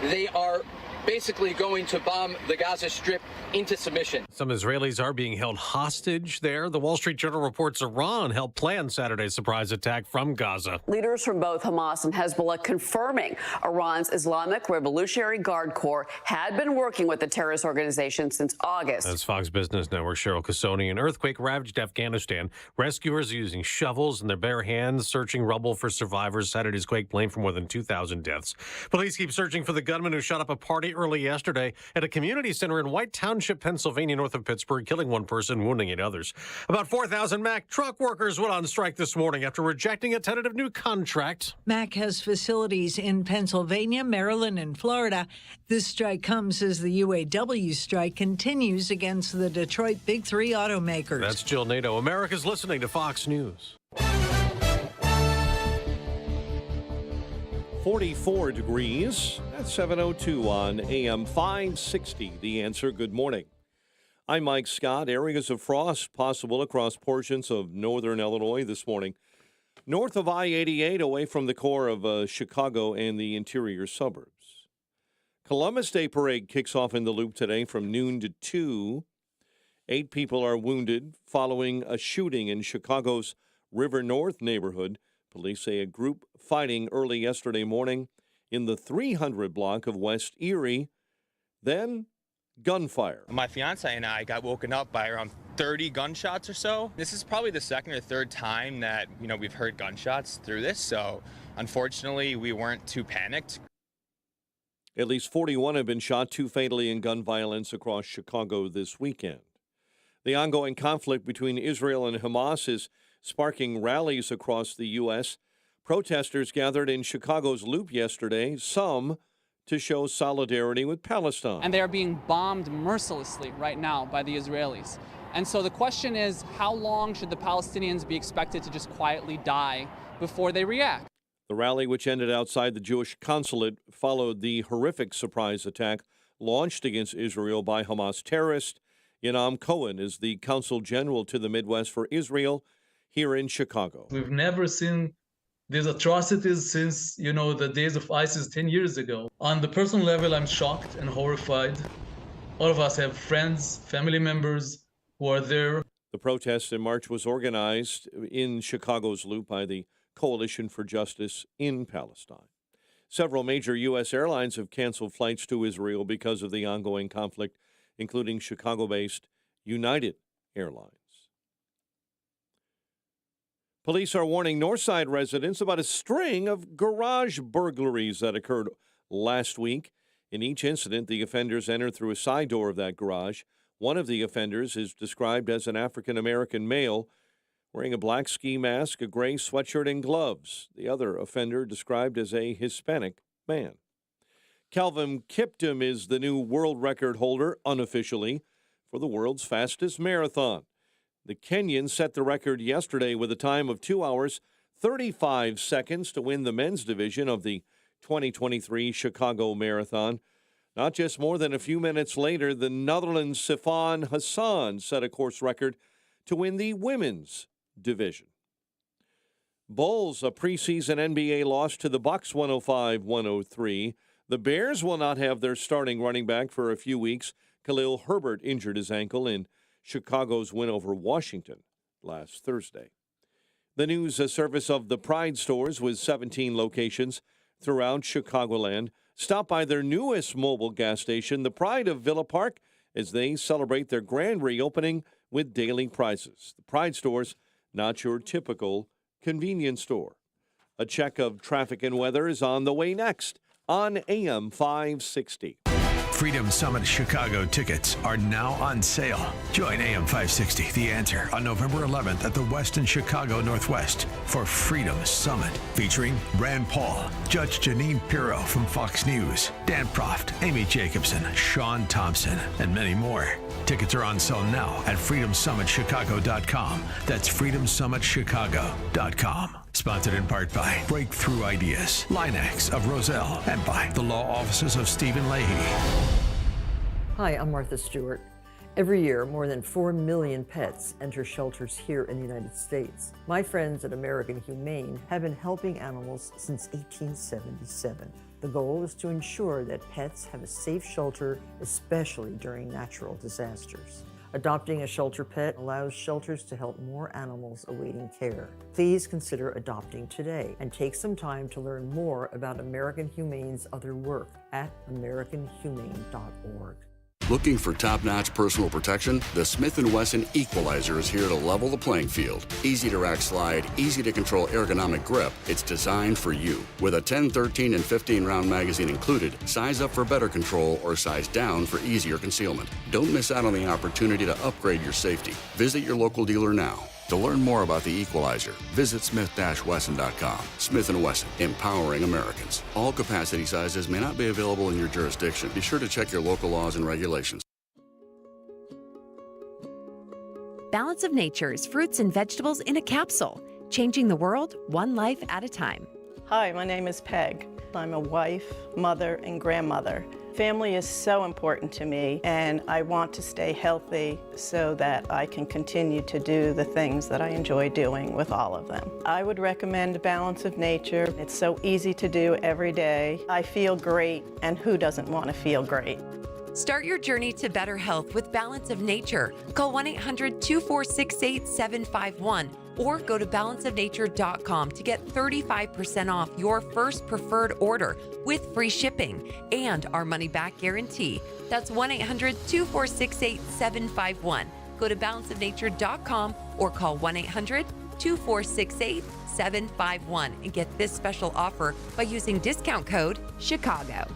they are basically going to bomb the Gaza Strip into submission. Some Israelis are being held hostage there. The Wall Street Journal reports Iran helped plan Saturday's surprise attack from Gaza. Leaders from both Hamas and Hezbollah confirming Iran's Islamic Revolutionary Guard Corps had been working with the terrorist organization since August. That's Fox Business Network Cheryl Casoni. An earthquake ravaged Afghanistan. Rescuers are using shovels in their bare hands, searching rubble for survivors. Saturday's quake blamed for more than 2,000 deaths. Police keep searching for the gunman who shot up a party early yesterday at a community center in White Township, Pennsylvania, north of Pittsburgh, killing one person, wounding 8 others. About 4,000 Mack truck workers went on strike this morning after rejecting a tentative new contract. Mack has facilities in Pennsylvania, Maryland, and Florida. This strike comes as the UAW strike continues against the Detroit Big Three automakers. That's Jill Nato. America's listening to Fox News. 44 degrees. That's 7:02 on AM 560. The Answer. Good morning. I'm Mike Scott. Areas of frost possible across portions of northern Illinois this morning. North of I-88, away from the core of Chicago and the interior suburbs. Columbus Day Parade kicks off in the Loop today from noon to 2. 8 people are wounded following a shooting in Chicago's River North neighborhood. Police say a group fighting early yesterday morning in the 300 block of West Erie. Then gunfire. My fiance and I got woken up by around 30 gunshots or so. This is probably the second or third time that, we've heard gunshots through this. So unfortunately, we weren't too panicked. At least 41 have been shot, 2 fatally in gun violence across Chicago this weekend. The ongoing conflict between Israel and Hamas is sparking rallies across the U.S. Protesters gathered in Chicago's Loop yesterday, some to show solidarity with Palestine. And they are being bombed mercilessly right now by the Israelis. And so the question is, how long should the Palestinians be expected to just quietly die before they react? The rally, which ended outside the Jewish consulate, followed the horrific surprise attack launched against Israel by Hamas terrorists. Yanam Cohen is the Consul General to the Midwest for Israel here in Chicago. We've never seen these atrocities since, the days of ISIS 10 years ago. On the personal level, I'm shocked and horrified. All of us have friends, family members who are there. The protest in March was organized in Chicago's Loop by the Coalition for Justice in Palestine. Several major U.S. airlines have canceled flights to Israel because of the ongoing conflict, including Chicago-based United Airlines. Police are warning Northside residents about a string of garage burglaries that occurred last week. In each incident, the offenders entered through a side door of that garage. One of the offenders is described as an African-American male wearing a black ski mask, a gray sweatshirt, and gloves. The other offender described as a Hispanic man. Calvin Kiptum is the new world record holder, unofficially, for the world's fastest marathon. The Kenyan set the record yesterday with a time of 2 hours, 35 seconds to win the men's division of the 2023 Chicago Marathon. Not just more than a few minutes later, the Netherlands' Sifan Hassan set a course record to win the women's division. Bulls, a preseason NBA loss to the Bucks 105-103. The Bears will not have their starting running back for a few weeks. Khalil Herbert injured his ankle in Chicago's win over Washington last Thursday. The news service of the Pride stores with 17 locations throughout Chicagoland. Stop by their newest mobile gas station, the Pride of Villa Park, as they celebrate their grand reopening with daily prices. The Pride stores, not your typical convenience store. A check of traffic and weather is on the way next on AM 560. Freedom Summit Chicago tickets are now on sale. Join AM 560, The Answer, on November 11th at the Westin Chicago Northwest for Freedom Summit, featuring Rand Paul, Judge Janine Pirro from Fox News, Dan Proft, Amy Jacobson, Sean Thompson, and many more. Tickets are on sale now at freedomsummitchicago.com. That's freedomsummitchicago.com. Sponsored in part by Breakthrough Ideas, Linex of Roselle, and by the law offices of Stephen Leahy. Hi, I'm Martha Stewart. Every year, more than 4 million pets enter shelters here in the United States. My friends at American Humane have been helping animals since 1877. The goal is to ensure that pets have a safe shelter, especially during natural disasters. Adopting a shelter pet allows shelters to help more animals awaiting care. Please consider adopting today and take some time to learn more about American Humane's other work at americanhumane.org. Looking for top-notch personal protection? The Smith & Wesson Equalizer is here to level the playing field. Easy to rack slide, easy to control ergonomic grip. It's designed for you. With a 10, 13, and 15-round magazine included, size up for better control or size down for easier concealment. Don't miss out on the opportunity to upgrade your safety. Visit your local dealer now. To learn more about the Equalizer, visit smith-wesson.com. Smith & Wesson, empowering Americans. All capacity sizes may not be available in your jurisdiction. Be sure to check your local laws and regulations. Balance of Nature's fruits and vegetables in a capsule, changing the world one life at a time. Hi, my name is Peg. I'm a wife, mother, and grandmother. Family is so important to me, and I want to stay healthy so that I can continue to do the things that I enjoy doing with all of them. I would recommend Balance of Nature. It's so easy to do every day. I feel great, and who doesn't want to feel great? Start your journey to better health with Balance of Nature. Call 1-800-246-8751 or go to balanceofnature.com to get 35% off your first preferred order with free shipping and our money-back guarantee. That's 1-800-246-8751. Go to balanceofnature.com or call 1-800-246-8751 and get this special offer by using discount code CHICAGO.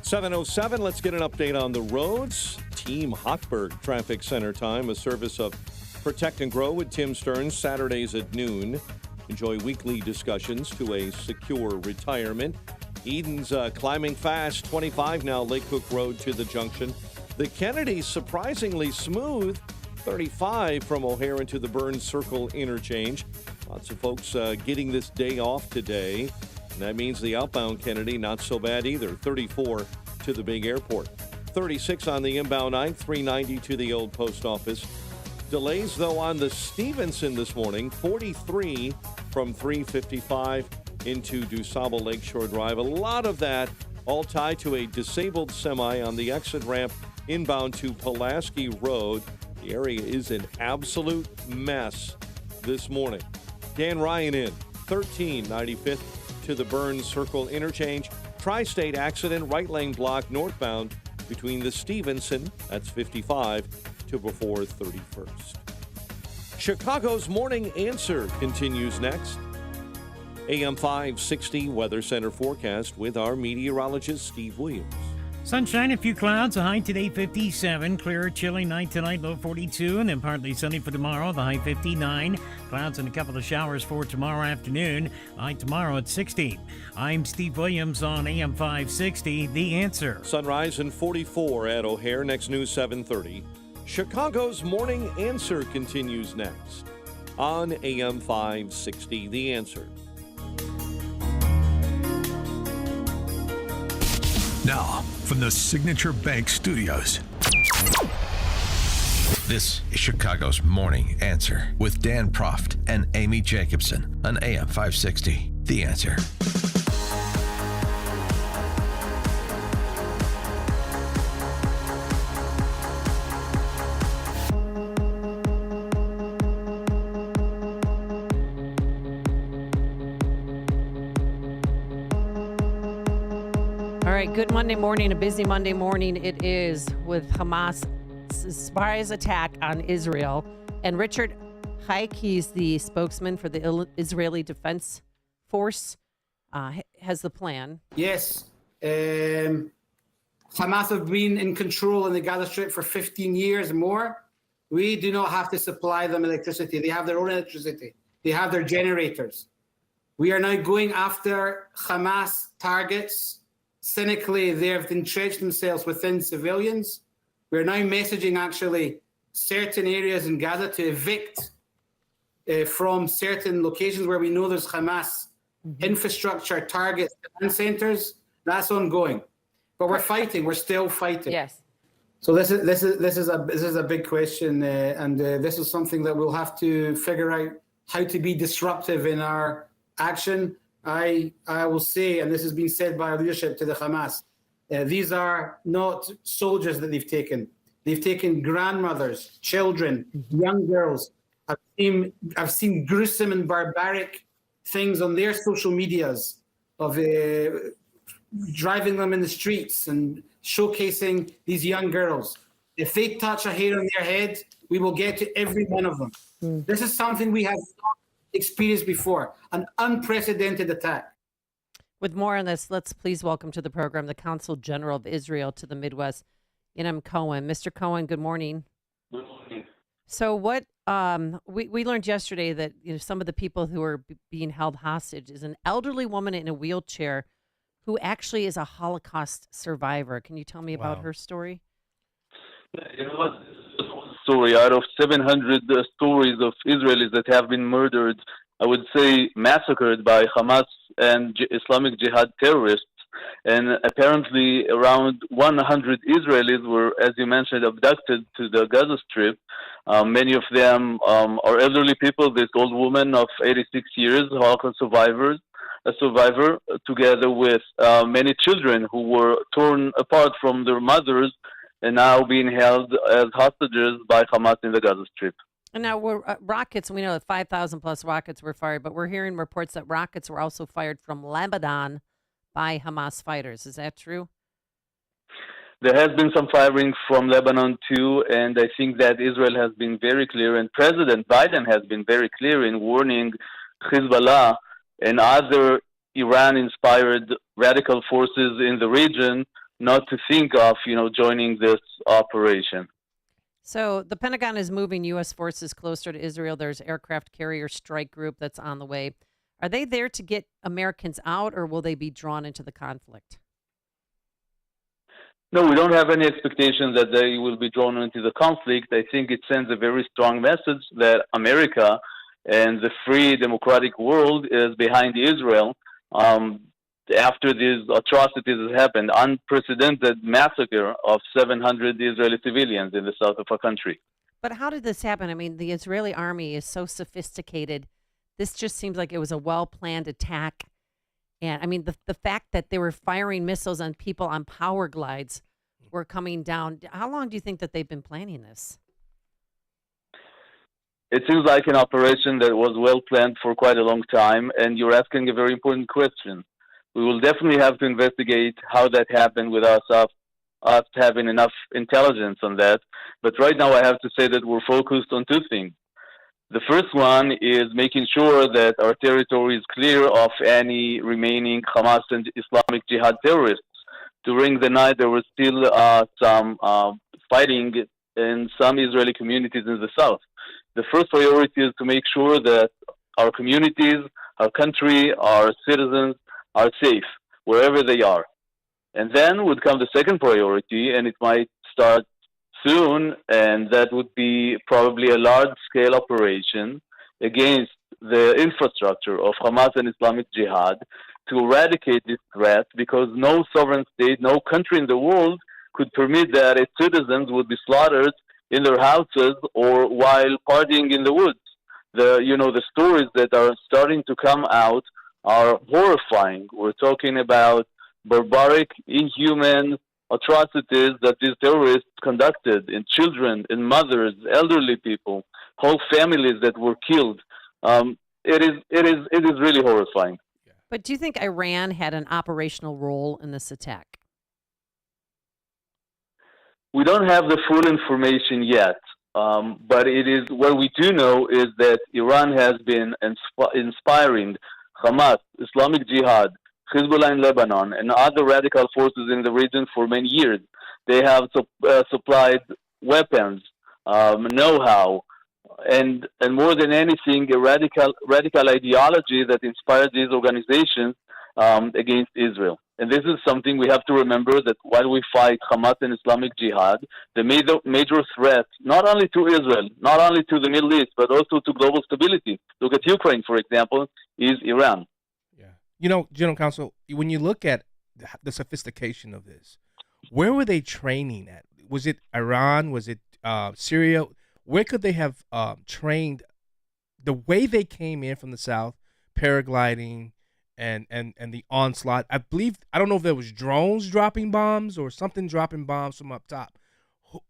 .707, let's get an update on the roads. Team Hochberg Traffic Center time, a service of Protect and Grow with Tim Stearns, Saturdays at noon. Enjoy weekly discussions to a secure retirement. Eden's climbing fast, 25 now, Lake Cook Road to the junction. The Kennedy surprisingly smooth, 35 from O'Hare into the Burns Circle interchange. Lots of folks getting this day off today. And that means the outbound Kennedy, not so bad either, 34 to the big airport. 36 on the inbound 9, 390 to the old post office. Delays, though, on the Stevenson this morning, 43 from 355 into DuSable Lakeshore Drive. A lot of that all tied to a disabled semi on the exit ramp inbound to Pulaski Road. The area is an absolute mess this morning. Dan Ryan in, 13, 95th to the Burns Circle interchange. Tri-state accident, right lane block northbound between the Stevenson, that's 55, to before 31st. Chicago's Morning Answer continues next. AM 560 Weather Center forecast with our meteorologist Steve Williams. Sunshine, a few clouds, a high today 57. Clear, chilly night tonight, low 42. And then partly sunny for tomorrow, the high 59. Clouds and a couple of showers for tomorrow afternoon. High tomorrow at 60. I'm Steve Williams on AM 560, The Answer. Sunrise in 44 at O'Hare. Next news 7:30. Chicago's Morning Answer continues next on AM 560, The Answer. Now, from the Signature Bank Studios, this is Chicago's Morning Answer with Dan Proft and Amy Jacobson on AM 560. The Answer. All right, good Monday morning, a busy Monday morning it is with Hamas' surprise attack on Israel. And Richard Hayek, he's the spokesman for the Israeli Defense Force, has the plan. Yes. Hamas have been in control in the Gaza Strip for 15 years and more. We do not have to supply them electricity. They have their own electricity. They have their generators. We are now going after Hamas targets. Cynically, they have entrenched themselves within civilians. We're now messaging, actually, certain areas in Gaza to evict from certain locations where we know there's Hamas infrastructure targets and centers. That's ongoing, but we're fighting. We're still fighting. Yes. So this is a big question, and this is something that we'll have to figure out how to be disruptive in our action. I will say, and this has been said by our leadership to the Hamas, these are not soldiers that they've taken. They've taken grandmothers, children, young girls. I've seen gruesome and barbaric things on their social medias of driving them in the streets and showcasing these young girls. If they touch a hair on their head, we will get to every one of them. This is something we have not experienced before, an unprecedented attack. With more on this, let's please welcome to the program the Consul General of Israel to the Midwest, Inem Cohen. Mr. Cohen, good morning. Good morning. So what we learned yesterday that some of the people who are being held hostage is an elderly woman in a wheelchair who actually is a Holocaust survivor. Can you tell me about her story? You know what? Story out of 700 stories of Israelis that have been murdered, I would say massacred by Hamas and Islamic Jihad terrorists. And apparently around 100 Israelis were, as you mentioned, abducted to the Gaza Strip. Many of them are elderly people. This old woman of 86 years, Holocaust a survivor, together with many children who were torn apart from their mothers and now being held as hostages by Hamas in the Gaza Strip. And now rockets, we know that 5,000 plus rockets were fired, but we're hearing reports that rockets were also fired from Lebanon by Hamas fighters. Is that true? There has been some firing from Lebanon too, and I think that Israel has been very clear, and President Biden has been very clear in warning Hezbollah and other Iran-inspired radical forces in the region not to think of, joining this operation. So the Pentagon is moving U.S. forces closer to Israel. There's aircraft carrier strike group that's on the way. Are they there to get Americans out, or will they be drawn into the conflict? No, we don't have any expectation that they will be drawn into the conflict. I think it sends a very strong message that America and the free democratic world is behind Israel. After these atrocities have happened, unprecedented massacre of 700 Israeli civilians in the south of our country. But how did this happen? I mean, the Israeli army is so sophisticated. This just seems like it was a well-planned attack. And I mean, the fact that they were firing missiles on people on power glides were coming down. How long do you think that they've been planning this? It seems like an operation that was well planned for quite a long time. And you're asking a very important question. We will definitely have to investigate how that happened without us having enough intelligence on that. But right now I have to say that we're focused on two things. The first one is making sure that our territory is clear of any remaining Hamas and Islamic Jihad terrorists. During the night, there was still some fighting in some Israeli communities in the south. The first priority is to make sure that our communities, our country, our citizens are safe wherever they are. And then would come the second priority, and it might start soon, and that would be probably a large-scale operation against the infrastructure of Hamas and Islamic Jihad to eradicate this threat, because no sovereign state, no country in the world could permit that its citizens would be slaughtered in their houses or while partying in the woods. The stories that are starting to come out are horrifying. We're talking about barbaric, inhuman atrocities that these terrorists conducted in children, in mothers, elderly people, whole families that were killed. It is really horrifying. But do you think Iran had an operational role in this attack? We don't have the full information yet, but it is what we do know is that Iran has been inspiring Hamas, Islamic Jihad, Hezbollah in Lebanon, and other radical forces in the region for many years. They have supplied weapons, know-how, and more than anything, a radical ideology that inspired these organizations against Israel. And this is something we have to remember, that while we fight Hamas and Islamic Jihad, the major threat, not only to Israel, not only to the Middle East, but also to global stability. Look at Ukraine, for example, is Iran. You know, General Counsel, when you look at the sophistication of this, where were they training at? Was it Iran? Was it Syria? Where could they have trained? The way they came in from the south, paragliding and the onslaught. I don't know if there was drones dropping bombs or something dropping bombs from up top.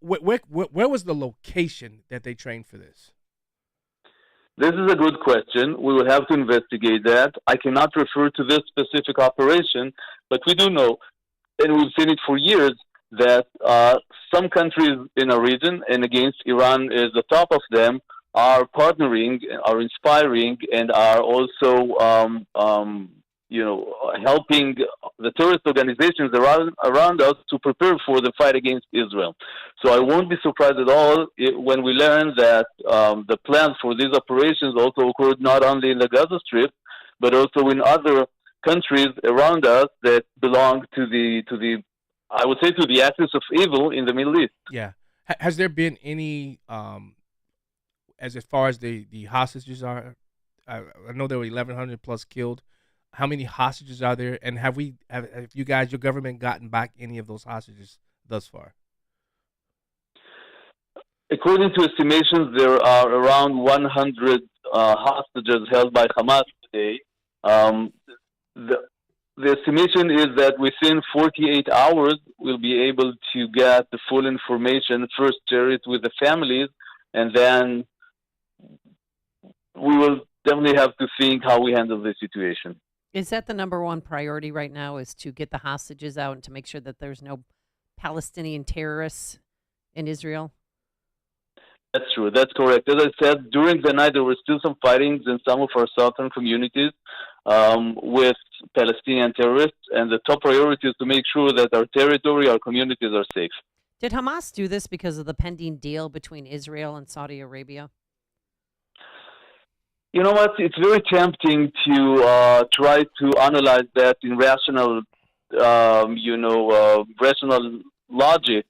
Where was the location that they trained for this? This is a good question. We will have to investigate that. I cannot refer to this specific operation, but we do know, and we've seen it for years, that some countries in our region, and against Iran is the top of them, are partnering, are inspiring, and are also helping the terrorist organizations around us to prepare for the fight against Israel. So I won't be surprised at all when we learn that the plans for these operations also occurred not only in the Gaza Strip, but also in other countries around us that belong to the I would say to the axis of evil in the Middle East. Yeah. Has there been any, as far as the hostages are, I know there were 1,100 plus killed. How many hostages are there? And have you guys, your government, gotten back any of those hostages thus far? According to estimations, there are around 100 hostages held by Hamas today. The estimation is that within 48 hours, we'll be able to get the full information, first share it with the families, and then we will definitely have to think how we handle the situation. Is that the number one priority right now, is to get the hostages out and to make sure that there's no Palestinian terrorists in Israel? That's true. That's correct. As I said, during the night, there were still some fightings in some of our southern communities with Palestinian terrorists, and the top priority is to make sure that our territory, our communities are safe. Did Hamas do this because of the pending deal between Israel and Saudi Arabia? You know what? It's very tempting to try to analyze that in rational, rational logic.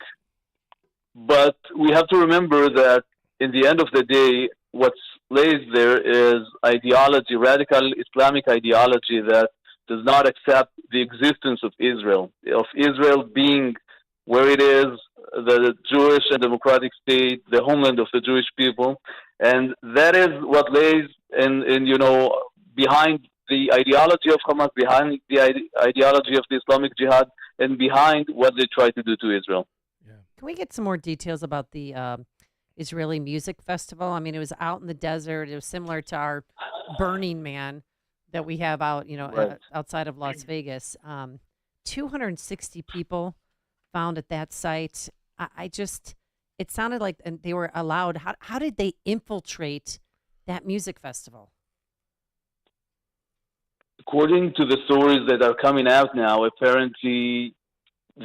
But we have to remember that in the end of the day, what lays there is ideology, radical Islamic ideology that does not accept the existence of Israel being where it is, the Jewish and democratic state, the homeland of the Jewish people. And that is what lays behind the ideology of Hamas, behind the ideology of the Islamic Jihad, and behind what they try to do to Israel. Can we get some more details about the Israeli Music Festival? I mean, it was out in the desert. It was similar to our Burning Man that we have out, Right. outside of Las Vegas. 260 people found at that site. It sounded like they were allowed. How did they infiltrate that music festival? According to the stories that are coming out now, apparently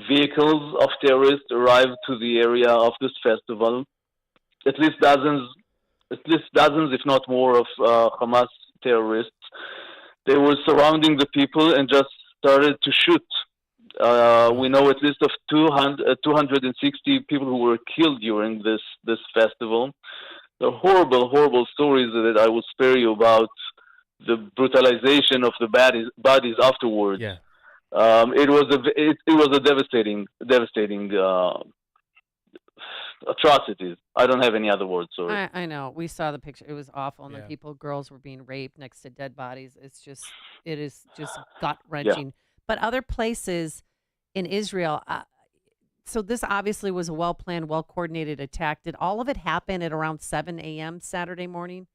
vehicles of terrorists arrived to the area of this festival. At least dozens, if not more, of Hamas terrorists. They were surrounding the people and just started to shoot. We know at least of 260 people who were killed during this festival. There are horrible stories that I will spare you about the brutalization of the bodies afterwards. Yeah. It was a devastating atrocities. I don't have any other words. Sorry. I know. We saw the picture. It was awful. And the girls were being raped next to dead bodies. It is just gut wrenching. Yeah. But other places in Israel, so this obviously was a well-planned, well-coordinated attack. Did all of it happen at around 7 a.m. Saturday morning?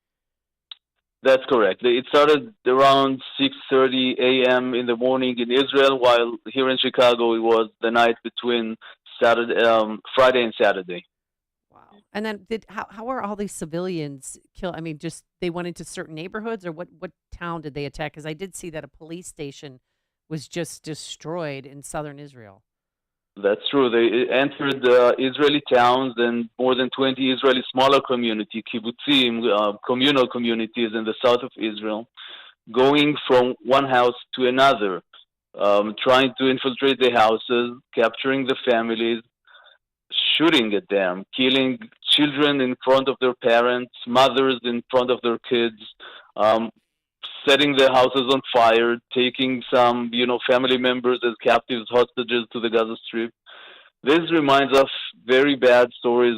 That's correct. It started around 6:30 a.m. in the morning in Israel, while here in Chicago it was the night between Friday and Saturday. Wow. And then how are all these civilians killed? I mean, just they went into certain neighborhoods, or what town did they attack? Because I did see that a police station was just destroyed in southern Israel. That's true. They entered Israeli towns and more than 20 Israeli smaller community, kibbutzim, communal communities in the south of Israel, going from one house to another. trying to infiltrate the houses, capturing the families, shooting at them, killing children in front of their parents, mothers in front of their kids, setting their houses on fire, taking some, family members as captives, hostages to the Gaza Strip. This reminds us very bad stories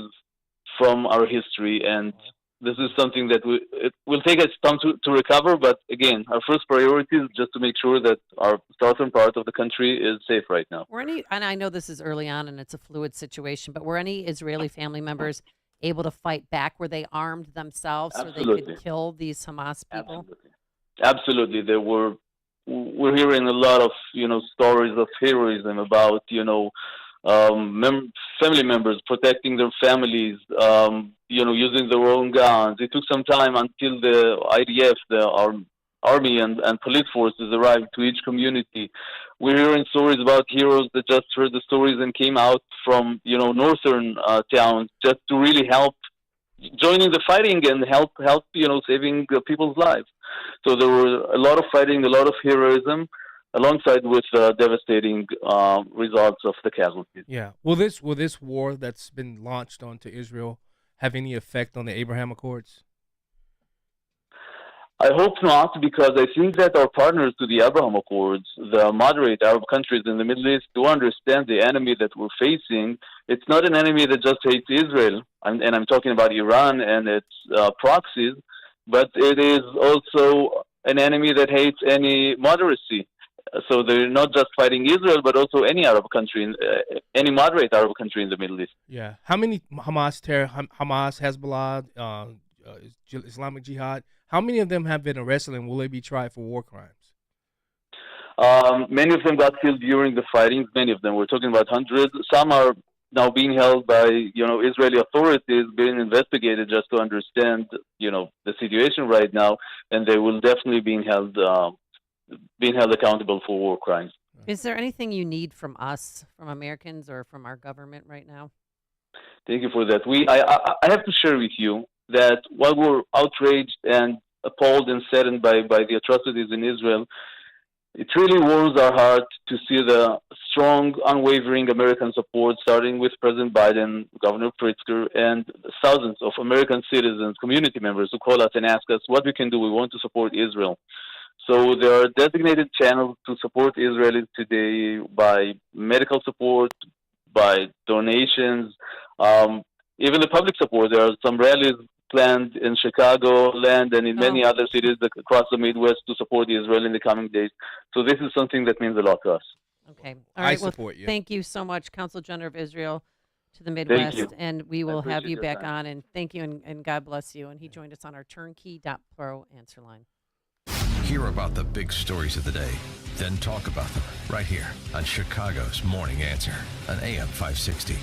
from our history, and this is something that it will take us time to recover. But again, our first priority is just to make sure that our southern part of the country is safe right now. And I know this is early on and it's a fluid situation, but were any Israeli family members able to fight back? Were they armed themselves so they could kill these Hamas people? Absolutely. We're hearing a lot of, stories of heroism about, family members protecting their families, using their own guns. It took some time until the IDF, our army and police forces arrived to each community. We're hearing stories about heroes that just heard the stories and came out from, northern towns just to really help joining the fighting and help, saving people's lives. So there were a lot of fighting, a lot of heroism, alongside with devastating results of the casualties. Yeah. Will this war that's been launched onto Israel have any effect on the Abraham Accords? I hope not, because I think that our partners to the Abraham Accords, the moderate Arab countries in the Middle East, do understand the enemy that we're facing. It's not an enemy that just hates Israel, and I'm talking about Iran and its proxies, but it is also an enemy that hates any moderacy. So they're not just fighting Israel, but also any Arab country, any moderate Arab country in the Middle East. Yeah. How many Hamas, Hezbollah, Islamic Jihad, how many of them have been arrested and will they be tried for war crimes? Many of them got killed during the fighting. Many of them. We're talking about hundreds. Some are now being held by, Israeli authorities, being investigated just to understand, the situation right now, and they will definitely being held accountable for war crimes. Is there anything you need from us, from Americans, or from our government right now? Thank you for that. I have to share with you that while we're outraged and appalled and saddened by the atrocities in Israel, it really warms our heart to see the strong, unwavering American support, starting with President Biden, Governor Pritzker, and thousands of American citizens, community members who call us and ask us what we can do. We want to support Israel. So there are designated channels to support Israelis today by medical support, by donations, even the public support. There are some rallies planned in Chicagoland and in many other cities across the Midwest to support Israel in the coming days. So this is something that means a lot to us. Okay. All right. I support you. Thank you so much, Consul General of Israel to the Midwest. And we will have you back on. And thank you and God bless you. And he joined us on our turnkey.pro answer line. Hear about the big stories of the day, then talk about them right here on Chicago's Morning Answer on AM 560.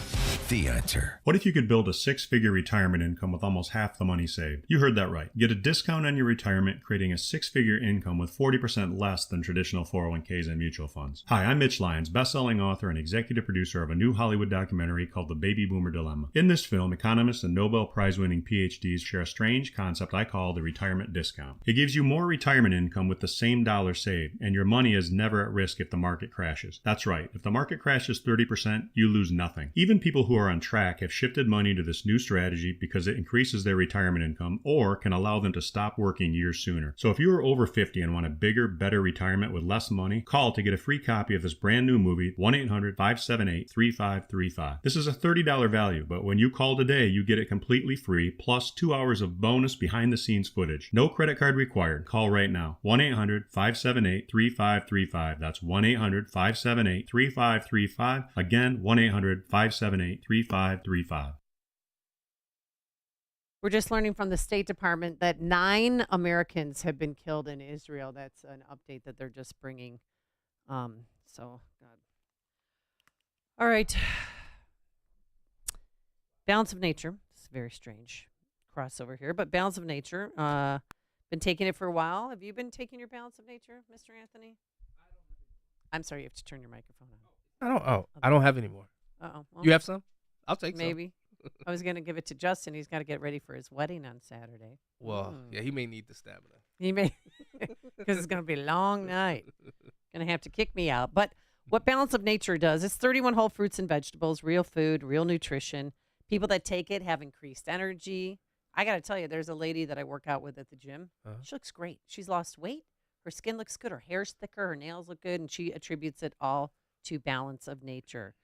The Answer. What if you could build a six-figure retirement income with almost half the money saved? You heard that right. Get a discount on your retirement, creating a six-figure income with 40% less than traditional 401ks and mutual funds. Hi, I'm Mitch Lyons, best-selling author and executive producer of a new Hollywood documentary called The Baby Boomer Dilemma. In this film, economists and Nobel Prize-winning PhDs share a strange concept I call the retirement discount. It gives you more retirement income with the same dollar saved, and your money is never at risk if the market crashes. That's right. If the market crashes 30%, you lose nothing. Even people who are on track have shifted money to this new strategy because it increases their retirement income or can allow them to stop working years sooner. So if you are over 50 and want a bigger, better retirement with less money, call to get a free copy of this brand new movie, 1-800-578-3535. This is a $30 value, but when you call today, you get it completely free, plus 2 hours of bonus behind-the-scenes footage. No credit card required. Call right now. 1-800-578-3535. That's 1-800-578-3535. Again, 1-800-578-3535. We're just learning from the State Department that 9 Americans have been killed in Israel. That's an update that they're just bringing. God. All right. Balance of Nature. It's very strange crossover here, but Balance of Nature. Been taking it for a while. Have you been taking your Balance of Nature, Mr. Anthony? I'm sorry, you have to turn your microphone on. I don't have any more. Uh-oh. Well, you have some? I'll take maybe. I was going to give it to Justin. He's got to get ready for his wedding on Saturday. Well, yeah, he may need the stamina. He may, because it's going to be a long night. Going to have to kick me out. But what Balance of Nature does, it's 31 whole fruits and vegetables, real food, real nutrition. People that take it have increased energy. I got to tell you, there's a lady that I work out with at the gym. She looks great. She's lost weight. Her skin looks good. Her hair's thicker. Her nails look good. And she attributes it all to Balance of Nature.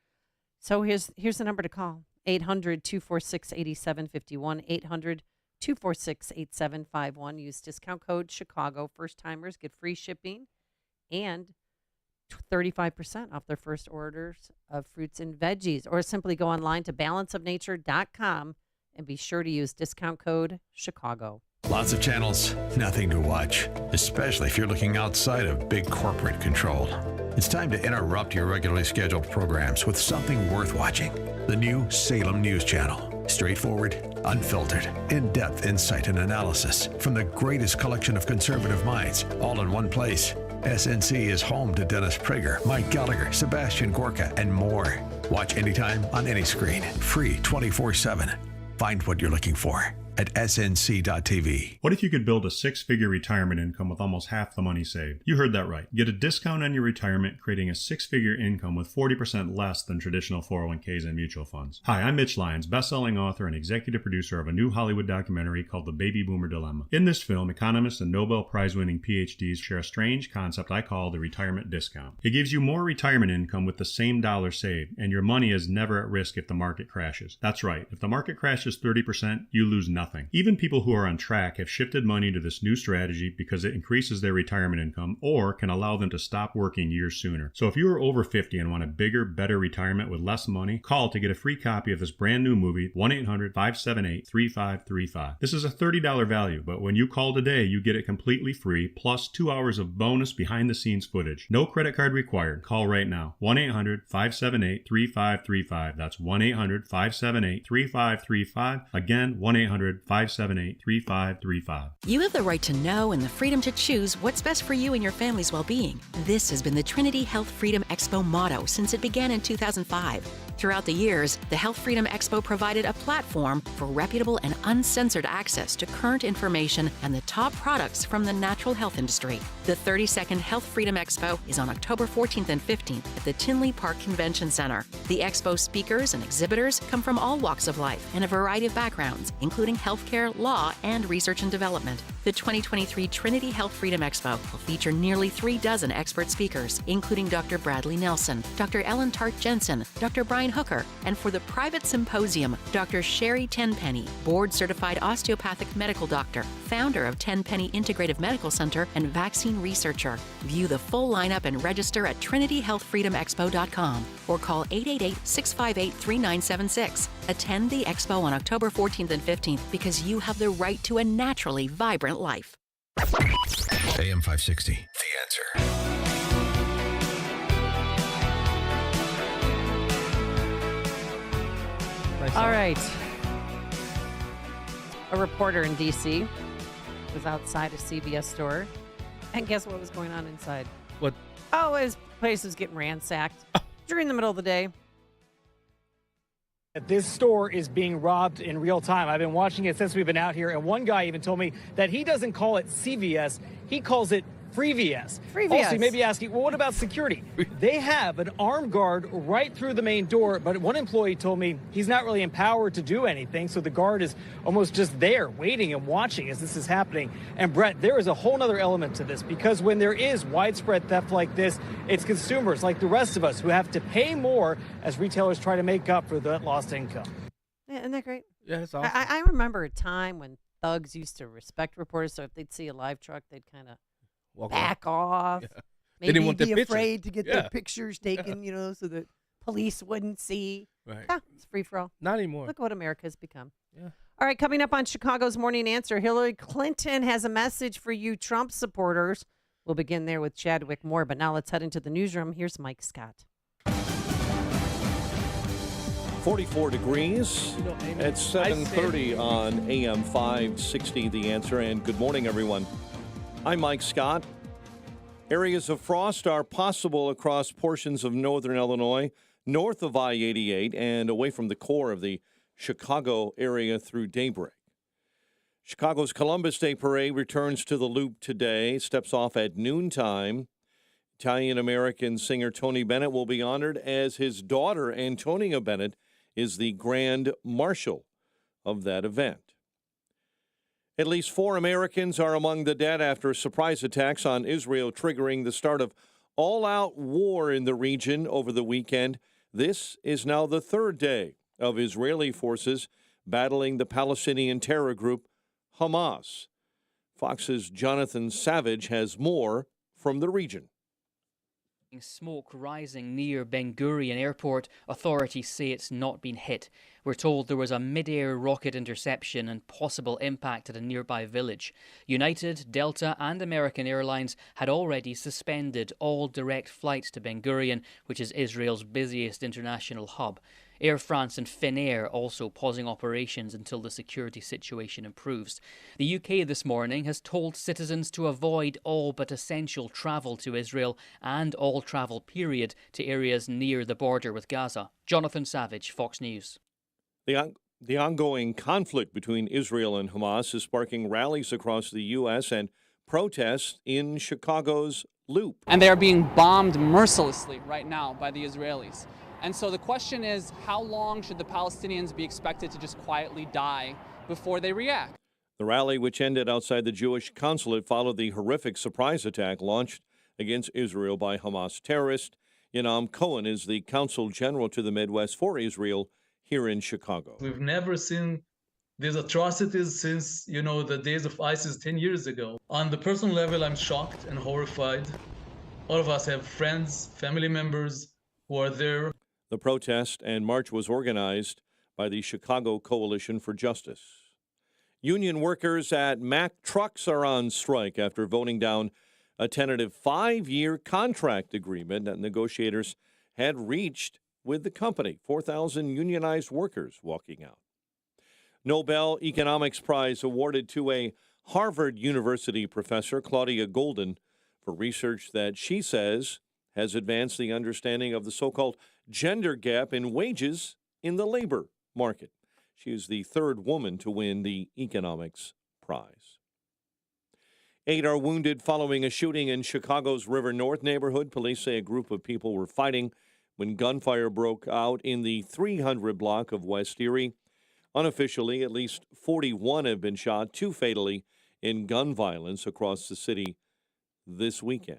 So here's the number to call. 800-246-8751. 800-246-8751. Use discount code Chicago. First timers get free shipping and 35% off their first orders of fruits and veggies. Or simply go online to balanceofnature.com and be sure to use discount code Chicago. Lots of channels, nothing to watch, especially if you're looking outside of big corporate control. It's time to interrupt your regularly scheduled programs with something worth watching. The new Salem News Channel. Straightforward, unfiltered, in-depth insight and analysis from the greatest collection of conservative minds, all in one place. SNC is home to Dennis Prager, Mike Gallagher, Sebastian Gorka, and more. Watch anytime on any screen. Free 24/7. Find what you're looking for at snc.tv. What if you could build a six-figure retirement income with almost half the money saved? You heard that right. Get a discount on your retirement, creating a six-figure income with 40% less than traditional 401ks and mutual funds. Hi, I'm Mitch Lyons, best-selling author and executive producer of a new Hollywood documentary called The Baby Boomer Dilemma. In this film, economists and Nobel Prize-winning PhDs share a strange concept I call the retirement discount. It gives you more retirement income with the same dollar saved, and your money is never at risk if the market crashes. That's right. If the market crashes 30%, you lose nothing. Even people who are on track have shifted money to this new strategy because it increases their retirement income or can allow them to stop working years sooner. So if you are over 50 and want a bigger, better retirement with less money, call to get a free copy of this brand new movie, 1-800-578-3535. This is a $30 value, but when you call today, you get it completely free, plus 2 hours of bonus behind-the-scenes footage. No credit card required. Call right now. 1-800-578-3535. That's 1-800-578-3535. Again, 1-800-578-3535. You have the right to know and the freedom to choose what's best for you and your family's well-being. This has been the Trinity Health Freedom Expo motto since it began in 2005. Throughout the years, the Health Freedom Expo provided a platform for reputable and uncensored access to current information and the top products from the natural health industry. The 32nd Health Freedom Expo is on October 14th and 15th at the Tinley Park Convention Center. The expo speakers and exhibitors come from all walks of life and a variety of backgrounds, including healthcare, law, and research and development. The 2023 Trinity Health Freedom Expo will feature nearly 36 expert speakers, including Dr. Bradley Nelson, Dr. Ellen Tart Jensen, Dr. Brian Hooker, and for the private symposium, Dr. Sherry Tenpenny, board-certified osteopathic medical doctor, founder of Tenpenny Integrative Medical Center, and vaccine researcher. View the full lineup and register at trinityhealthfreedomexpo.com or call 888-658-3976. Attend the expo on October 14th and 15th because you have the right to a naturally vibrant life. AM 560, The Answer. All right. A reporter in D.C. was outside a CVS store. And guess what was going on inside? What? Oh, his place was getting ransacked during the middle of the day. This store is being robbed in real time. I've been watching it since we've been out here, and one guy even told me that he doesn't call it CVS, he calls it FreeVS. Also, you may be asking, well, what about security? They have an armed guard right through the main door, but one employee told me he's not really empowered to do anything, so the guard is almost just there waiting and watching as this is happening. And Brett, there is a whole other element to this, because when there is widespread theft like this, it's consumers like the rest of us who have to pay more as retailers try to make up for that lost income. Yeah, isn't that great? Yeah, that's awesome. I remember a time when thugs used to respect reporters, so if they'd see a live truck, they'd kind of back off. Yeah. They Maybe didn't want be their picture. afraid to get Yeah. their pictures taken, you know, so that police wouldn't see. Right. Yeah, it's free for all. Not anymore. Look what America's become. Yeah. All right, coming up on Chicago's Morning Answer, Hillary Clinton has a message for you Trump supporters. We'll begin there with Chadwick Moore, but now let's head into the newsroom. Here's Mike Scott. 44 degrees at 7:30 on AM 560, The Answer. And good morning, everyone. I'm Mike Scott. Areas of frost are possible across portions of northern Illinois, north of I-88, and away from the core of the Chicago area through daybreak. Chicago's Columbus Day Parade returns to the Loop today, steps off at noontime. Italian-American singer Tony Bennett will be honored as his daughter, Antonia Bennett, is the Grand Marshal of that event. At least 4 Americans are among the dead after surprise attacks on Israel, triggering the start of all-out war in the region over the weekend. This is now the 3rd day of Israeli forces battling the Palestinian terror group Hamas. Fox's Jonathan Savage has more from the region. Smoke rising near Ben Gurion Airport, authorities say it's not been hit. We're told there was a mid-air rocket interception and possible impact at a nearby village. United, Delta and American Airlines had already suspended all direct flights to Ben Gurion, which is Israel's busiest international hub. Air France and Finnair also pausing operations until the security situation improves. The UK this morning has told citizens to avoid all but essential travel to Israel and all travel period to areas near the border with Gaza. Jonathan Savage, Fox News. The ongoing conflict between Israel and Hamas is sparking rallies across the U.S. and protests in Chicago's Loop. And they are being bombed mercilessly right now by the Israelis. And so the question is, how long should the Palestinians be expected to just quietly die before they react? The rally, which ended outside the Jewish consulate, followed the horrific surprise attack launched against Israel by Hamas terrorists. Yanam Cohen is the consul general to the Midwest for Israel here in Chicago. We've never seen these atrocities since, the days of ISIS 10 years ago. On the personal level, I'm shocked and horrified. All of us have friends, family members who are there. The protest and march was organized by the Chicago Coalition for Justice. Union workers at Mack Trucks are on strike after voting down a tentative 5-year contract agreement that negotiators had reached with the company. 4,000 unionized workers walking out. Nobel Economics Prize awarded to a Harvard University professor, Claudia Golden, for research that she says has advanced the understanding of the so-called gender gap in wages in the labor market. She is the 3rd woman to win the Economics Prize. 8 are wounded following a shooting in Chicago's River North neighborhood. Police say a group of people were fighting when gunfire broke out in the 300 block of West Erie. Unofficially, at least 41 have been shot, 2 fatally, in gun violence across the city this weekend.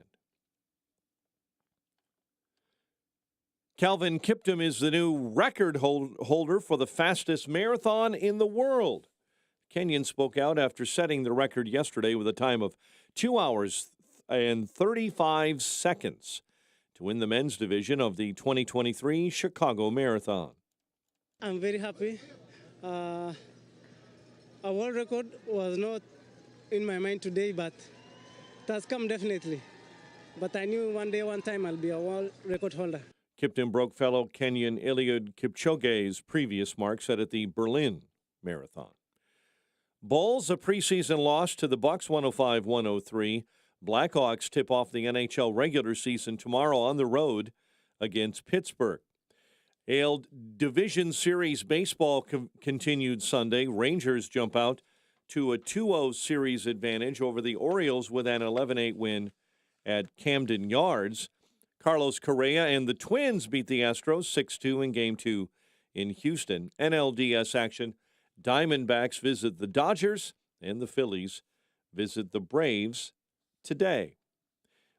Calvin Kiptum is the new record holder for the fastest marathon in the world. Kenyan spoke out after setting the record yesterday with a time of 2 hours and 35 seconds to win the men's division of the 2023 Chicago Marathon. I'm very happy. A world record was not in my mind today, but it has come definitely. But I knew one day, one time, I'll be a world record holder. Kiptum broke fellow Kenyan Eliud Kipchoge's previous mark set at the Berlin Marathon. Bulls, a preseason loss to the Bucks 105-103. Blackhawks tip off the NHL regular season tomorrow on the road against Pittsburgh. AL Division Series baseball continued Sunday. Rangers jump out to a 2-0 series advantage over the Orioles with an 11-8 win at Camden Yards. Carlos Correa and the Twins beat the Astros 6-2 in Game 2 in Houston. NLDS action, Diamondbacks visit the Dodgers, and the Phillies visit the Braves today.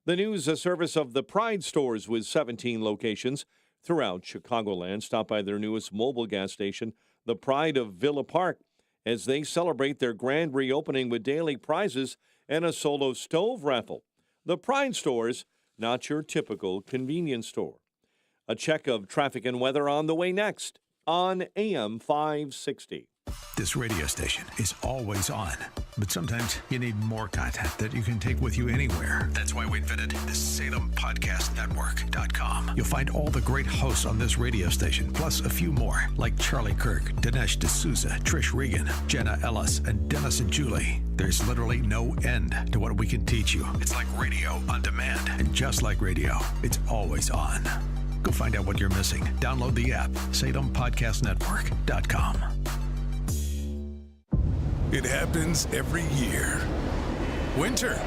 The news, a service of the Pride stores with 17 locations throughout Chicagoland. Stop by their newest mobile gas station, the Pride of Villa Park, as they celebrate their grand reopening with daily prizes and a solo stove raffle. The Pride stores, not your typical convenience store. A check of traffic and weather on the way next on AM 560. This radio station is always on, but sometimes you need more content that you can take with you anywhere. That's why we invented the SalemPodcastNetwork.com. You'll find all the great hosts on this radio station, plus a few more, like Charlie Kirk, Dinesh D'Souza, Trish Regan, Jenna Ellis, and Dennis and Julie. There's literally no end to what we can teach you. It's like radio on demand, and just like radio, it's always on. Go find out what you're missing. Download the app, SalemPodcastNetwork.com. It happens every year. Winter.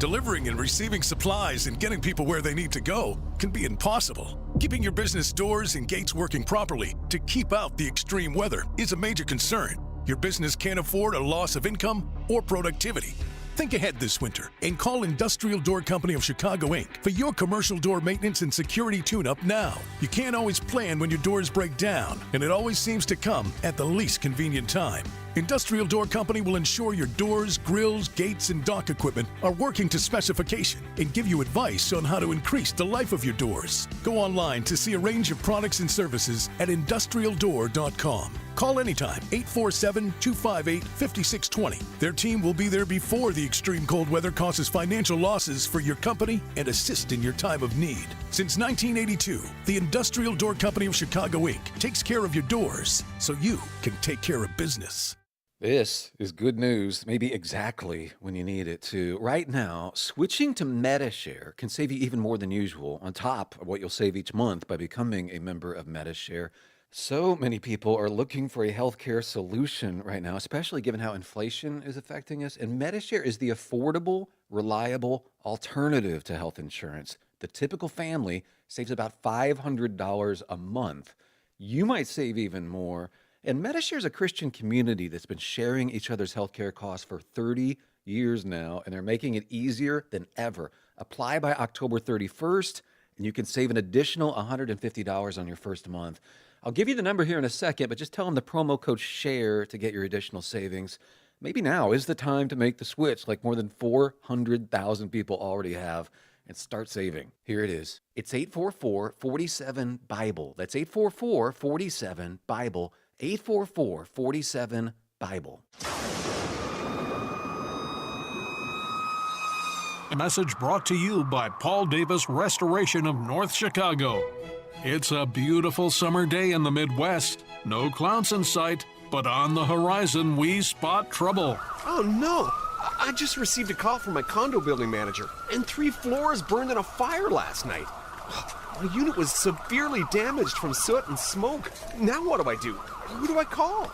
Delivering and receiving supplies and getting people where they need to go can be impossible. Keeping your business doors and gates working properly to keep out the extreme weather is a major concern. Your business can't afford a loss of income or productivity. Think ahead this winter and call Industrial Door Company of Chicago, Inc. for your commercial door maintenance and security tune-up now. You can't always plan when your doors break down, and it always seems to come at the least convenient time. Industrial Door Company will ensure your doors, grills, gates, and dock equipment are working to specification and give you advice on how to increase the life of your doors. Go online to see a range of products and services at industrialdoor.com. Call anytime, 847-258-5620. Their team will be there before the extreme cold weather causes financial losses for your company and assist in your time of need. Since 1982, the Industrial Door Company of Chicago, Inc. takes care of your doors so you can take care of business. This is good news, maybe exactly when you need it to. Right now, switching to Medi-Share can save you even more than usual, on top of what you'll save each month by becoming a member of Medi-Share. So many people are looking for a healthcare solution right now, especially given how inflation is affecting us. And Medi-Share is the affordable, reliable alternative to health insurance. The typical family saves about $500 a month. You might save even more. And Medi-Share is a Christian community that's been sharing each other's healthcare costs for 30 years now, and they're making it easier than ever. Apply by October 31st, and you can save an additional $150 on your first month. I'll give you the number here in a second, but just tell them the promo code SHARE to get your additional savings. Maybe now is the time to make the switch, like more than 400,000 people already have, and start saving. Here it is. It's 844-47-BIBLE. That's 844-47-BIBLE. 844-47-BIBLE. A message brought to you by Paul Davis Restoration of North Chicago. It's a beautiful summer day in the Midwest. No clouds in sight, but on the horizon we spot trouble. Oh no! I just received a call from my condo building manager, and 3 floors burned in a fire last night. My unit was severely damaged from soot and smoke. Now what do I do? Who do I call?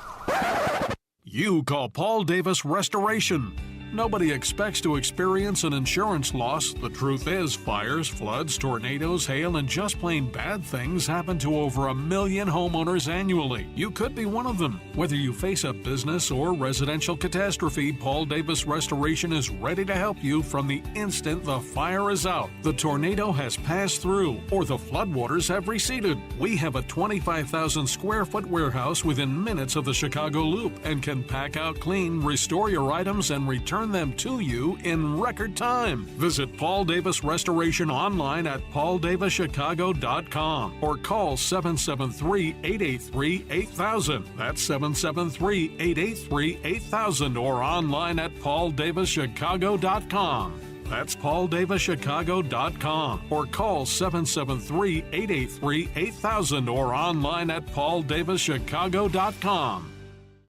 You call Paul Davis Restoration. Nobody expects to experience an insurance loss. The truth is, fires, floods, tornadoes, hail, and just plain bad things happen to over 1 million homeowners annually. You could be one of them. Whether you face a business or residential catastrophe, Paul Davis Restoration is ready to help you from the instant the fire is out, the tornado has passed through, or the floodwaters have receded. We have a 25,000 square foot warehouse within minutes of the Chicago Loop and can pack out clean, restore your items, and return them to you in record time. Visit Paul Davis Restoration online at pauldavischicago.com or call 773-883-8000. That's 773-883-8000 or online at pauldavischicago.com. That's pauldavischicago.com or call 773-883-8000 or online at pauldavischicago.com.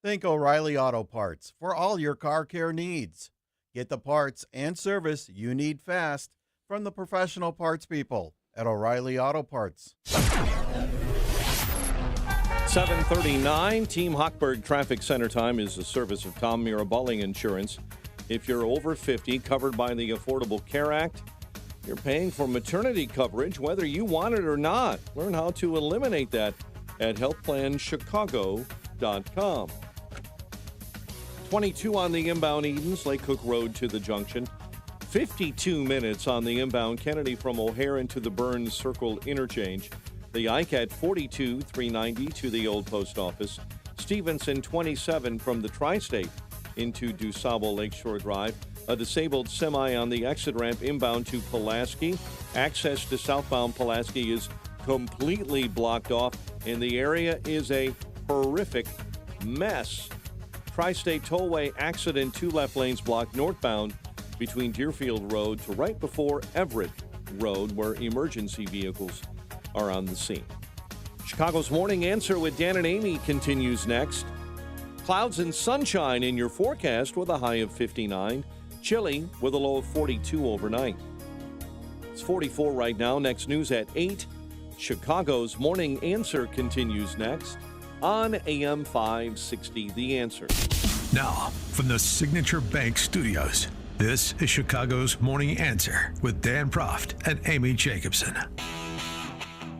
Think O'Reilly Auto Parts for all your car care needs. Get the parts and service you need fast from the professional parts people at O'Reilly Auto Parts. 7:39, Team Hochberg Traffic Center time is the service of Tom Mirabelli Insurance. If you're over 50, covered by the Affordable Care Act, you're paying for maternity coverage whether you want it or not. Learn how to eliminate that at healthplanchicago.com. 22 on the inbound Edens, Lake Cook Road to the junction. 52 minutes on the inbound Kennedy from O'Hare into the Burns Circle interchange. The Ike at 42, 390 to the old post office. Stevenson 27 from the Tri-State into DuSable Lakeshore Drive. A disabled semi on the exit ramp inbound to Pulaski. Access to southbound Pulaski is completely blocked off, and the area is a horrific mess. Tri-State Tollway accident, 2 left lanes blocked northbound between Deerfield Road to right before Everett Road, where emergency vehicles are on the scene. Chicago's Morning Answer with Dan and Amy continues next. Clouds and sunshine in your forecast with a high of 59. Chilly with a low of 42 overnight. It's 44 right now. Next news at 8. Chicago's Morning Answer continues next on AM 560, The Answer. Now, from the Signature Bank Studios, This is Chicago's Morning Answer with Dan Proft and Amy Jacobson.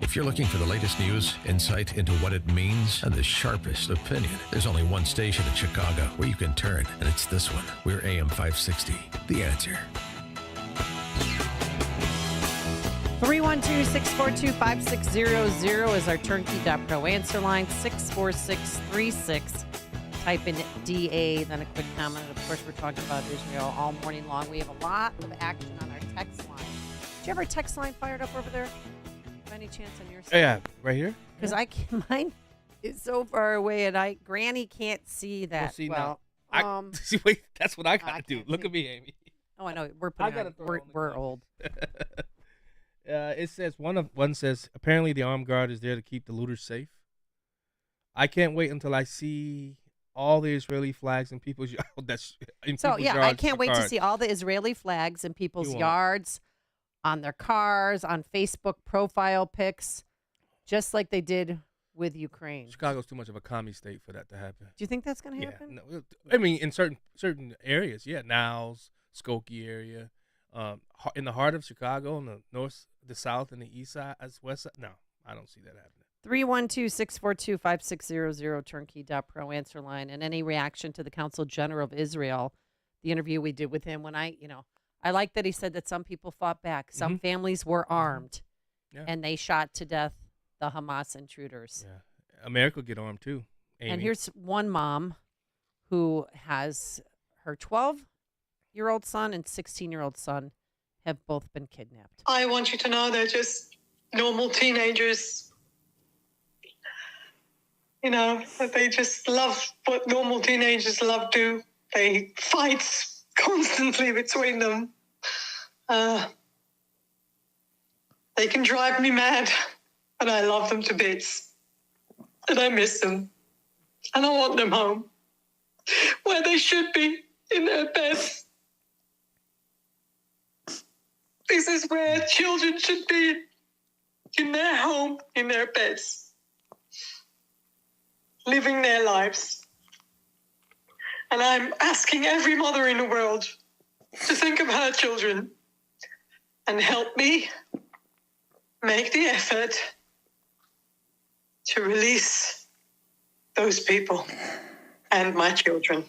If you're looking for the latest news, insight into what it means, and the sharpest opinion, there's only one station in Chicago where you can turn, and it's this one. We're AM 560, The Answer. 312-642-5600 is our turnkey.pro answer line. 64636. Type in DA, then a quick comment. Of course, we're talking about Israel all morning long. We have a lot of action on our text line. Did you have our text line fired up over there? By any chance on your side? Yeah, right here. Because mine is so far away, and Granny can't see that. See, well, see, wait, that's what I gotta do. Look at me, Amy. Oh, I know. We're old. It says one says apparently the armed guard is there to keep the looters safe. I can't wait until I see all the Israeli flags in people's yards. I can't wait to see all the Israeli flags in people's yards, on their cars, on Facebook profile pics, just like they did with Ukraine. Chicago's too much of a commie state for that to happen. Do you think that's going to happen? No, I mean, in certain areas, Niles, Skokie area, in the heart of Chicago, in the north, the south, and the east side, as west side. No, I don't see that happening. 312-642-5600 turnkey.pro answer line, and any reaction to the Consul General of Israel, the interview we did with him when I like that he said that some people fought back. Some families were armed, and they shot to death the Hamas intruders. Yeah. America get armed too, Amy. And here's one mom who has her 12-year-old son and 16-year-old son have both been kidnapped. I want you to know they're just normal teenagers. That they just love what normal teenagers love do. They fight constantly between them. They can drive me mad, but I love them to bits. And I miss them. And I want them home, where they should be, in their beds. This is where children should be, in their home, in their beds, living their lives. And I'm asking every mother in the world to think of her children and help me make the effort to release those people and my children.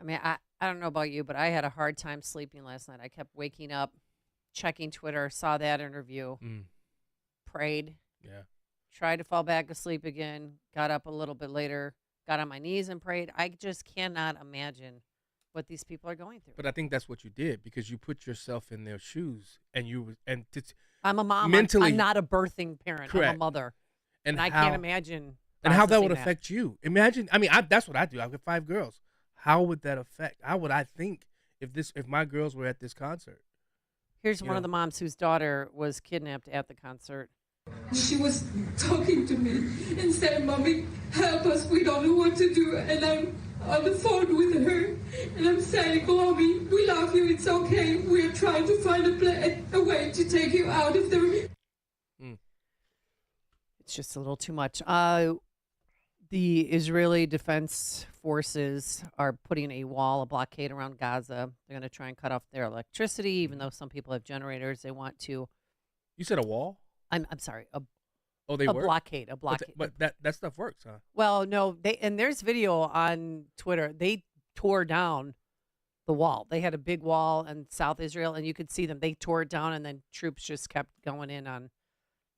I mean, I don't know about you, but I had a hard time sleeping last night. I kept waking up, checking Twitter, saw that interview, prayed, tried to fall back asleep again, got up a little bit later, got on my knees and prayed. I just cannot imagine what these people are going through. But I think that's what you did, because you put yourself in their shoes, and I'm a mom. Mentally, I'm not a birthing parent. correct. I'm a mother, and I can't imagine. And how that would processing affect you. Imagine. I mean, that's what I do. I've got 5 girls. How would that affect? How would I think if my girls were at this concert? Here's one of the moms whose daughter was kidnapped at the concert. She was talking to me and saying, "Mommy, help us. We don't know what to do." And I'm on the phone with her, and I'm saying, "Mommy, we love you. It's okay. We're trying to find a way to take you out of the." It's just a little too much. The Israeli Defense Forces are putting a blockade around Gaza. They're going to try and cut off their electricity, even though some people have generators. They want to. You said a wall? I'm sorry. They a work? blockade. A blockade. But that stuff works, huh? Well, no. And there's video on Twitter. They tore down the wall. They had a big wall in South Israel, and you could see them. They tore it down, and then troops just kept going in on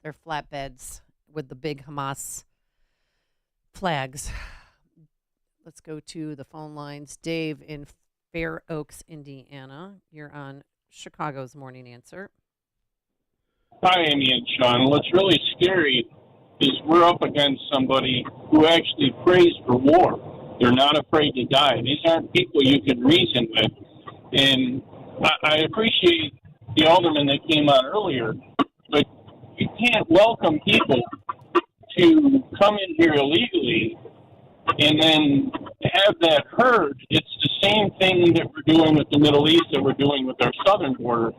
their flatbeds with the big Hamas flags. Let's go to the phone lines. Dave in Fair Oaks, Indiana. You're on Chicago's Morning Answer. Hi, Amy and Sean. What's really scary is we're up against somebody who actually prays for war. They're not afraid to die. These aren't people you can reason with. And I appreciate the alderman that came on earlier, but you can't welcome people to come in here illegally and then have that heard. It's the same thing that we're doing with the Middle East that we're doing with our southern border.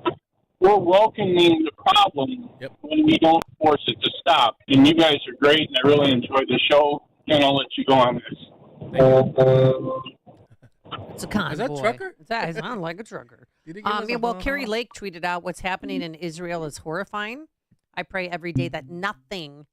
We're welcoming the problem when we don't force it to stop. And you guys are great, and I really enjoyed the show, and I'll let you go on this. It's a convoy. Is that trucker? That sounds like a trucker. Did he give us a Well, huh, Carrie huh? Lake tweeted out, "What's happening in Israel is horrifying. I pray every day that nothing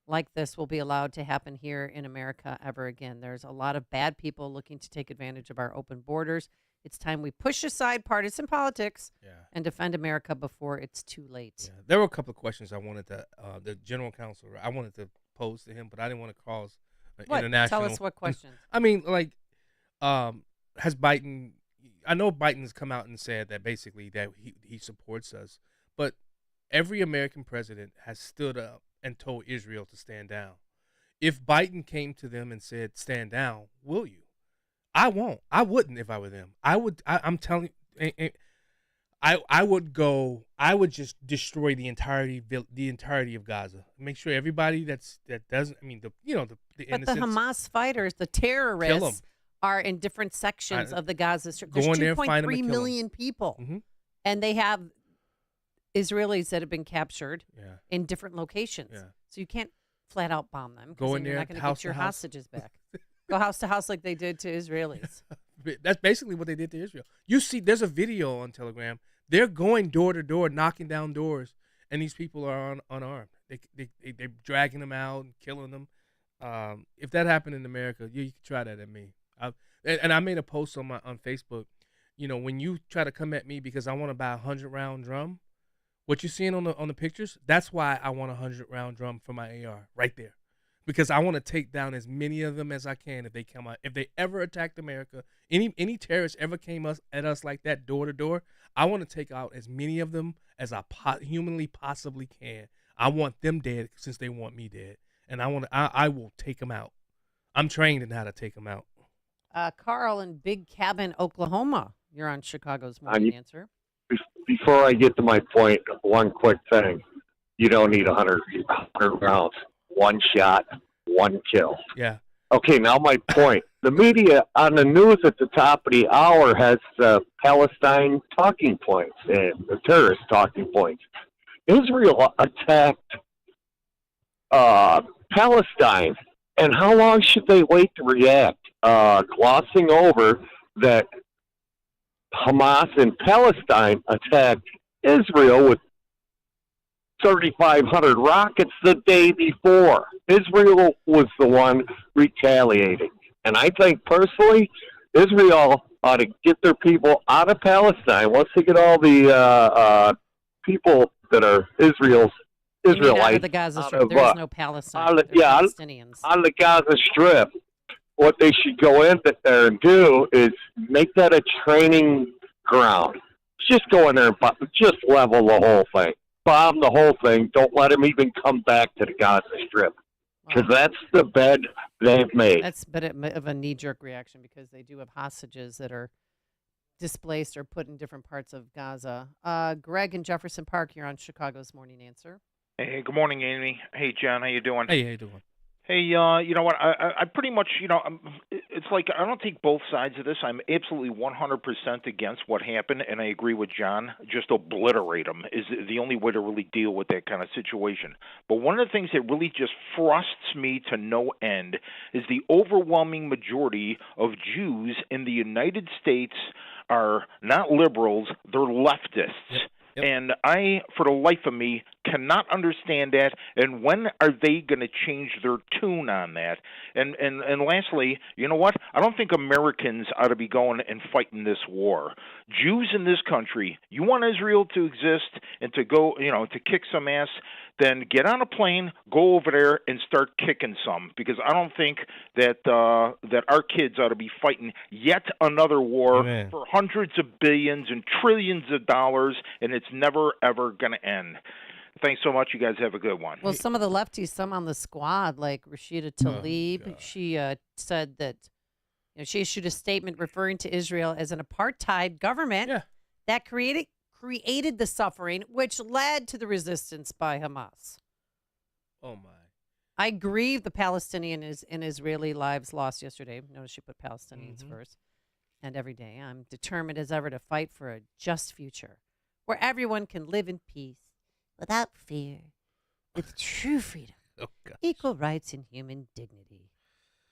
like this will be allowed to happen here in America ever again. There's a lot of bad people looking to take advantage of our open borders. It's time we push aside partisan politics and defend America before it's too late." Yeah. There were a couple of questions I wanted to, the general counsel, I wanted to pose to him, but I didn't want to cause What? international. Tell us what questions. I mean, like, has Biden? I know Biden's come out and said that basically that he supports us, but every American president has stood up and told Israel to stand down. If Biden came to them and said, "Stand down," will you? I won't. I wouldn't if I were them. I would. I'm telling you, I would go. I would just destroy the entirety of Gaza. Make sure everybody that doesn't. I mean, the But the innocents. Hamas fighters, the terrorists, are in different sections of the Gaza Strip. There's Go in there, find 'em, and 2.3 kill 'em. million people, and they have Israelis that have been captured in different locations. Yeah. So you can't flat out bomb them. 'Cause Go then in you're there, not going to house get your to house. hostages back. Go house to house like they did to Israelis. That's basically what they did to Israel. You see, there's a video on Telegram. They're going door to door, knocking down doors, and these people are unarmed. They're dragging them out and killing them. If that happened in America, you can try that at me. And I made a post on Facebook. You know, when you try to come at me because I want to buy a 100-round drum, what you're seeing on the pictures, that's why I want a 100-round drum for my AR right there. Because I want to take down as many of them as I can if they come out. If they ever attacked America, any terrorists ever came at us like that door to door, I want to take out as many of them as I humanly possibly can. I want them dead since they want me dead, and I will take them out. I'm trained in how to take them out. Carl in Big Cabin, Oklahoma. You're on Chicago's Morning Answer. Before I get to my point, one quick thing. You don't need 100 rounds. One shot, one kill. Yeah. Okay, now my point. The media on the news at the top of the hour has Palestine talking points and the terrorist talking points. Israel attacked Palestine, and how long should they wait to react? Glossing over that Hamas in Palestine attacked Israel with 3,500 rockets the day before. Israel was the one retaliating. And I think personally, Israel ought to get their people out of Palestine once they get all the people that are Israelites Out of the Gaza Strip. There is no Palestine. Palestinians. On the Gaza Strip. What they should go in there and do is make that a training ground. Just go in there and just level the whole thing. Bomb the whole thing. Don't let them even come back to the Gaza Strip. Because that's the bed they've made. That's a bit of a knee-jerk reaction because they do have hostages that are displaced or put in different parts of Gaza. Greg in Jefferson Park, you're on Chicago's Morning Answer. Hey, good morning, Amy. Hey, John, how you doing? Hey, how you doing? Hey, you know what? I pretty much, it's like I don't take both sides of this. I'm absolutely 100% against what happened, and I agree with John. Just obliterate them is the only way to really deal with that kind of situation. But one of the things that really just frustrates me to no end is the overwhelming majority of Jews in the United States are not liberals, they're leftists. Yep. And I, for the life of me, cannot understand that. And when are they going to change their tune on that? And lastly, you know what? I don't think Americans ought to be going and fighting this war. Jews in this country, you want Israel to exist and to go, to kick some ass, then get on a plane, go over there, and start kicking some. Because I don't think that that our kids ought to be fighting yet another war for hundreds of billions and trillions of dollars, and it's never, ever going to end. Thanks so much. You guys have a good one. Well, some of the lefties, some on the squad, like Rashida Tlaib, she said that she issued a statement referring to Israel as an apartheid government that created the suffering, which led to the resistance by Hamas. Oh, my. I grieve the Palestinian and Israeli lives lost yesterday. Notice she put Palestinians first. And every day I'm determined as ever to fight for a just future where everyone can live in peace, without fear, with true freedom, equal rights, and human dignity.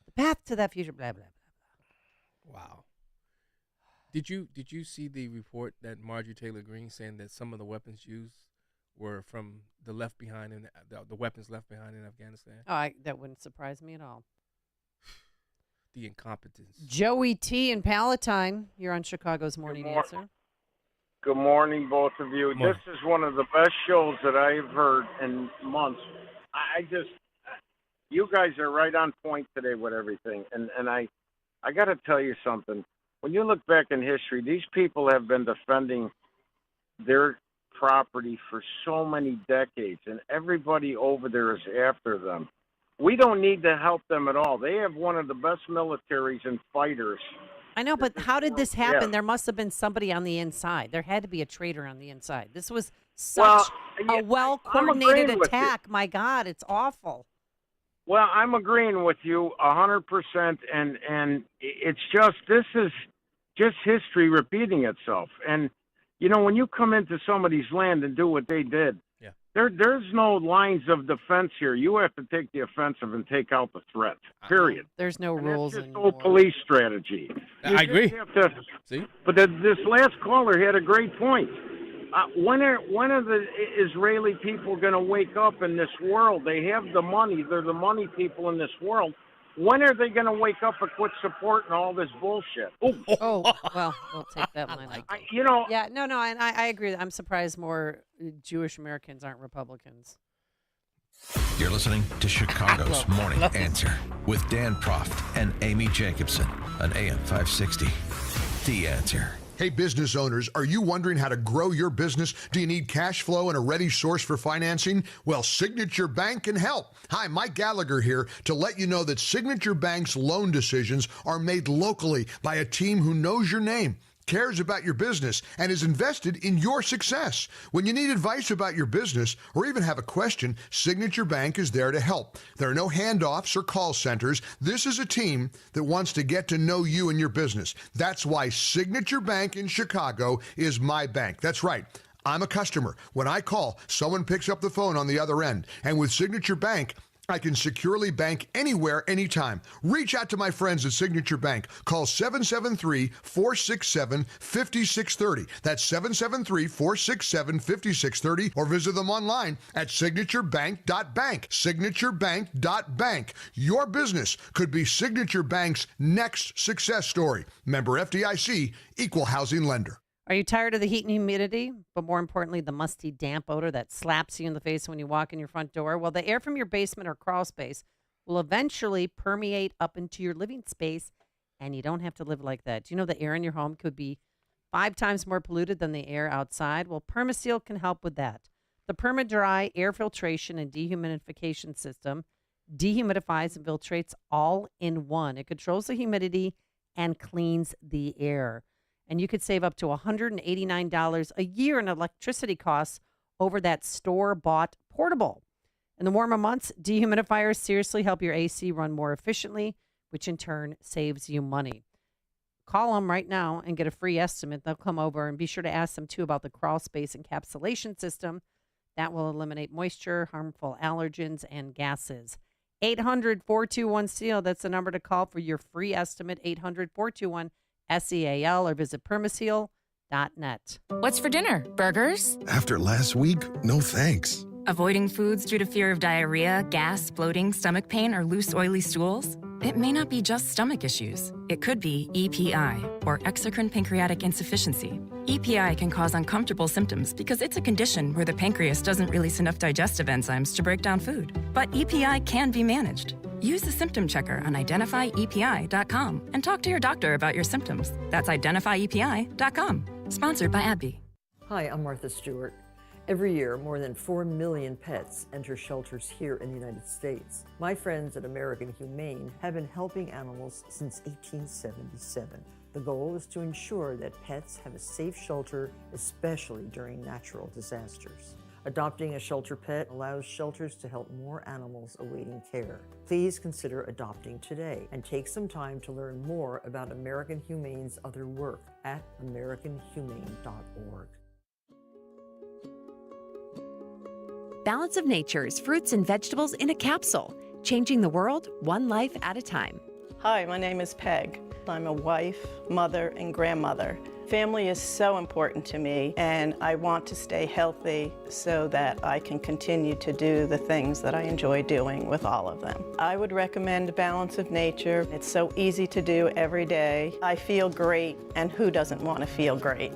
The path to that future, blah, blah, blah, blah. Wow. Did you see the report that Marjorie Taylor Greene saying that some of the weapons used were from the left behind in the weapons left behind in Afghanistan? Oh, that wouldn't surprise me at all. The incompetence. Joey T. in Palatine, you're on Chicago's Morning Answer. Good morning, both of you. Morning. This is one of the best shows that I've heard in months. You guys are right on point today with everything. And I got to tell you something. When you look back in history, these people have been defending their property for so many decades, and everybody over there is after them. We don't need to help them at all. They have one of the best militaries and fighters. I know, but how did this happen? Yeah. There must have been somebody on the inside. There had to be a traitor on the inside. This was such a well-coordinated agreeing with you. attack. My God, it's awful. Well, I'm agreeing with you 100%, and it's just, this is just history repeating itself. And, you know, when you come into somebody's land and do what they did, there's no lines of defense here. You have to take the offensive and take out the threat, period. There's no rules. That's just old police strategy. I agree. See? But this last caller had a great point. When are the Israeli people going to wake up in this world? They have the money. They're the money people in this world. When are they going to wake up and quit supporting all this bullshit? Oh, well, we'll take that line. Yeah, no, and I agree. I'm surprised more Jewish Americans aren't Republicans. You're listening to Chicago's Morning Answer with Dan Proft and Amy Jacobson on AM 560. The Answer. Hey, business owners, are you wondering how to grow your business? Do you need cash flow and a ready source for financing? Well, Signature Bank can help. Hi, Mike Gallagher here to let you know that Signature Bank's loan decisions are made locally by a team who knows your name, cares about your business, and is invested in your success. When you need advice about your business or even have a question, Signature Bank is there to help. There are no handoffs or call centers. This is a team that wants to get to know you and your business. That's why Signature Bank in Chicago is my bank. That's right. I'm a customer. When I call, someone picks up the phone on the other end. And with Signature Bank, I can securely bank anywhere, anytime. Reach out to my friends at Signature Bank. Call 773-467-5630. That's 773-467-5630. Or visit them online at signaturebank.bank. Signaturebank.bank. Your business could be Signature Bank's next success story. Member FDIC, Equal Housing Lender. Are you tired of the heat and humidity, but more importantly, the musty, damp odor that slaps you in the face when you walk in your front door? Well, the air from your basement or crawl space will eventually permeate up into your living space, and you don't have to live like that. Do you know the air in your home could be 5 times more polluted than the air outside? Well, PermaSeal can help with that. The PermaDry air filtration and dehumidification system dehumidifies and filtrates all in one. It controls the humidity and cleans the air. And you could save up to $189 a year in electricity costs over that store-bought portable. In the warmer months, dehumidifiers seriously help your AC run more efficiently, which in turn saves you money. Call them right now and get a free estimate. They'll come over, and be sure to ask them, too, about the crawl space encapsulation system. That will eliminate moisture, harmful allergens, and gases. 800-421-SEAL. That's the number to call for your free estimate, 800-421-SEAL, or visit permaseal.net. What's for dinner? Burgers? After last week, no thanks. Avoiding foods due to fear of diarrhea, gas, bloating, stomach pain, or loose, oily stools? It may not be just stomach issues. It could be EPI, or exocrine pancreatic insufficiency. EPI can cause uncomfortable symptoms because it's a condition where the pancreas doesn't release enough digestive enzymes to break down food. But EPI can be managed. Use the symptom checker on identifyepi.com and talk to your doctor about your symptoms. That's identifyepi.com. Sponsored by AbbVie. Hi, I'm Martha Stewart. Every year, more than 4 million pets enter shelters here in the United States. My friends at American Humane have been helping animals since 1877. The goal is to ensure that pets have a safe shelter, especially during natural disasters. Adopting a shelter pet allows shelters to help more animals awaiting care. Please consider adopting today and take some time to learn more about American Humane's other work at americanhumane.org. Balance of Nature's fruits and vegetables in a capsule, changing the world one life at a time. Hi, my name is Peg. I'm a wife, mother, and grandmother. Family is so important to me, and I want to stay healthy so that I can continue to do the things that I enjoy doing with all of them. I would recommend Balance of Nature. It's so easy to do every day. I feel great, and who doesn't want to feel great?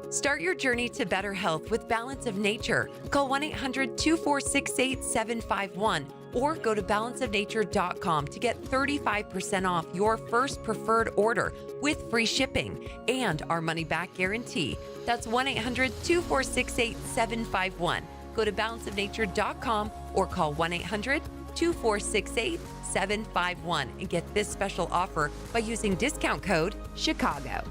Start your journey to better health with Balance of Nature. Call 1-800-246-8751 or go to balanceofnature.com to get 35% off your first preferred order with free shipping and our money-back guarantee. That's 1-800-246-8751. Go to balanceofnature.com or call 1-800-246-8751 and get this special offer by using discount code CHICAGO.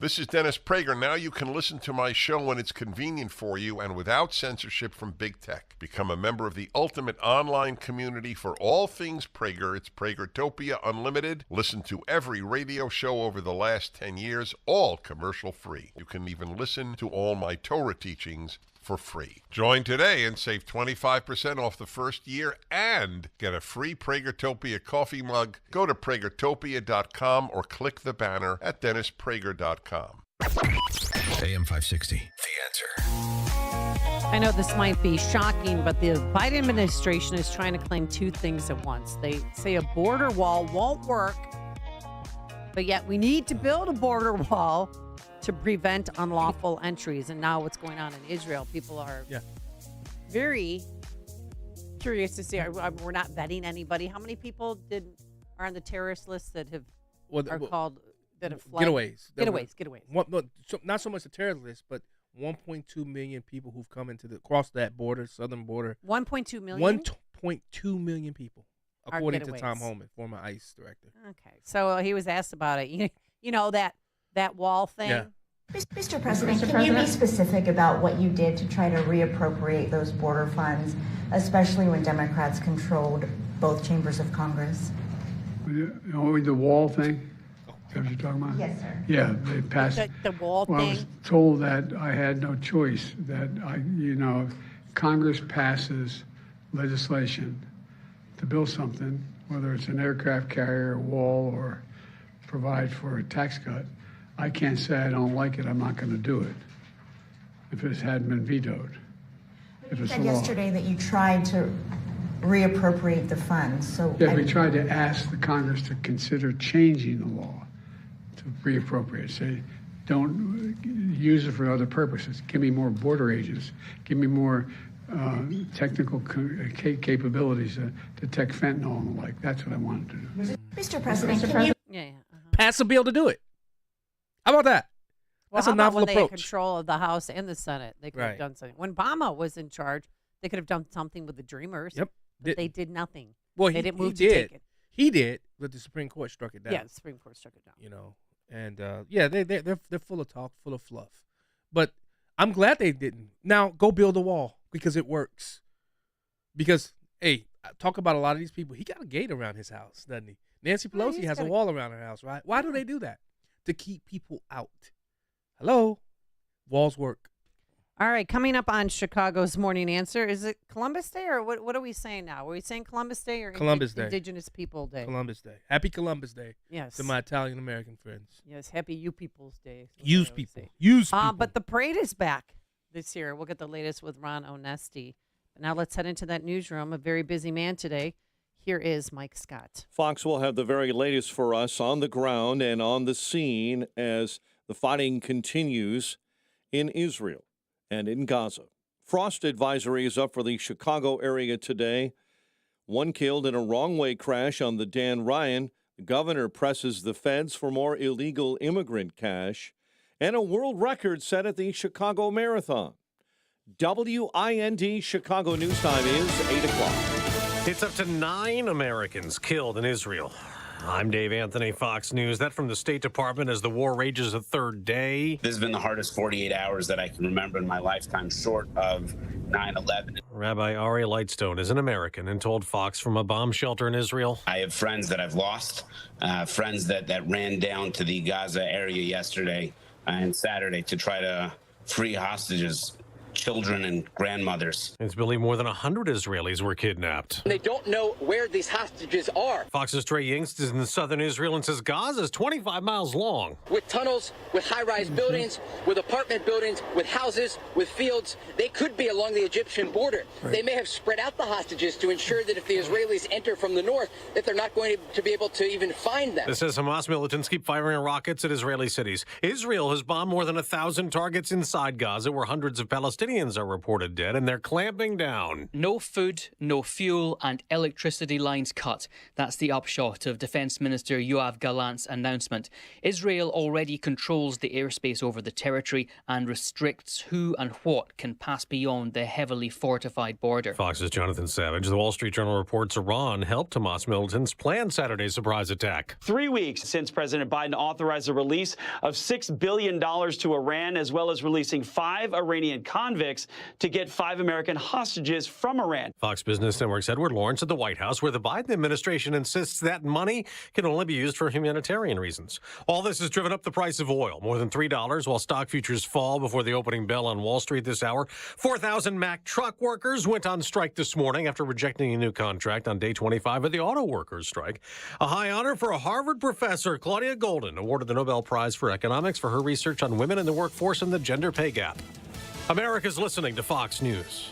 This is Dennis Prager. Now you can listen to my show when it's convenient for you and without censorship from Big Tech. Become a member of the ultimate online community for all things Prager. It's Pragertopia Unlimited. Listen to every radio show over the last 10 years, all commercial free. You can even listen to all my Torah teachings for free. Join today and save 25% off the first year and get a free Pragertopia coffee mug. Go to Pragertopia.com or click the banner at DennisPrager.com. AM 560, The Answer. I know this might be shocking, but the Biden administration is trying to claim two things at once. They say a border wall won't work, but yet we need to build a border wall to prevent unlawful entries. And now what's going on in Israel, people are very curious to see. We're not vetting anybody. How many people are on the terrorist list that have fled? Getaways. Not so much the terrorist list, but 1.2 million people who've come across that border, southern border. 1.2 million? 1.2 million people, according to Tom Homan, former ICE director. Okay, so he was asked about it. You know that wall thing? Yeah. Mr. President, can you be specific about what you did to try to reappropriate those border funds, especially when Democrats controlled both chambers of Congress? The wall thing? Is that what you're talking about? Yes, sir. Yeah, they passed. The wall thing? I was told that I had no choice, that Congress passes legislation to build something, whether it's an aircraft carrier, a wall, or provide for a tax cut. I can't say I don't like it. I'm not going to do it if it hadn't been vetoed. You said yesterday that you tried to reappropriate the funds. So we tried to ask the Congress to consider changing the law to reappropriate. Say, don't use it for other purposes. Give me more border agents. Give me more technical capabilities to detect fentanyl and the like. That's what I wanted to do. Mr. President, can you pass a bill to do it? How about that? Well, That's how a about novel when they had approach. control of the House and the Senate? They could have Right. done something. When Obama was in charge, they could have done something with the Dreamers. Yep. But they did nothing. Well, they didn't he move did. to take it. He did, but the Supreme Court struck it down. Yeah, the Supreme Court struck it down. And they're full of talk, full of fluff. But I'm glad they didn't. Now go build a wall because it works. Because talk about a lot of these people. He got a gate around his house, doesn't he? Nancy Pelosi has a wall around her house, right? Why do they do that? To keep people out. Hello, walls work. All right, coming up on Chicago's Morning Answer, is it Columbus Day or what are we saying now? Are we saying Columbus Day or Columbus Day. Indigenous People Day? Columbus Day. Happy Columbus Day. Yes. To my Italian American friends. Yes, happy You People's Day. Use people. Use people. But the parade is back this year. We'll get the latest with Ron Onesti. But now let's head into that newsroom. A very busy man today. Here is Mike Scott. Fox will have the very latest for us on the ground and on the scene as the fighting continues in Israel and in Gaza. Frost advisory is up for the Chicago area today. One killed in a wrong-way crash on the Dan Ryan. The governor presses the feds for more illegal immigrant cash. And a world record set at the Chicago Marathon. WIND Chicago News Time is 8 o'clock. It's up to 9 Americans killed in Israel. I'm Dave Anthony, Fox News. That from the State Department as the war rages a third day. This has been the hardest 48 hours that I can remember in my lifetime, short of 9/11. Rabbi Ari Lightstone is an American and told Fox from a bomb shelter in Israel. I have friends that I've lost, friends that ran down to the Gaza area yesterday and Saturday to try to free hostages. children and grandmothers. It's believed more than 100 Israelis were kidnapped. They don't know where these hostages are. Fox's Trey Yingst is in southern Israel and says Gaza is 25 miles long. With tunnels, with high-rise buildings, with apartment buildings, with houses, with fields, they could be along the Egyptian border. Right. They may have spread out the hostages to ensure that if the Israelis enter from the north, that they're not going to be able to even find them. This says Hamas militants keep firing rockets at Israeli cities. Israel has bombed more than 1,000 targets inside Gaza, where hundreds of Palestinians are reported dead, and they're clamping down. No food, no fuel, and electricity lines cut. That's the upshot of Defense Minister Yoav Gallant's announcement. Israel already controls the airspace over the territory and restricts who and what can pass beyond the heavily fortified border. Fox's Jonathan Savage. The Wall Street Journal reports Iran helped Hamas militants plan Saturday's surprise attack. 3 weeks since President Biden authorized the release of $6 billion to Iran, as well as releasing 5 Iranian convicts to get 5 American hostages from Iran. Fox Business Network's Edward Lawrence at the White House, where the Biden administration insists that money can only be used for humanitarian reasons. All this has driven up the price of oil, more than $3, while stock futures fall before the opening bell on Wall Street this hour. 4,000 Mack truck workers went on strike this morning after rejecting a new contract on day 25 of the auto workers' strike. A high honor for a Harvard professor, Claudia Golden, awarded the Nobel Prize for Economics for her research on women in the workforce and the gender pay gap. America's listening to Fox News.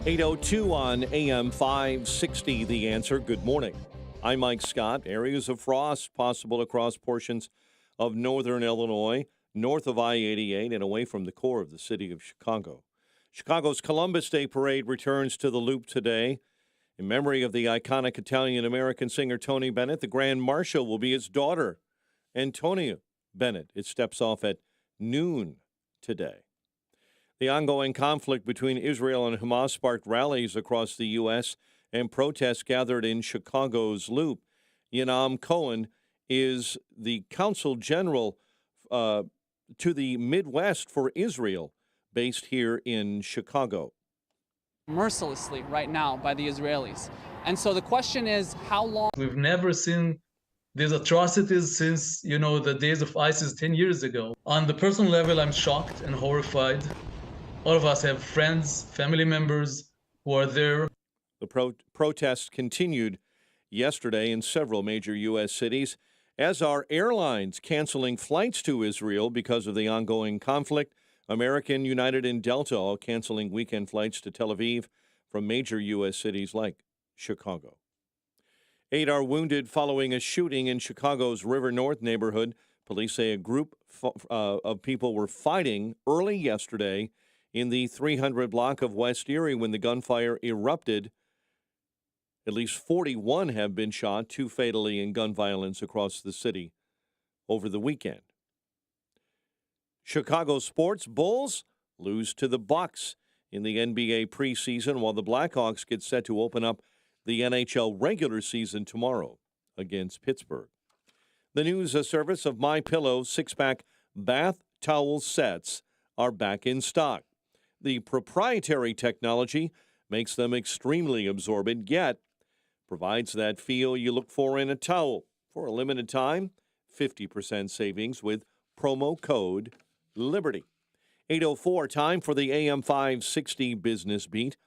8:02 on AM 560, The Answer. Good morning. I'm Mike Scott. Areas of frost possible across portions of northern Illinois, north of I-88 and away from the core of the city of Chicago. Chicago's Columbus Day Parade returns to the Loop today. In memory of the iconic Italian-American singer Tony Bennett, the Grand Marshal will be his daughter, Antonia Bennett. It steps off at noon today. The ongoing conflict between Israel and Hamas sparked rallies across the U.S. and protests gathered in Chicago's Loop. Yanam Cohen is the Consul General to the Midwest for Israel, based here in Chicago. Mercilessly right now by the Israelis. And so the question is, how long? We've never seen these atrocities since, the days of ISIS 10 years ago. On the personal level, I'm shocked and horrified. All of us have friends, family members who are there. The protests continued yesterday in several major U.S. cities, as are airlines canceling flights to Israel because of the ongoing conflict. American, United, and Delta all canceling weekend flights to Tel Aviv from major U.S. cities like Chicago. 8 are wounded following a shooting in Chicago's River North neighborhood. Police say a group of people were fighting early yesterday in the 300 block of West Erie when the gunfire erupted. At least 41 have been shot, 2 fatally in gun violence across the city over the weekend. Chicago sports: Bulls lose to the Bucks in the NBA preseason, while the Blackhawks get set to open up the NHL regular season tomorrow against Pittsburgh. The news service of MyPillow 6-pack bath towel sets are back in stock. The proprietary technology makes them extremely absorbent, yet provides that feel you look for in a towel. For a limited time, 50% savings with promo code Liberty. 8:04, time for the AM 560 Business Beat,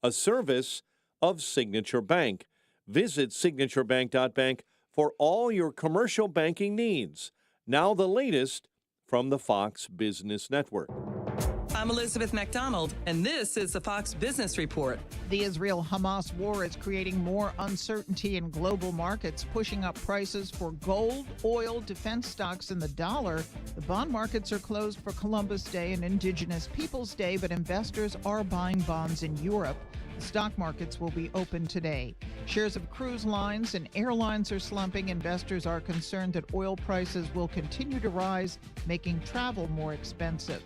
a service of Signature Bank. Visit signaturebank.bank for all your commercial banking needs. Now the latest from the Fox Business Network. I'm Elizabeth McDonald, and this is the Fox Business Report. The Israel-Hamas war is creating more uncertainty in global markets, pushing up prices for gold, oil, defense stocks, and the dollar. The bond markets are closed for Columbus Day and Indigenous Peoples Day, but investors are buying bonds in Europe. The stock markets will be open today. Shares of cruise lines and airlines are slumping. Investors are concerned that oil prices will continue to rise, making travel more expensive.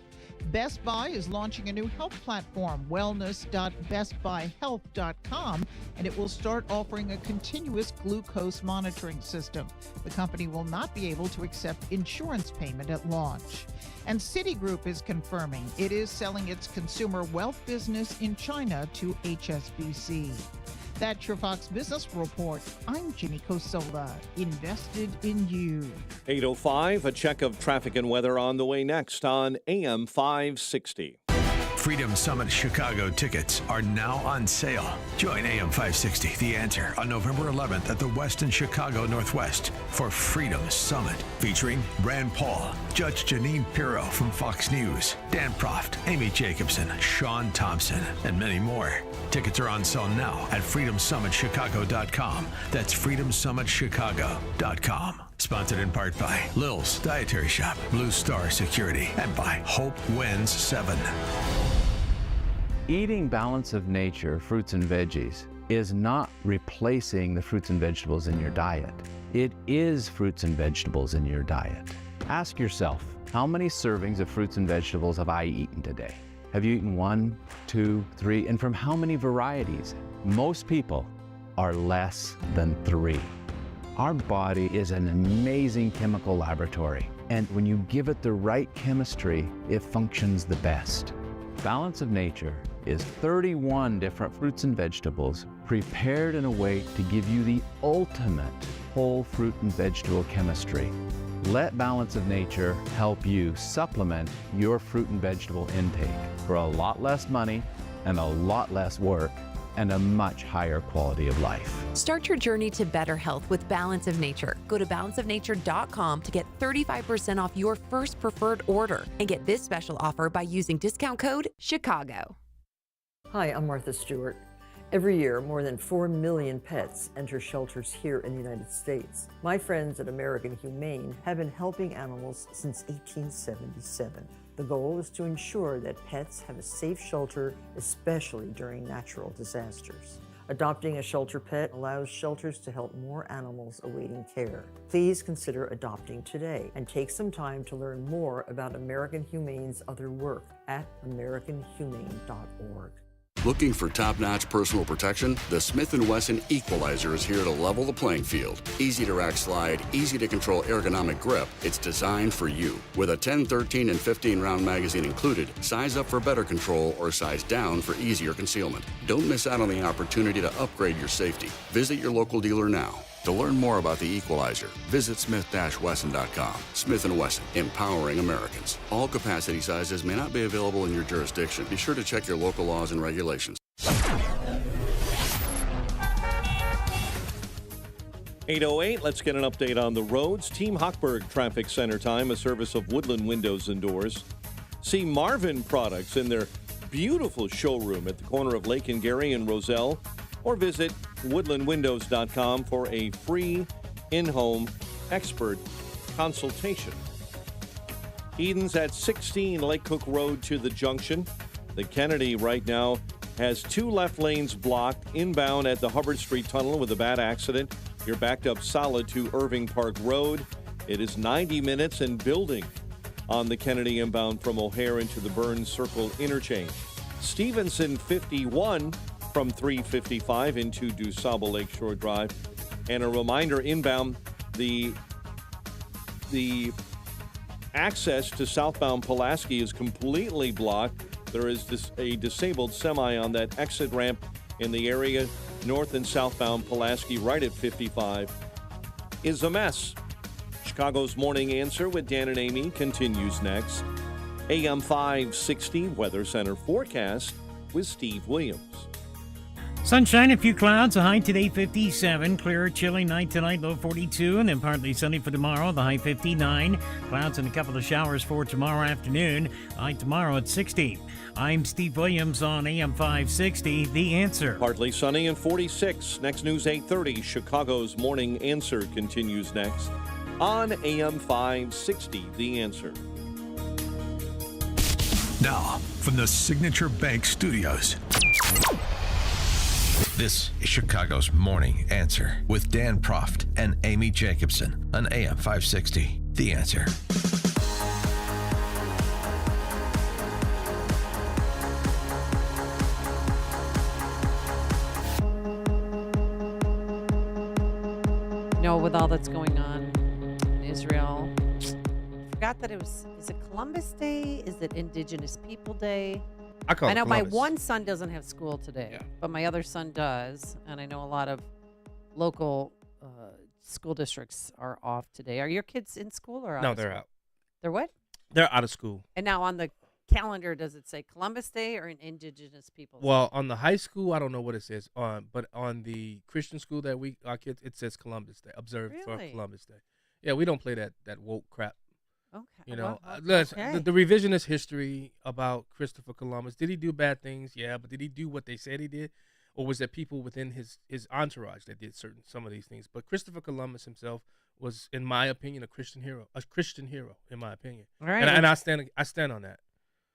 Best Buy is launching a new health platform, wellness.bestbuyhealth.com, and it will start offering a continuous glucose monitoring system. The company will not be able to accept insurance payment at launch. And Citigroup is confirming it is selling its consumer wealth business in China to HSBC. That's your Fox Business Report. I'm Ginny Cosola, invested in you. 8:05, a check of traffic and weather on the way next on AM 560. Freedom Summit Chicago tickets are now on sale. Join AM 560, The Answer, on November 11th at the Westin Chicago Northwest for Freedom Summit, featuring Rand Paul, Judge Janine Pirro from Fox News, Dan Proft, Amy Jacobson, Sean Thompson, and many more. Tickets are on sale now at freedomsummitchicago.com. That's freedomsummitchicago.com. Sponsored in part by Lil's Dietary Shop, Blue Star Security, and by Hope Wins 7. Eating balance of nature, fruits and veggies, is not replacing the fruits and vegetables in your diet. It is fruits and vegetables in your diet. Ask yourself, how many servings of fruits and vegetables have I eaten today? Have you eaten 1, 2, 3, and from how many varieties? Most people are less than 3. Our body is an amazing chemical laboratory, and when you give it the right chemistry, it functions the best. Balance of Nature is 31 different fruits and vegetables prepared in a way to give you the ultimate whole fruit and vegetable chemistry. Let Balance of Nature help you supplement your fruit and vegetable intake for a lot less money and a lot less work and a much higher quality of life. Start your journey to better health with Balance of Nature. Go to balanceofnature.com to get 35% off your first preferred order and get this special offer by using discount code CHICAGO. Hi, I'm Martha Stewart. Every year, more than 4 million pets enter shelters here in the United States. My friends at American Humane have been helping animals since 1877. The goal is to ensure that pets have a safe shelter, especially during natural disasters. Adopting a shelter pet allows shelters to help more animals awaiting care. Please consider adopting today and take some time to learn more about American Humane's other work at americanhumane.org. Looking for top-notch personal protection? The Smith & Wesson Equalizer is here to level the playing field. Easy to rack slide, easy to control ergonomic grip. It's designed for you. With a 10, 13, and 15-round magazine included, size up for better control or size down for easier concealment. Don't miss out on the opportunity to upgrade your safety. Visit your local dealer now. To learn more about the Equalizer, visit smith-wesson.com. Smith & Wesson, empowering Americans. All capacity sizes may not be available in your jurisdiction. Be sure to check your local laws and regulations. 8:08, let's get an update on the roads. Team Hochberg Traffic Center time, a service of Woodland Windows and Doors. See Marvin products in their beautiful showroom at the corner of Lake and Gary and Roselle, or visit woodlandwindows.com for a free in-home expert consultation. Eden's at 16 Lake Cook Road to the junction. The Kennedy right now has 2 left lanes blocked inbound at the Hubbard Street Tunnel with a bad accident. You're backed up solid to Irving Park Road. It is 90 minutes and building on the Kennedy inbound from O'Hare into the Burns Circle interchange. Stevenson 51 from 355 into DuSable Lakeshore Drive. And a reminder, inbound, the access to southbound Pulaski is completely blocked. There is a disabled semi on that exit ramp in the area. North and southbound Pulaski right at 55 is a mess. Chicago's Morning Answer with Dan and Amy continues next. AM 560 Weather Center forecast with Steve Williams. Sunshine, a few clouds, a high today 57. Clear, chilly night tonight, low 42, and then partly sunny for tomorrow, the high 59. Clouds and a couple of showers for tomorrow afternoon, high tomorrow at 60. I'm Steve Williams on AM 560, The Answer. Partly sunny and 46. Next news 8:30. Chicago's Morning Answer continues next on AM 560, The Answer. Now, from the Signature Bank Studios, this is Chicago's Morning Answer with Dan Proft and Amy Jacobson on AM 560, The Answer. With all that's going on in Israel, forgot that is it Columbus Day? Is it Indigenous People Day? I call I it know Columbus. my one son doesn't have school today, Yeah. but my other son does, and I know a lot of local school districts are off today. Are your kids in school or out? No, of they're school? out. They're what? They're out of school. And now on the calendar, does it say Columbus Day or an Indigenous Peoples Day? Well, on the high school, I don't know what it says. But on the Christian school that our kids, it says Columbus Day. Observe for Really? Columbus Day. Yeah, we don't play that woke crap. Okay. You know, Well, listen, okay. the revisionist history about Christopher Columbus. Did he do bad things? Yeah, but did he do what they said he did? Or was there people within his entourage that did some of these things? But Christopher Columbus himself was, in my opinion, a Christian hero, in my opinion. All right. And I stand on that.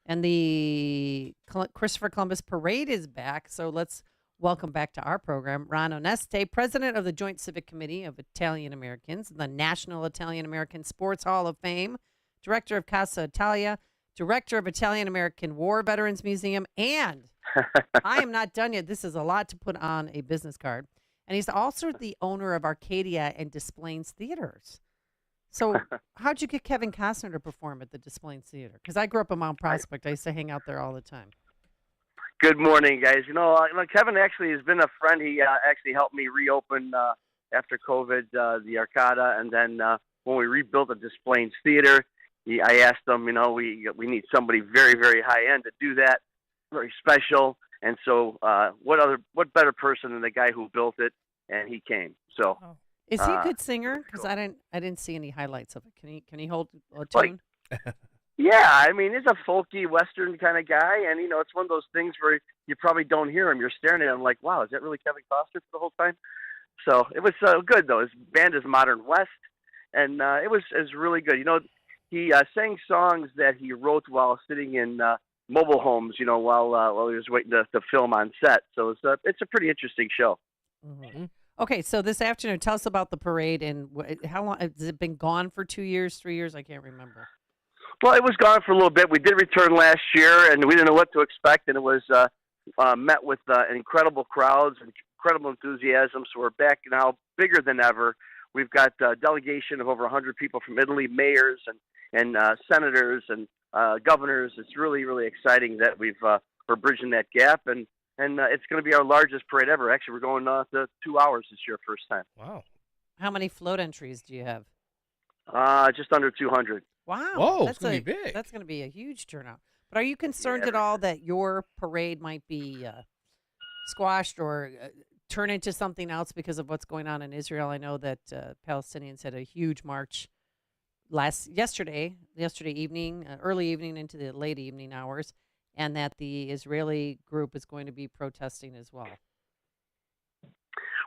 And the Christopher Columbus Parade is back. So let's welcome back to our program Ron Oneste, president of the Joint Civic Committee of Italian Americans, the National Italian American Sports Hall of Fame, director of Casa Italia, director of Italian American War Veterans Museum, and I am not done yet. This is a lot to put on a business card. And he's also the owner of Arcadia and Des Plaines Theaters. So how'd you get Kevin Costner to perform at the Des Plaines Theater? Because I grew up in Mount Prospect. I used to hang out there all the time. Good morning, guys. Kevin actually has been a friend. He actually helped me reopen after COVID the Arcada, and then when we rebuilt the Des Plaines Theater, I asked him, we need somebody very, very high end to do that, very special. And so, what better person than the guy who built it? And he came. So, Is he a good singer? Because I didn't see any highlights of it. Can he hold a tune? Yeah, he's a folky Western kind of guy, and it's one of those things where you probably don't hear him. You're staring at him like, wow, is that really Kevin Costner for the whole time? So it was good though. His band is Modern West, and it was really good. He sang songs that he wrote while sitting in mobile homes, while he was waiting to film on set. So it's a pretty interesting show. Mm-hmm. Okay, so this afternoon, tell us about the parade and how long has it been gone for? 2 years, 3 years? I can't remember. Well, it was gone for a little bit. We did return last year, and we didn't know what to expect, and it was met with incredible crowds and incredible enthusiasm. So we're back now, bigger than ever. We've got a delegation of over 100 people from Italy, mayors and senators and governors. It's really, really exciting that we're bridging that gap, and it's going to be our largest parade ever. Actually, we're going to 2 hours this year, first time. Wow. How many float entries do you have? Just under 200. Wow. Whoa, it's going to be big. That's going to be a huge turnout. But are you concerned at all that your parade might be squashed or turn into something else because of what's going on in Israel? I know that Palestinians had a huge march yesterday evening, early evening into the late evening hours, and that the Israeli group is going to be protesting as well.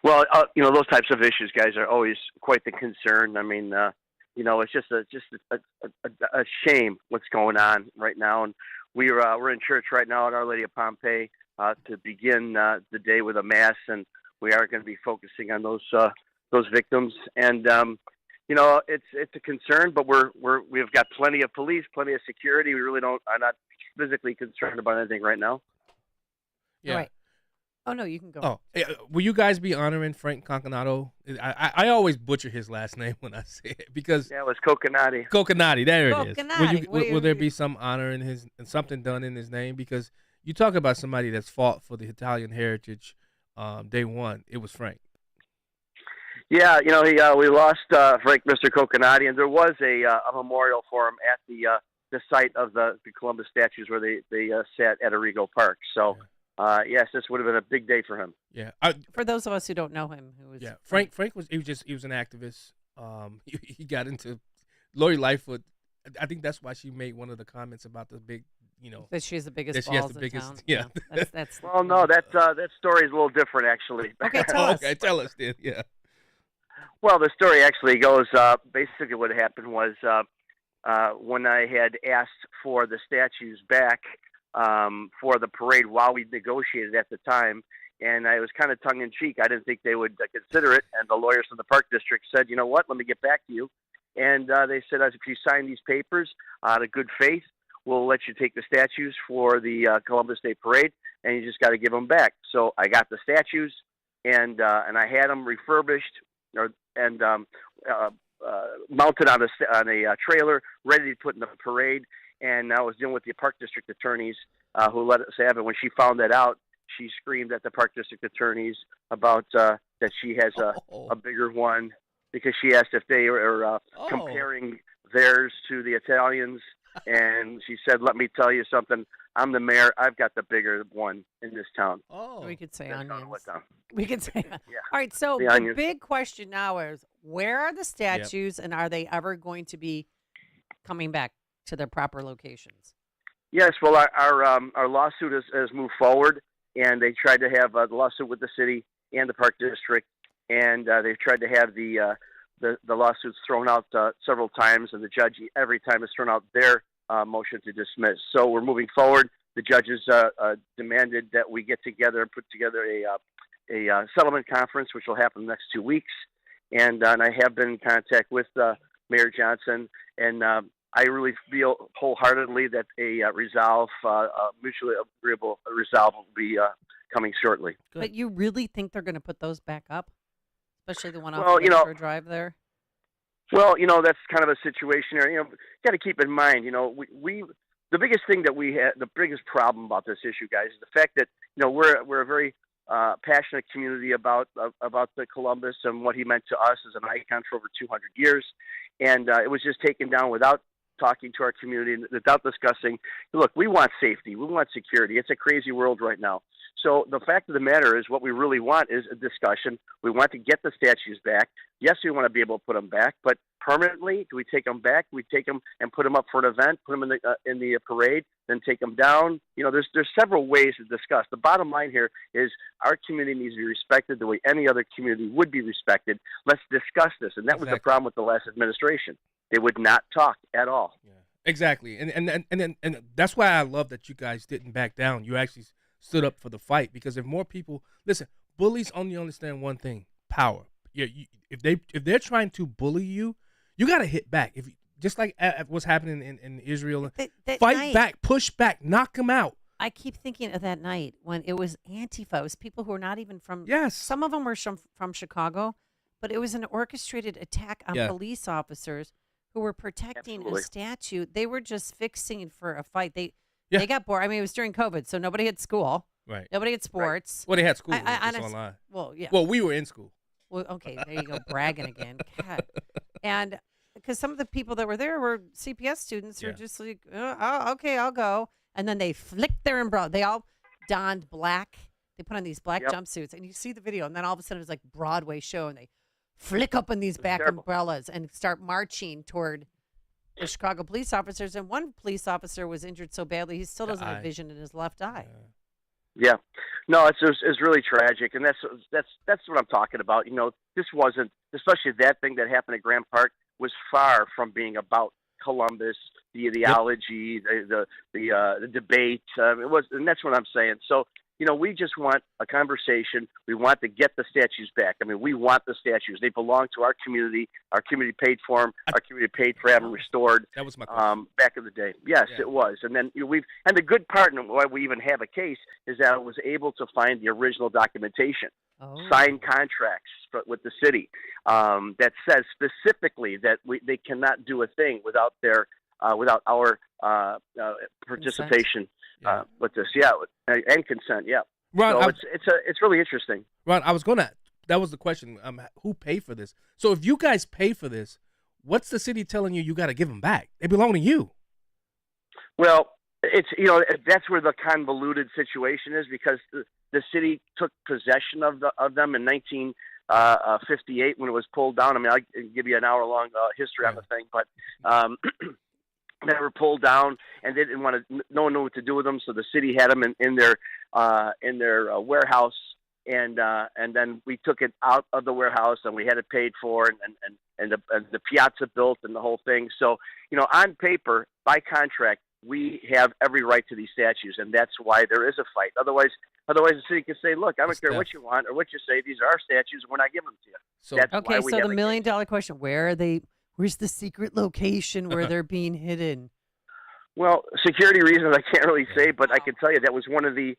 Well, those types of issues, guys, are always quite the concern. It's just a shame what's going on right now, and we're in church right now at Our Lady of Pompeii to begin the day with a mass, and we are going to be focusing on those victims. And it's a concern, but we've got plenty of police, plenty of security. We really are not physically concerned about anything right now. Yeah. Right. Oh, no, you can go. Oh, will you guys be honoring Frank Conconato? I always butcher his last name when I say it because it was Coconati. Coconati, there it is. Coconati. Will there be some honor in his and something done in his name? Because you talk about somebody that's fought for the Italian heritage. Day one, it was Frank. Yeah, we lost Frank, Mr. Coconati, and there was a memorial for him at the site of the Columbus statues where they sat at Arrigo Park. So. Yes, this would have been a big day for him. Yeah. For those of us who don't know him, Frank was he was an activist. He got into Lori Lightfoot. I think that's why she made one of the comments about the big, that she has the biggest balls in the biggest, town. Yeah. That's well, no, that story is a little different actually. Okay, tell us. Okay, tell us then. Yeah. Well, the story actually goes. Basically, what happened was when I had asked for the statues back. For the parade while we negotiated at the time, and I was kind of tongue-in-cheek. I didn't think they would consider it, and the lawyers from the Park District said, you know what, let me get back to you. And they said, if you sign these papers out of good faith, we'll let you take the statues for the Columbus Day Parade, and you just got to give them back. So I got the statues, and I had them refurbished and mounted on a trailer, ready to put in the parade. and I was dealing with the Park District attorneys who let us have it. When she found that out, she screamed at the Park District attorneys about that she has a bigger one, because she asked if they are comparing theirs to the Italians. And she said, "Let me tell you something. I'm the mayor. I've got the bigger one in this town." Oh, we could say That's onions. what town. We could say. Yeah. All right. So The the onions. big question now is, where are the statues, and are they ever going to be coming back to their proper locations? Yes. Well, our lawsuit has moved forward, and they tried to have the lawsuit with the city and the Park District, and they've tried to have the lawsuits thrown out several times, and the judge every time has thrown out their motion to dismiss. So we're moving forward. The judges demanded that we get together and put together a settlement conference, which will happen in the next 2 weeks. And I have been in contact with Mayor Johnson, and I really feel wholeheartedly that a mutually agreeable resolve will be coming shortly. But you really think they're going to put those back up, especially the one off Well, the you know- Metro Drive there? Well, that's kind of a situation there. Got to keep in mind, we the biggest thing that we had, the biggest problem about this issue, guys, is the fact that we're a very passionate community about the Columbus and what he meant to us as an icon for over 200 years, and it was just taken down without talking to our community, without discussing. Look, we want safety, we want security. It's a crazy world right now. So the fact of the matter is, what we really want is a discussion. We want to get the statues back. Yes, we want to be able to put them back, but permanently, do we take them back? We take them and put them up for an event, put them in the parade, then take them down. There's several ways to discuss. The bottom line here is our community needs to be respected the way any other community would be respected. Let's discuss this, and that was the problem with the last administration. They would not talk at all. Exactly, and that's why I love that you guys didn't back down. You actually stood up for the fight, because if more people listen, bullies only understand one thing: power. If they're trying to bully you, you got to hit back. Just like what's happening in Israel, that fight night- back, push back, knock them out. I keep thinking of that night when it was Antifa. It was people who are not even from. Yes. Some of them were from Chicago, but it was an orchestrated attack on police officers who were protecting Absolutely. a statue. They were just fixing for a fight. They got bored. I mean, it was during COVID, so nobody had school. Right. Nobody had sports. Well, they had school. I It's online. Well, yeah. Well, we were in school. Well, okay, there you go, bragging again. God. And because some of the people that were there were CPS students who were just like, oh, okay, I'll go. And then they flicked their umbrella. They all donned black. They put on these black jumpsuits. And you see the video. And then all of a sudden it was like Broadway show. And they flick open these back umbrellas and start marching toward the Chicago police officers. And one police officer was injured so badly, he still doesn't have vision in his left eye. Yeah, no, it's really tragic, and that's what I'm talking about. This wasn't, especially that thing that happened at Grant Park, was far from being about Columbus, the ideology, the debate. It was, and that's what I'm saying. So we just want a conversation. We want to get the statues back. I mean, we want the statues. They belong to our community. Our community paid for them. Our community paid for having them restored. That was my question. Back in the day. Yes, it was. And then and the good part, and why we even have a case, is that I was able to find the original documentation, signed contracts with the city that says specifically that they cannot do a thing without our participation. With this, and consent, Ron, so it's really interesting. Ron, that was the question. Who paid for this? So if you guys pay for this, what's the city telling you got to give them back? They belong to you. Well, it's that's where the convoluted situation is, because the city took possession of them in 1958 when it was pulled down. I mean, I can give you an hour-long history on the thing, but they were pulled down, and they didn't want to. No one knew what to do with them, so the city had them in their warehouse, and then we took it out of the warehouse, and we had it paid for, and the piazza built, and the whole thing. So on paper, by contract, we have every right to these statues, and that's why there is a fight. Otherwise, the city can say, "Look, I don't care what you want or what you say. These are our statues, and we're not giving them to you." So that's Okay, why we so have the a $1 million question: where are they? Where's the secret location where they're being hidden? Well, security reasons I can't really say, but I can tell you that was one of the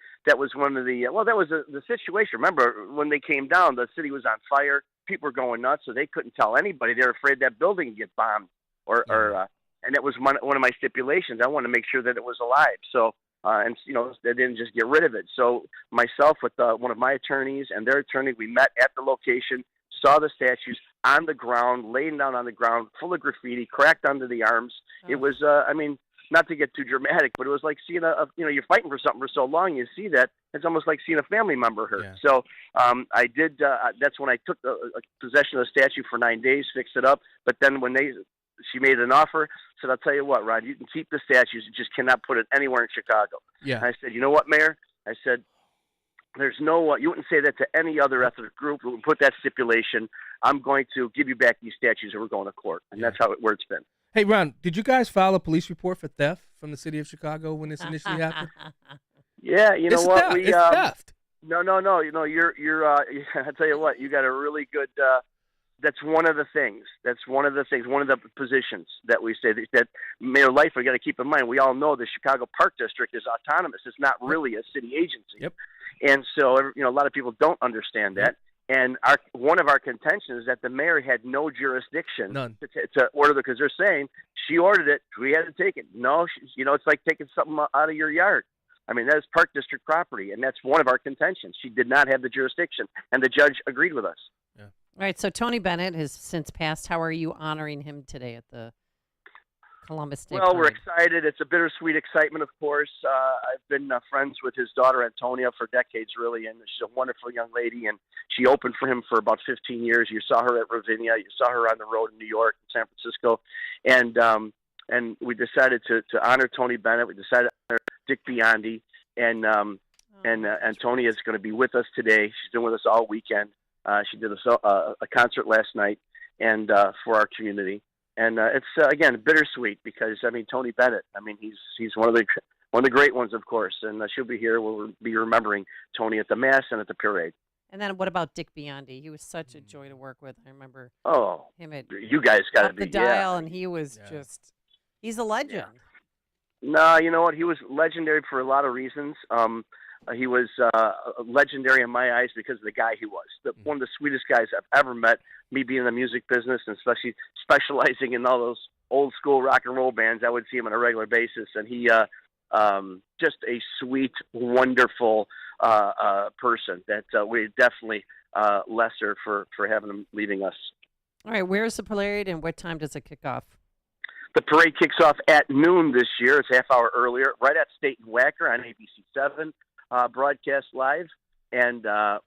situation. Remember when they came down, the city was on fire. People were going nuts, so they couldn't tell anybody. They were afraid that building would get bombed, and that was one of my stipulations. I wanted to make sure that it was alive. So, and they didn't just get rid of it. So myself with one of my attorneys and their attorney, we met at the location, saw the statues on the ground, laying down on the ground, full of graffiti, cracked under the arms. It was, not to get too dramatic, but it was like seeing you're fighting for something for so long, you see that, it's almost like seeing a family member hurt. Yeah. So I did, that's when I took possession of the statue for 9 days, fixed it up, but then when she made an offer, said, I'll tell you what, Rod, you can keep the statues, you just cannot put it anywhere in Chicago. Yeah. And I said, you know what, Mayor? I said, there's no, you wouldn't say that to any other ethnic group. We wouldn't put that stipulation. I'm going to give you back these statues and we're going to court. And that's where it's been. Hey, Ron, did you guys file a police report for theft from the city of Chicago when this initially happened? Yeah, you know it's what? Theft. It's theft. No. You're. I tell you what, you got a really good. That's one of the things. One of the positions that we say that Mayor Lightfoot, you got to keep in mind. We all know the Chicago Park District is autonomous. It's not really a city agency. Yep. And so, a lot of people don't understand that. And one of our contentions is that the mayor had no jurisdiction to order because they're saying she ordered it, we had to take it. No, it's like taking something out of your yard. I mean, that is Park District property, and that's one of our contentions. She did not have the jurisdiction, and the judge agreed with us. Yeah. All right, so Tony Bennett has since passed. How are you honoring him today at the Columbus Day Well, Parade? we're excited. It's a bittersweet excitement, of course. I've been friends with his daughter, Antonia, for decades, really, and she's a wonderful young lady, and she opened for him for about 15 years. You saw her at Ravinia. You saw her on the road in New York, San Francisco, and we decided to honor Tony Bennett. We decided to honor Dick Biondi, and Antonia is going to be with us today. She's been with us all weekend. She did a concert last night and for our community. And it's again bittersweet because Tony Bennett. He's one of the great ones, of course. And she'll be here. We'll be remembering Tony at the mass and at the parade. And then what about Dick Biondi? He was such a joy to work with. I remember him at you guys got to be the dial, and he was he's a legend. Yeah. No, you know what? He was legendary for a lot of reasons. He was legendary in my eyes because of the guy he was. One of the sweetest guys I've ever met, me being in the music business and especially specializing in all those old school rock and roll bands. I would see him on a regular basis. And he just a sweet, wonderful person that we definitely lesser for having him leaving us. All right, where's the parade and what time does it kick off? The parade kicks off at noon this year. It's half hour earlier, right at State and Wacker on ABC7. Broadcast live, and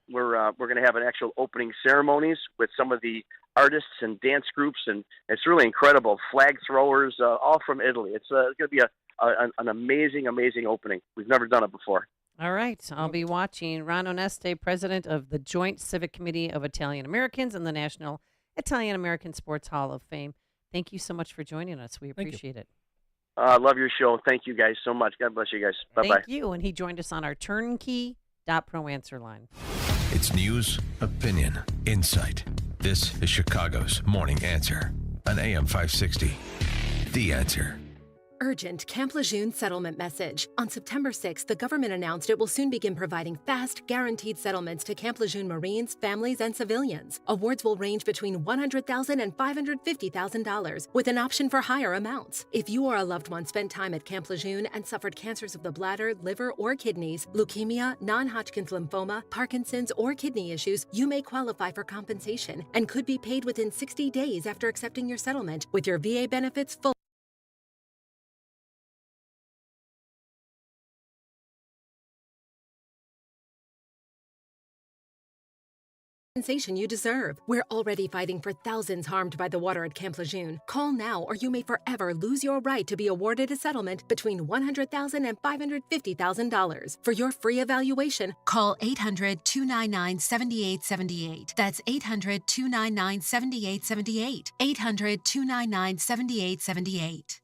we're going to have an actual opening ceremonies with some of the artists and dance groups, and it's really incredible. Flag throwers, all from Italy. It's going to be an amazing opening. We've never done it before. All right, I'll be watching. Ron Oneste, president of the Joint Civic Committee of Italian Americans and the National Italian American Sports Hall of Fame. Thank you so much for joining us. We appreciate it. I love your show. Thank you guys so much. God bless you guys. Bye-bye. Thank you. And he joined us on our turnkey.pro answer line. It's news, opinion, insight. This is Chicago's Morning Answer on AM 560. The Answer. Urgent Camp Lejeune settlement message. On September 6th, the government announced it will soon begin providing fast, guaranteed settlements to Camp Lejeune Marines, families, and civilians. Awards will range between $100,000 and $550,000, with an option for higher amounts. If you or a loved one spent time at Camp Lejeune and suffered cancers of the bladder, liver, or kidneys, leukemia, non-Hodgkin's lymphoma, Parkinson's, or kidney issues, you may qualify for compensation and could be paid within 60 days after accepting your settlement, with your VA benefits full. Compensation you deserve. We're already fighting for thousands harmed by the water at Camp Lejeune. Call now or you may forever lose your right to be awarded a settlement between $100,000 and $550,000. For your free evaluation, call 800-299-7878. That's 800-299-7878. 800-299-7878.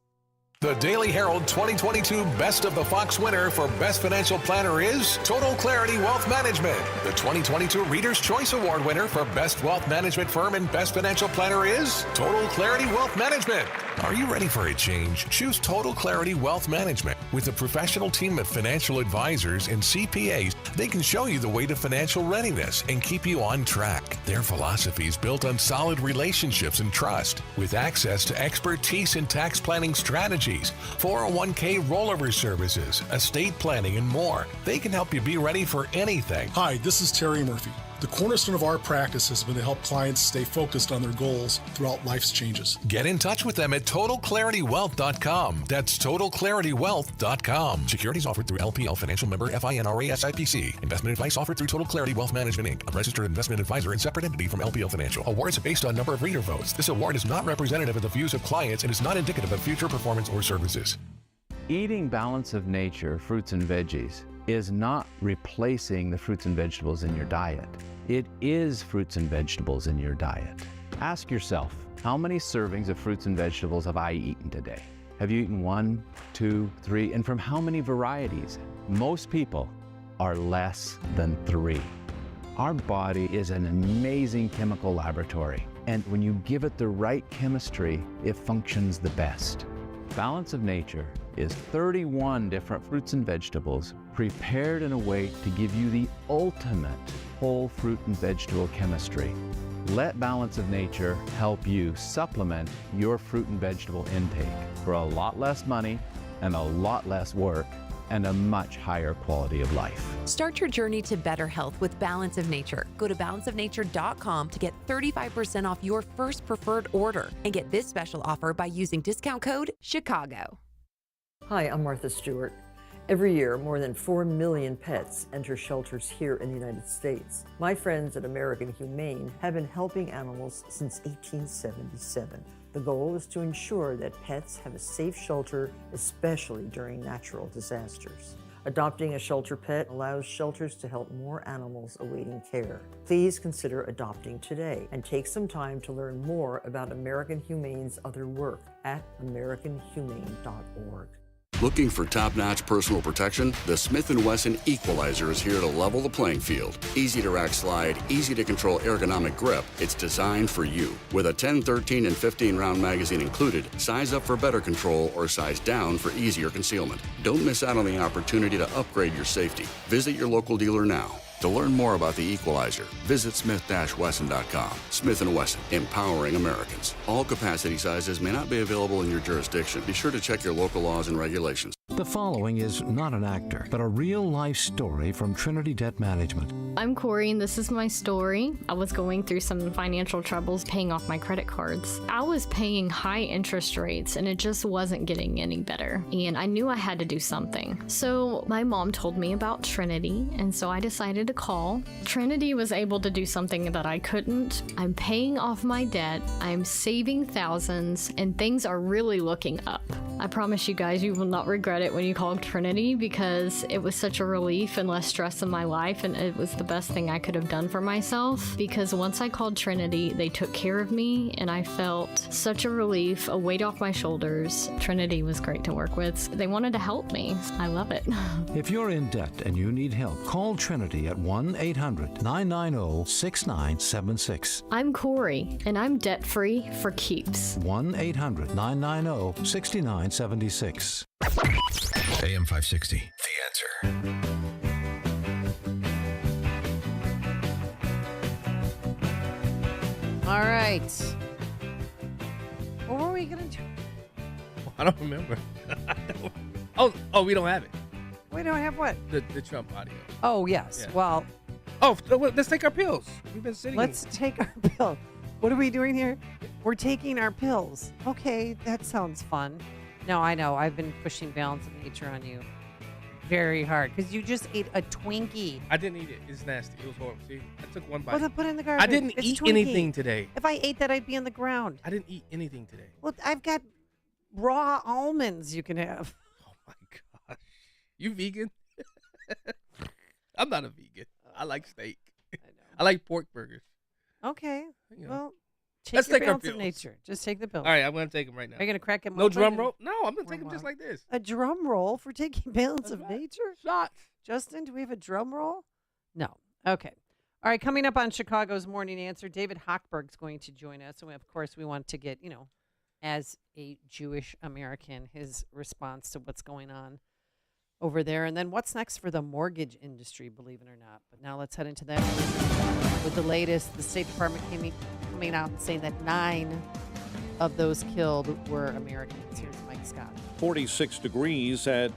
The Daily Herald 2022 Best of the Fox winner for Best Financial Planner is Total Clarity Wealth Management. The 2022 Reader's Choice Award winner for Best Wealth Management Firm and Best Financial Planner is Total Clarity Wealth Management. Are you ready for a change? Choose Total Clarity Wealth Management. With a professional team of financial advisors and CPAs, they can show you the way to financial readiness and keep you on track. Their philosophy is built on solid relationships and trust, with access to expertise in tax planning strategies, 401k rollover services, estate planning, and more. They can help you be ready for anything. Hi, this is Terry Murphy. The cornerstone of our practice has been to help clients stay focused on their goals throughout life's changes. Get in touch with them at TotalClarityWealth.com. That's TotalClarityWealth.com. Securities offered through LPL Financial Member FINRA SIPC. Investment advice offered through Total Clarity Wealth Management Inc., a registered investment advisor and separate entity from LPL Financial. Awards are based on number of reader votes. This award is not representative of the views of clients and is not indicative of future performance or services. Eating balance of nature, fruits and veggies, is not replacing the fruits and vegetables in your diet. It is fruits and vegetables in your diet. Ask yourself, how many servings of fruits and vegetables have I eaten today? Have you eaten 1, 2, 3, and from how many varieties? Most people are less than 3. Our body is an amazing chemical laboratory, and when you give it the right chemistry, it functions the best. Balance of Nature is 31 different fruits and vegetables prepared in a way to give you the ultimate whole fruit and vegetable chemistry. Let Balance of Nature help you supplement your fruit and vegetable intake for a lot less money and a lot less work and a much higher quality of life. Start your journey to better health with Balance of Nature. Go to balanceofnature.com to get 35% off your first preferred order and get this special offer by using discount code CHICAGO. Hi, I'm Martha Stewart. Every year, more than 4 million pets enter shelters here in the United States. My friends at American Humane have been helping animals since 1877. The goal is to ensure that pets have a safe shelter, especially during natural disasters. Adopting a shelter pet allows shelters to help more animals awaiting care. Please consider adopting today and take some time to learn more about American Humane's other work at americanhumane.org. Looking for top-notch personal protection? The Smith & Wesson Equalizer is here to level the playing field. Easy to rack slide, easy to control ergonomic grip. It's designed for you. With a 10, 13, and 15-round magazine included, size up for better control or size down for easier concealment. Don't miss out on the opportunity to upgrade your safety. Visit your local dealer now. To learn more about the Equalizer, visit smith-wesson.com. Smith & Wesson, empowering Americans. All capacity sizes may not be available in your jurisdiction. Be sure to check your local laws and regulations. The following is not an actor, but a real-life story from Trinity Debt Management. I'm Corey, and this is my story. I was going through some financial troubles paying off my credit cards. I was paying high interest rates, and it just wasn't getting any better. And I knew I had to do something. So my mom told me about Trinity, and so I decided to call. Trinity was able to do something that I couldn't. I'm paying off my debt, I'm saving thousands, and things are really looking up. I promise you guys, you will not regret it when you call Trinity, because it was such a relief and less stress in my life, and it was the best thing I could have done for myself, because once I called Trinity, they took care of me, and I felt such a relief, a weight off my shoulders. Trinity was great to work with. They wanted to help me. I love it. If you're in debt and you need help, call Trinity at 1-800-990-6976. I'm Corey, and I'm debt-free for keeps. 1-800-990-6976. AM 560, The Answer. All right. What were we going to do? I don't remember. Oh, we don't have it. We don't have what? The Trump audio. Oh, yes. Yeah. Well. Oh, let's take our pills. We've been sitting. Let's take our pills. What are we doing here? We're taking our pills. Okay, that sounds fun. No, I know. I've been pushing Balance of Nature on you very hard because you just ate a Twinkie. I didn't eat it. It's nasty. It was horrible. See, I took one bite. Well, then put it in the garbage. I didn't eat anything today. If I ate that, I'd be on the ground. I didn't eat anything today. Well, I've got raw almonds you can have. Oh, my gosh. You vegan? I'm not a vegan. I like steak. I know. I like pork burgers. Okay. You know. Well, Let's take take your our Balance of pills. Nature. Just take the pills. All right, I'm going to take them right now. Are you going to crack them No open drum and- roll? No, I'm going to take them just like this. A drum roll for taking Balance of Nature? Shots. Justin, do we have a drum roll? No. Okay. All right, coming up on Chicago's Morning Answer, David Hochberg's going to join us. And of course, we want to get, as a Jewish American, his response to what's going on over there. And then what's next for the mortgage industry, believe it or not. But now let's head into that. With the latest, the State Department coming out and saying that 9 of those killed were Americans. Here's Mike Scott. 46 degrees at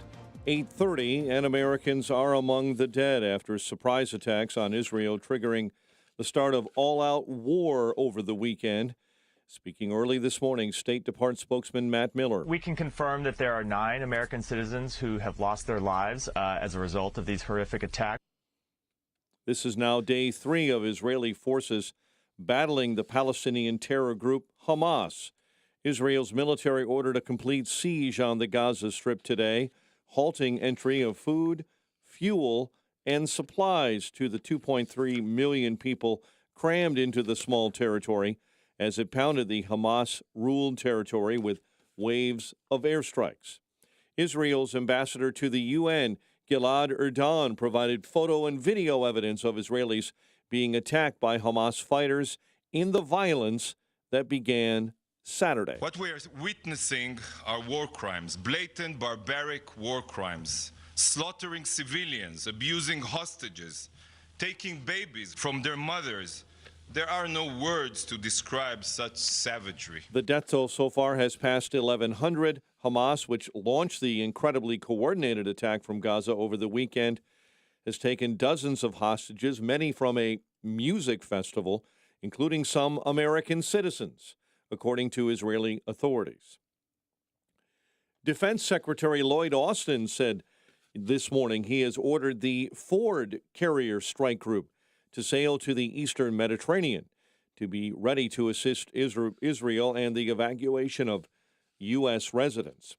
8:30, and Americans are among the dead after surprise attacks on Israel triggering the start of all-out war over the weekend. Speaking early this morning, State Department spokesman Matt Miller. We can confirm that there are 9 American citizens who have lost their lives as a result of these horrific attacks. This is now day 3 of Israeli forces battling the Palestinian terror group Hamas. Israel's military ordered a complete siege on the Gaza Strip today, halting entry of food, fuel, and supplies to the 2.3 million people crammed into the small territory as it pounded the Hamas-ruled territory with waves of airstrikes. Israel's ambassador to the UN, Gilad Erdan, provided photo and video evidence of Israelis being attacked by Hamas fighters in the violence that began Saturday. What we are witnessing are war crimes, blatant, barbaric war crimes, slaughtering civilians, abusing hostages, taking babies from their mothers. There are no words to describe such savagery. The death toll so far has passed 1,100. Hamas, which launched the incredibly coordinated attack from Gaza over the weekend, has taken dozens of hostages, many from a music festival, including some American citizens, according to Israeli authorities. Defense Secretary Lloyd Austin said this morning he has ordered the Ford Carrier Strike Group to sail to the eastern Mediterranean to be ready to assist Israel and the evacuation of U.S. residents.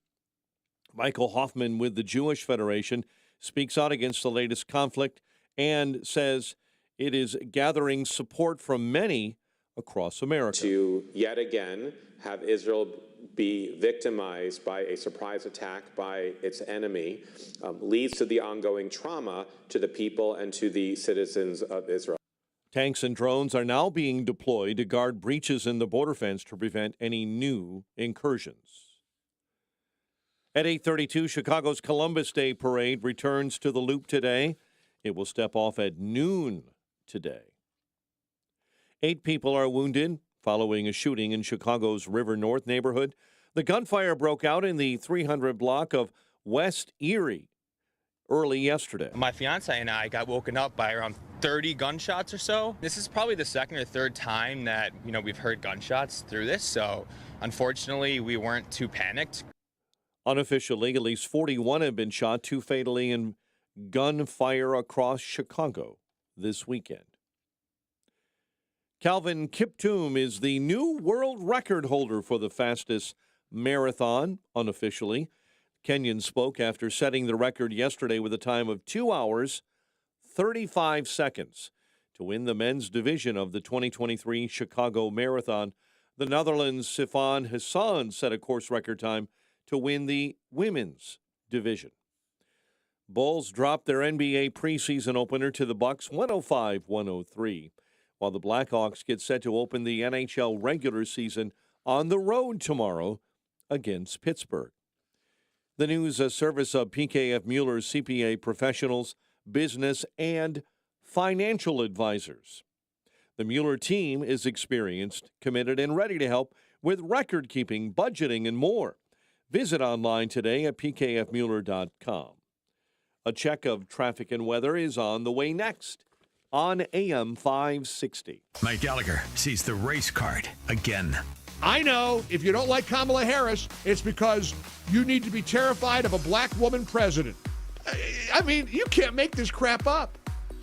Michael Hoffman with the Jewish Federation speaks out against the latest conflict and says it is gathering support from many across America. To yet again have Israel be victimized by a surprise attack by its enemy leads to the ongoing trauma to the people and to the citizens of Israel. Tanks and drones are now being deployed to guard breaches in the border fence to prevent any new incursions. At 8:32, Chicago's Columbus Day Parade returns to the Loop today. It will step off at noon today. 8 people are wounded following a shooting in Chicago's River North neighborhood. The gunfire broke out in the 300 block of West Erie early yesterday. My fiance and I got woken up by around 30 gunshots or so. This is probably the second or third time that, we've heard gunshots through this. So unfortunately, we weren't too panicked. Unofficially, at least 41 have been shot, 2 fatally in gunfire across Chicago this weekend. Calvin Kiptum is the new world record holder for the fastest marathon, unofficially. Kenyon spoke after setting the record yesterday with a time of 2 hours, 35 seconds to win the men's division of the 2023 Chicago Marathon. The Netherlands' Sifan Hassan set a course record time to win the women's division. Bulls dropped their NBA preseason opener to the Bucks 105-103, while the Blackhawks get set to open the NHL regular season on the road tomorrow against Pittsburgh. The news a service of PKF Mueller CPA professionals, business, and financial advisors. The Mueller team is experienced, committed, and ready to help with record-keeping, budgeting, and more. Visit online today at pkfmueller.com. A check of traffic and weather is on the way next on AM 560. Mike Gallagher sees the race card again. I know if you don't like Kamala Harris, it's because you need to be terrified of a black woman president. I mean, you can't make this crap up.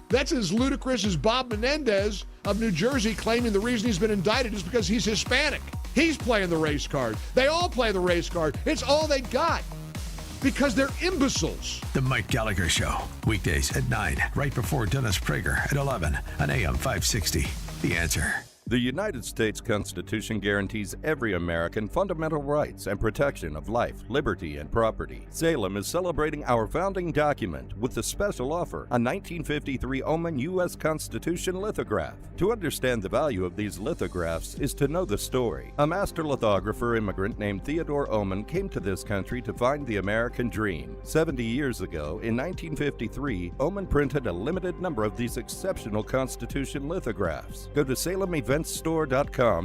That's as ludicrous as Bob Menendez of New Jersey claiming the reason he's been indicted is because he's Hispanic. He's playing the race card. They all play the race card. It's all they got because they're imbeciles. The Mike Gallagher Show, weekdays at 9, right before Dennis Prager at 11 on AM 560. The Answer. The United States Constitution guarantees every American fundamental rights and protection of life, liberty, and property. Salem is celebrating our founding document with the special offer, a 1953 Oman U.S. Constitution lithograph. To understand the value of these lithographs is to know the story. A master lithographer immigrant named Theodore Oman came to this country to find the American dream. 70 years ago, in 1953, Oman printed a limited number of these exceptional Constitution lithographs. Go to SalemEventsStore.com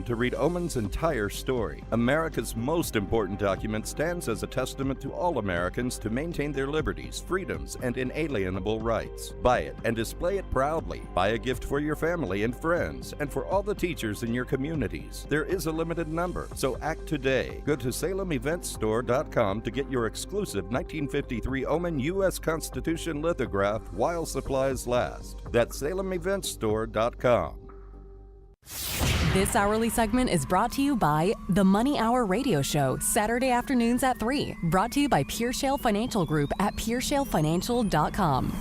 to read Oman's entire story. America's most important document stands as a testament to all Americans to maintain their liberties, freedoms, and inalienable rights. Buy it and display it proudly. Buy a gift for your family and friends, and for all the teachers in your communities. There is a limited number, so act today. Go to SalemEventsStore.com to get your exclusive 1953 Oman U.S. Constitution lithograph while supplies last. That's SalemEventsStore.com. This hourly segment is brought to you by the Money Hour Radio Show, Saturday afternoons at 3. Brought to you by Pure Shale Financial Group at PureShaleFinancial.com.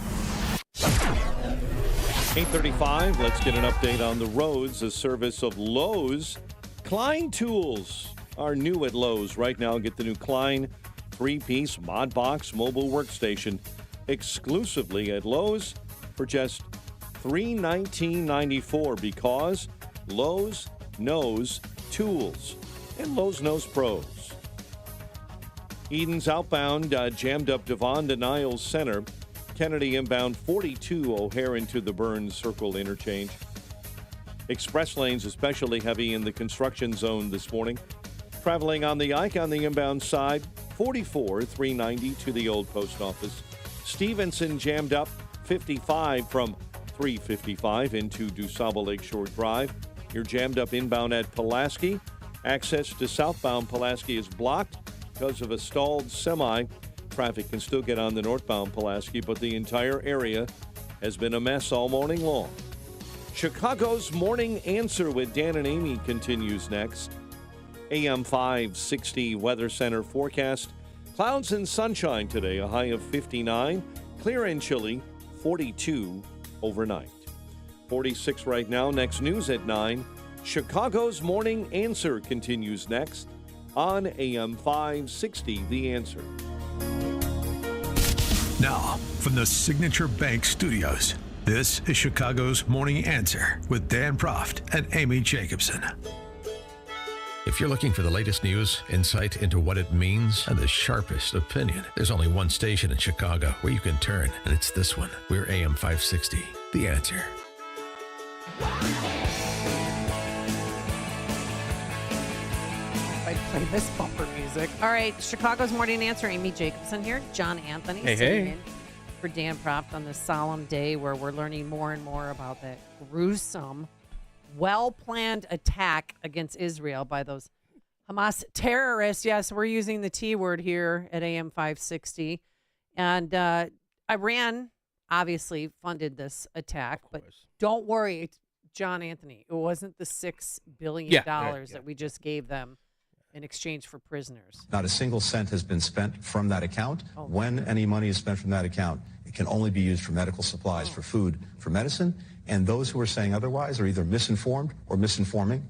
8:35. Let's get an update on the roads. A service of Lowe's. Klein Tools are new at Lowe's right now. Get the new Klein 3-piece Mod Box mobile workstation exclusively at Lowe's for just $319.94 because Lowe's knows tools, and Lowe's knows pros. Eden's outbound jammed up Devon to Niles Center. Kennedy inbound 42 O'Hare into the Burns Circle interchange. Express lanes especially heavy in the construction zone this morning. Traveling on the Ike on the inbound side, 44 390 to the old post office. Stevenson jammed up 55 from 355 into DuSable Lakeshore Drive. You're jammed up inbound at Pulaski. Access to southbound Pulaski is blocked because of a stalled semi. Traffic can still get on the northbound Pulaski, but the entire area has been a mess all morning long. Chicago's Morning Answer with Dan and Amy continues next. AM 560 Weather Center forecast. Clouds and sunshine today, a high of 59. Clear and chilly, 42 overnight. 46 right now. Next news at 9. Chicago's Morning Answer continues next on AM 560 The Answer. Now, from the Signature Bank Studios, this is Chicago's Morning Answer with Dan Proft and Amy Jacobson. If you're looking for the latest news, insight into what it means, and the sharpest opinion, there's only one station in Chicago where you can turn, and it's this one. We're AM 560, The Answer. I play this bumper music. All right, Chicago's Morning Answer. Amy Jacobson here. John Anthony sitting in for Dan Proft on this solemn day where we're learning more and more about that gruesome, well-planned attack against Israel by those Hamas terrorists. Yes, we're using the T word here at AM 560. And Iran obviously funded this attack, but don't worry, John Anthony, it wasn't the $6 billion that we just gave them in exchange for prisoners. Not a single cent has been spent from that account. When any money is spent from that account, it can only be used for medical supplies, for food, for medicine. And those who are saying otherwise are either misinformed or misinforming.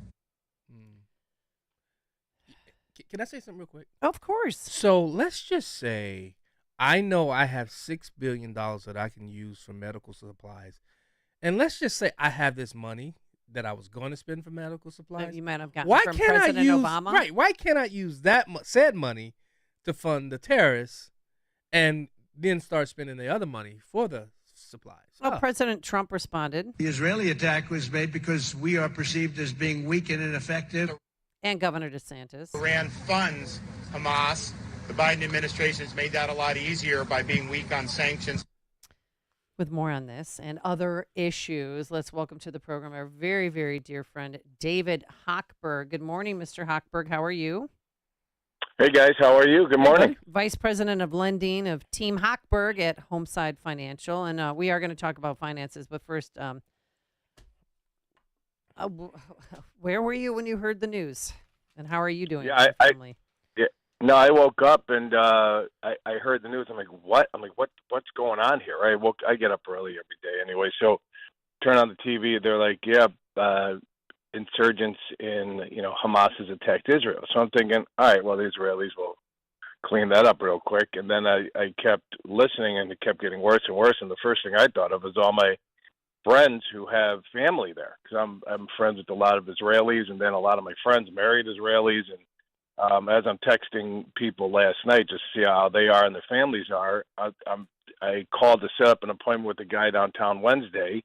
Can I say something real quick? Of course. So let's just say I know I have $6 billion that I can use for medical supplies. And let's just say I have this money that I was going to spend for medical supplies. That you might have gotten from President Obama. Right. Why can't I use that said money to fund the terrorists and then start spending the other money for the supplies? Well, President Trump responded. The Israeli attack was made because we are perceived as being weak and ineffective. And Governor DeSantis. Iran funds Hamas. The Biden administration has made that a lot easier by being weak on sanctions. With more on this and other issues, let's welcome to the program our very, very dear friend, David Hochberg. Good morning, Mr. Hochberg. How are you? Hey, guys. How are you? Good morning. Vice President of Lending of Team Hochberg at Homeside Financial. And we are going to talk about finances. But first, where were you when you heard the news? And how are you doing? Yeah, No, I woke up and I heard the news. I'm like, what? What's going on here? I get up early every day anyway, so turn on the TV. They're like, insurgents in, Hamas has attacked Israel. So I'm thinking, all right, well, the Israelis will clean that up real quick. And then I kept listening, and it kept getting worse and worse. And the first thing I thought of was all my friends who have family there, because I'm friends with a lot of Israelis, and then a lot of my friends married Israelis. And as I'm texting people last night just to see how they are and their families are, I called to set up an appointment with a guy downtown Wednesday.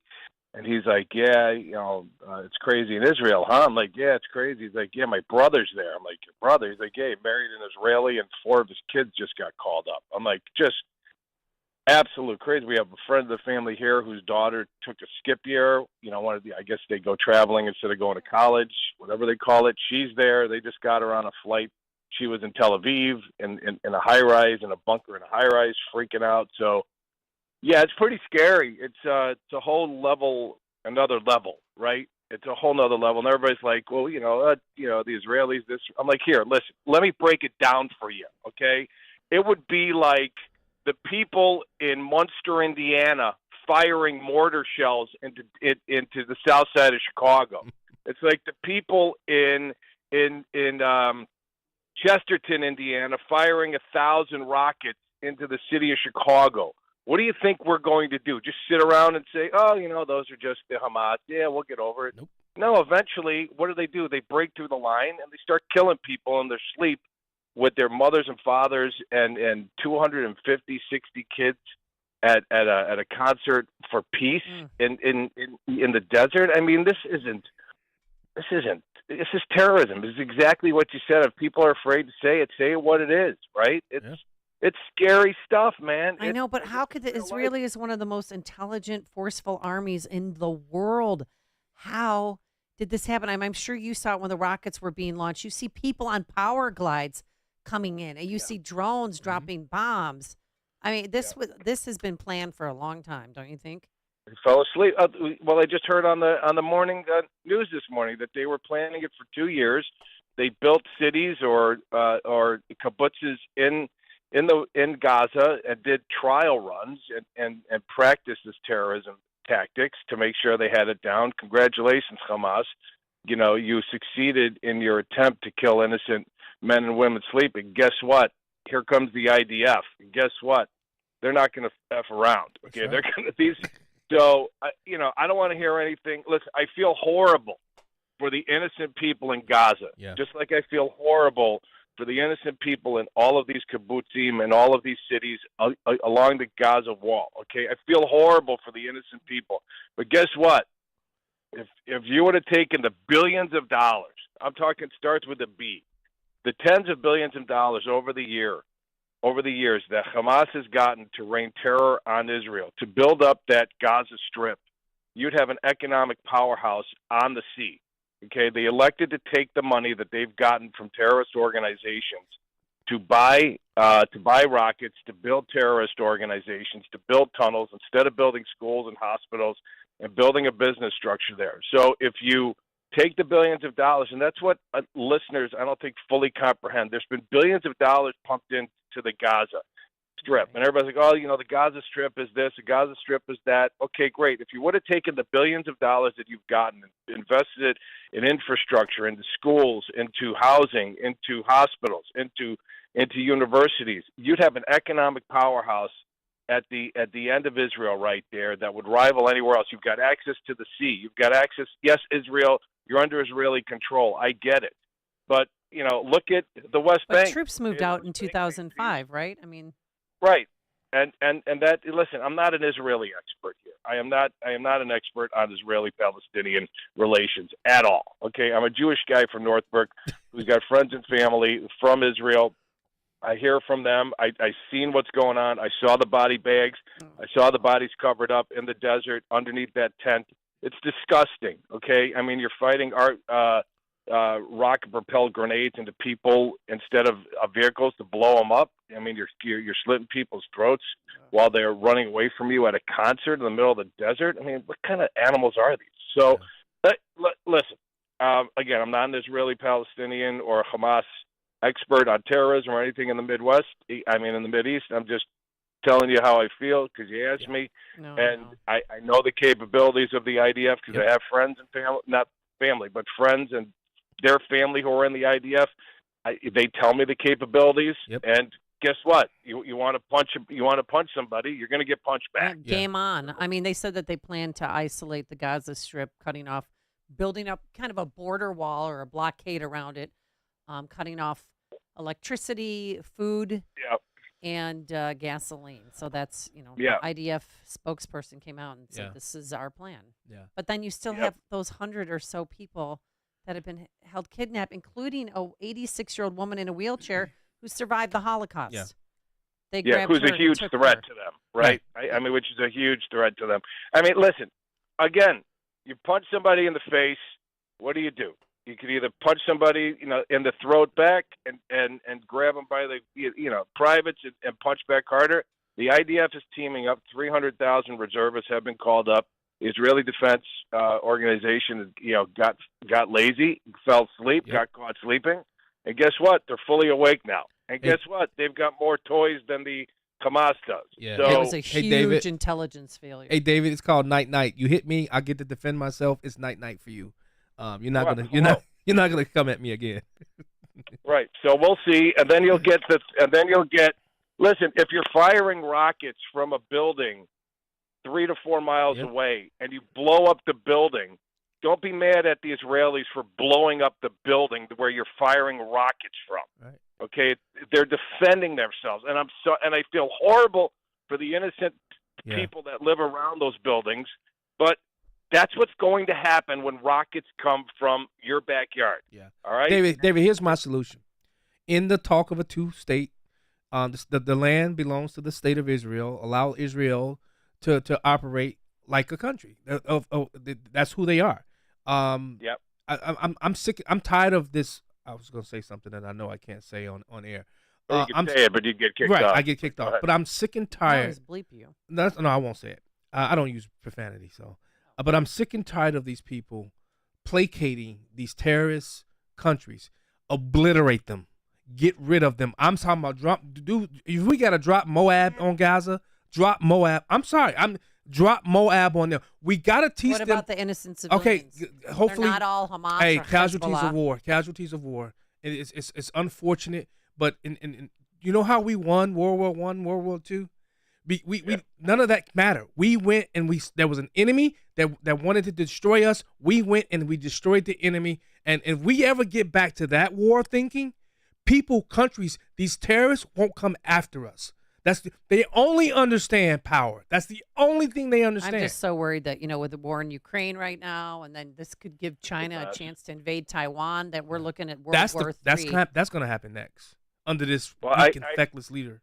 And he's like, yeah, it's crazy in Israel, huh? I'm like, yeah, it's crazy. He's like, yeah, my brother's there. I'm like, your brother? He's like, yeah, he married an Israeli, and 4 of his kids just got called up. I'm like, just absolute crazy. We have a friend of the family here whose daughter took a skip year. I guess they go traveling instead of going to college, whatever they call it. She's there. They just got her on a flight. She was in Tel Aviv in a high-rise, in a bunker in a high-rise, freaking out. So, yeah, it's pretty scary. It's a whole level, another level, right? It's a whole nother level. And everybody's like, well, the Israelis, this. I'm like, here, listen, let me break it down for you, okay? It would be like the people in Munster, Indiana, firing mortar shells into the south side of Chicago. It's like the people in Chesterton, Indiana, firing 1,000 rockets into the city of Chicago. What do you think we're going to do? Just sit around and say, oh, those are just the Hamas. Yeah, we'll get over it. Nope. No, eventually, what do? They break through the line, and they start killing people in their sleep with their mothers and fathers and 250, 60 kids at a concert for peace in the desert. I mean, this is terrorism. This is exactly what you said. If people are afraid to say it what it is, right? It's scary stuff, man. I know, but how could the Israeli is one of the most intelligent, forceful armies in the world? How did this happen? I'm sure you saw it when the rockets were being launched. You see people on power glides coming in, and you see drones dropping bombs. I mean, this has been planned for a long time, don't you think? I fell asleep. Well, I just heard on the morning news this morning that they were planning it for 2 years. They built cities or kibbutzes in Gaza and did trial runs and practiced this terrorism tactics to make sure they had it down. Congratulations, Hamas. You succeeded in your attempt to kill innocent men and women sleeping. Guess what? Here comes the IDF. And guess what? They're not going to F around. Okay, right. They're going to these. So, I don't want to hear anything. Listen, I feel horrible for the innocent people in Gaza, just like I feel horrible for the innocent people in all of these kibbutzim and all of these cities along the Gaza wall, okay? I feel horrible for the innocent people. But guess what? If you would have taken the billions of dollars, I'm talking starts with a B, the tens of billions of dollars over the years that Hamas has gotten to rain terror on Israel, to build up that Gaza Strip, you'd have an economic powerhouse on the sea. Okay, they elected to take the money that they've gotten from terrorist organizations to buy rockets, to build terrorist organizations, to build tunnels instead of building schools and hospitals and building a business structure there. So if you take the billions of dollars, and that's what listeners I don't think fully comprehend. There's been billions of dollars pumped into the Gaza Strip, and everybody's like, oh, the Gaza Strip is this, the Gaza Strip is that. Okay, great. If you would have taken the billions of dollars that you've gotten and invested it in infrastructure, into schools, into housing, into hospitals, into universities, you'd have an economic powerhouse at the end of Israel right there that would rival anywhere else. You've got access to the sea. You've got access. Yes, Israel, you're under Israeli control. I get it. But, look at the West Bank. But troops moved out in 2005, right? I mean. Right. And that, listen, I'm not an Israeli expert here. I am not an expert on Israeli-Palestinian relations at all. Okay, I'm a Jewish guy from Northbrook who's got friends and family from Israel. I hear from them. I seen what's going on. I saw the body bags. I saw the bodies covered up in the desert underneath that tent. It's disgusting. Okay, I mean, you're fighting rocket-propelled grenades into people instead of vehicles to blow them up. I mean, you're slitting people's throats while they're running away from you at a concert in the middle of the desert. I mean, what kind of animals are these? So, listen, again, I'm not an Israeli-Palestinian or Hamas expert on terrorism or anything in the Midwest. I mean, in the Mideast, I'm just telling you how I feel because you asked me. I know the capabilities of the IDF because I have friends and family, not family, but friends and their family who are in the IDF. They tell me the capabilities, and guess what? You want to punch somebody, you're going to get punched back. Game on. I mean, they said that they plan to isolate the Gaza Strip, building up kind of a border wall or a blockade around it, cutting off electricity, food, and gasoline. So that's, the IDF spokesperson came out and said, this is our plan. Yeah. But then you still have those 100 or so people that have been held kidnapped, including a 86-year-old woman in a wheelchair who survived the Holocaust. Yeah. They grabbed who's her a huge and took threat her. to them, right? I mean, which is a huge threat to them. I mean, listen, again, you punch somebody in the face, what do? You could either punch somebody, in the throat back and grab them by the, privates and punch back harder. The IDF is teaming up. 300,000 reservists have been called up. The Israeli Defense Organization, got lazy, fell asleep, got caught sleeping, and guess what? They're fully awake now. And guess what? They've got more toys than the Hamas does. Yeah. So, It was a huge David. intelligence failure. Hey, David, it's called night. You hit me, I get to defend myself. It's night for you. You're not gonna come at me again. Right. So we'll see, and then you'll get. Listen, if you're firing rockets from a building 3 to 4 miles away and you blow up the building, don't be mad at the Israelis for blowing up the building where you're firing rockets from. Right. Okay, they're defending themselves, and I feel horrible for the innocent people that live around those buildings, but that's what's going to happen when rockets come from your backyard. Yeah. All right, David, here's my solution. In the talk of a two-state, the land belongs to the state of Israel. Allow Israel to operate like a country. That's who they are. Yep. I'm sick. I'm tired of this. I was going to say something that I know I can't say on air. You can say it, but you get kicked off. Right, I get kicked off. But I'm sick and tired. Always bleep you. No, I won't say it. I don't use profanity, so. But I'm sick and tired of these people placating these terrorist countries. Obliterate them. Get rid of them. I'm talking about if we got to drop Moab on Gaza, drop Moab. I'm sorry. Drop Moab on them. We got to teach them. What about the innocent civilians? Okay, hopefully. They're not all Hamas Hey, or casualties Hezbollah. of war. Casualties of war. It's unfortunate, but in you know how we won World War I, World War II? We none of that matter. We went and there was an enemy that wanted to destroy us. We went and we destroyed the enemy. And if we ever get back to that war thinking, countries, these terrorists won't come after us. They only understand power. That's the only thing they understand. I'm just so worried that, with the war in Ukraine right now, and then this could give China a chance to invade Taiwan, that we're looking at World War III. That's going to happen next under this weak and feckless leader.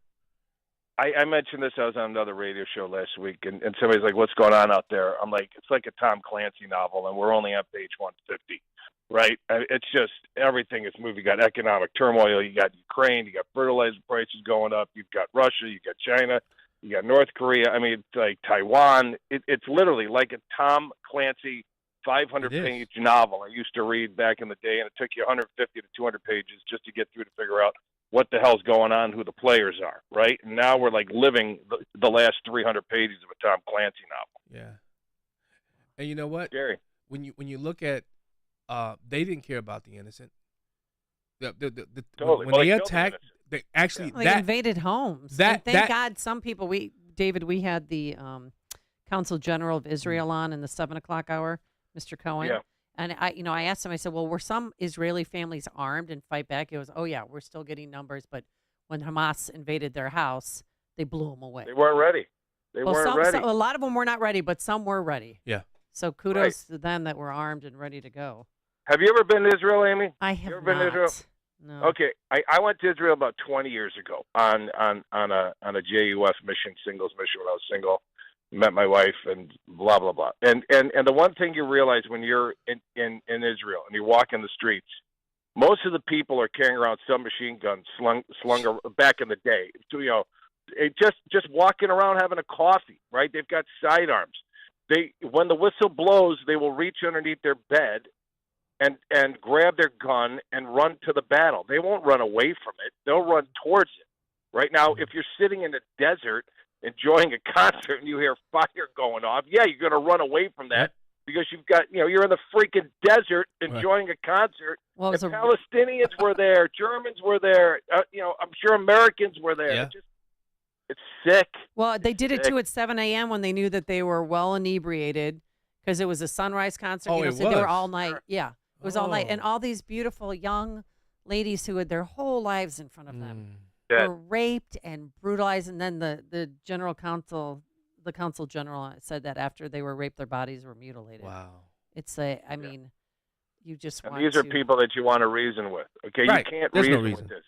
I mentioned this. I was on another radio show last week, and somebody's like, "What's going on out there?" I'm like, "It's like a Tom Clancy novel, and we're only on page 150." Right? It's just everything is moving. You got economic turmoil. You got Ukraine. You got fertilizer prices going up. You've got Russia. You got China. You got North Korea. I mean, it's like Taiwan. It's literally like a Tom Clancy 500-page novel I used to read back in the day, and it took you 150 to 200 pages just to get through to figure out what the hell's going on, who the players are, right? And now we're like living the last 300 pages of a Tom Clancy novel. Yeah. And you know what? Scary. When you look at, they didn't care about the innocent. Totally. When they attacked, they actually They invaded homes. And thank God some people. We had the Consul General of Israel on in the 7:00 hour, Mr. Cohen. Yeah. And I asked him, I said, well, were some Israeli families armed and fight back? He goes, oh, yeah, we're still getting numbers. But when Hamas invaded their house, they blew them away. They weren't ready. They weren't ready. A lot of them were not ready, but some were ready. Yeah. So kudos to them that were armed and ready to go. Have you ever been to Israel, Amy? I have you ever been not. to Israel? No. Okay, I went to Israel about 20 years ago on a JUF mission, singles mission when I was single. Met my wife and blah blah blah. And the one thing you realize when you're in Israel and you walk in the streets, most of the people are carrying around submachine guns slung back in the day. So, just walking around having a coffee, right? They've got sidearms. When the whistle blows, they will reach underneath their bed and grab their gun and run to the battle. They won't run away from it. They'll run towards it. Right now, if you're sitting in the desert enjoying a concert and you hear fire going off, yeah, you're going to run away from that because you're in the freaking desert enjoying a concert. Well, and Palestinians were there, Germans were there. I'm sure Americans were there. Yeah. It's sick. Well, they did it too at 7 a.m. when they knew that they were well inebriated because it was a sunrise concert. Oh, it so they were was? all night. Yeah, it was all night, Oh. and all these beautiful young ladies who had their whole lives in front of them Yeah. were raped and brutalized. And then the general counsel, the consul general, said that after they were raped, their bodies were mutilated. Wow. It's I mean, you just And want these are to- people that you want to reason with. Okay, Right. you can't There's no reason reason. with this.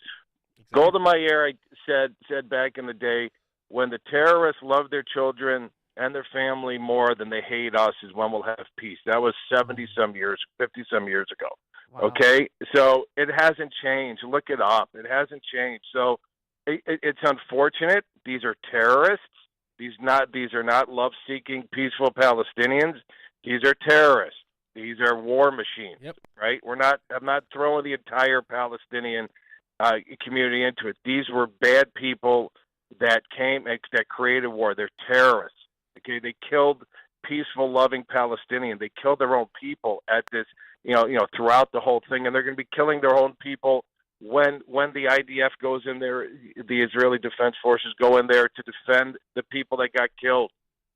Golda Meir said back in the day, when the terrorists love their children and their family more than they hate us is when we'll have peace. That was 50-some years ago. Wow. Okay, so it hasn't changed. Look it up. It hasn't changed. So it's unfortunate. These are terrorists. These are not love-seeking, peaceful Palestinians. These are terrorists. These are war machines. Yep. Right? I'm not throwing the entire Palestinian community into it. These were bad people that created war. They're terrorists. Okay, they killed peaceful, loving Palestinians. They killed their own people at this, throughout the whole thing, and they're going to be killing their own people when the IDF goes in there. The Israeli Defense Forces go in there to defend the people that got killed.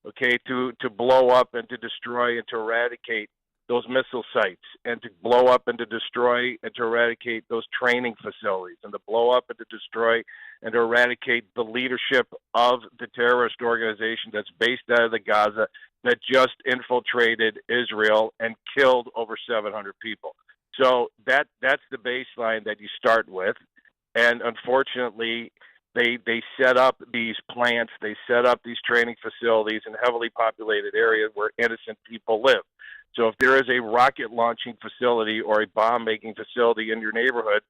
Okay, to blow up and to destroy and to eradicate those missile sites, and to blow up and to destroy and to eradicate those training facilities, and to blow up and to destroy and to eradicate the leadership of the terrorist organization that's based out of the Gaza that just infiltrated Israel and killed over 700 people. So that's the baseline that you start with. And unfortunately, they set up these plants, they set up these training facilities in heavily populated areas where innocent people live. So if there is a rocket launching facility or a bomb making facility in your neighborhood,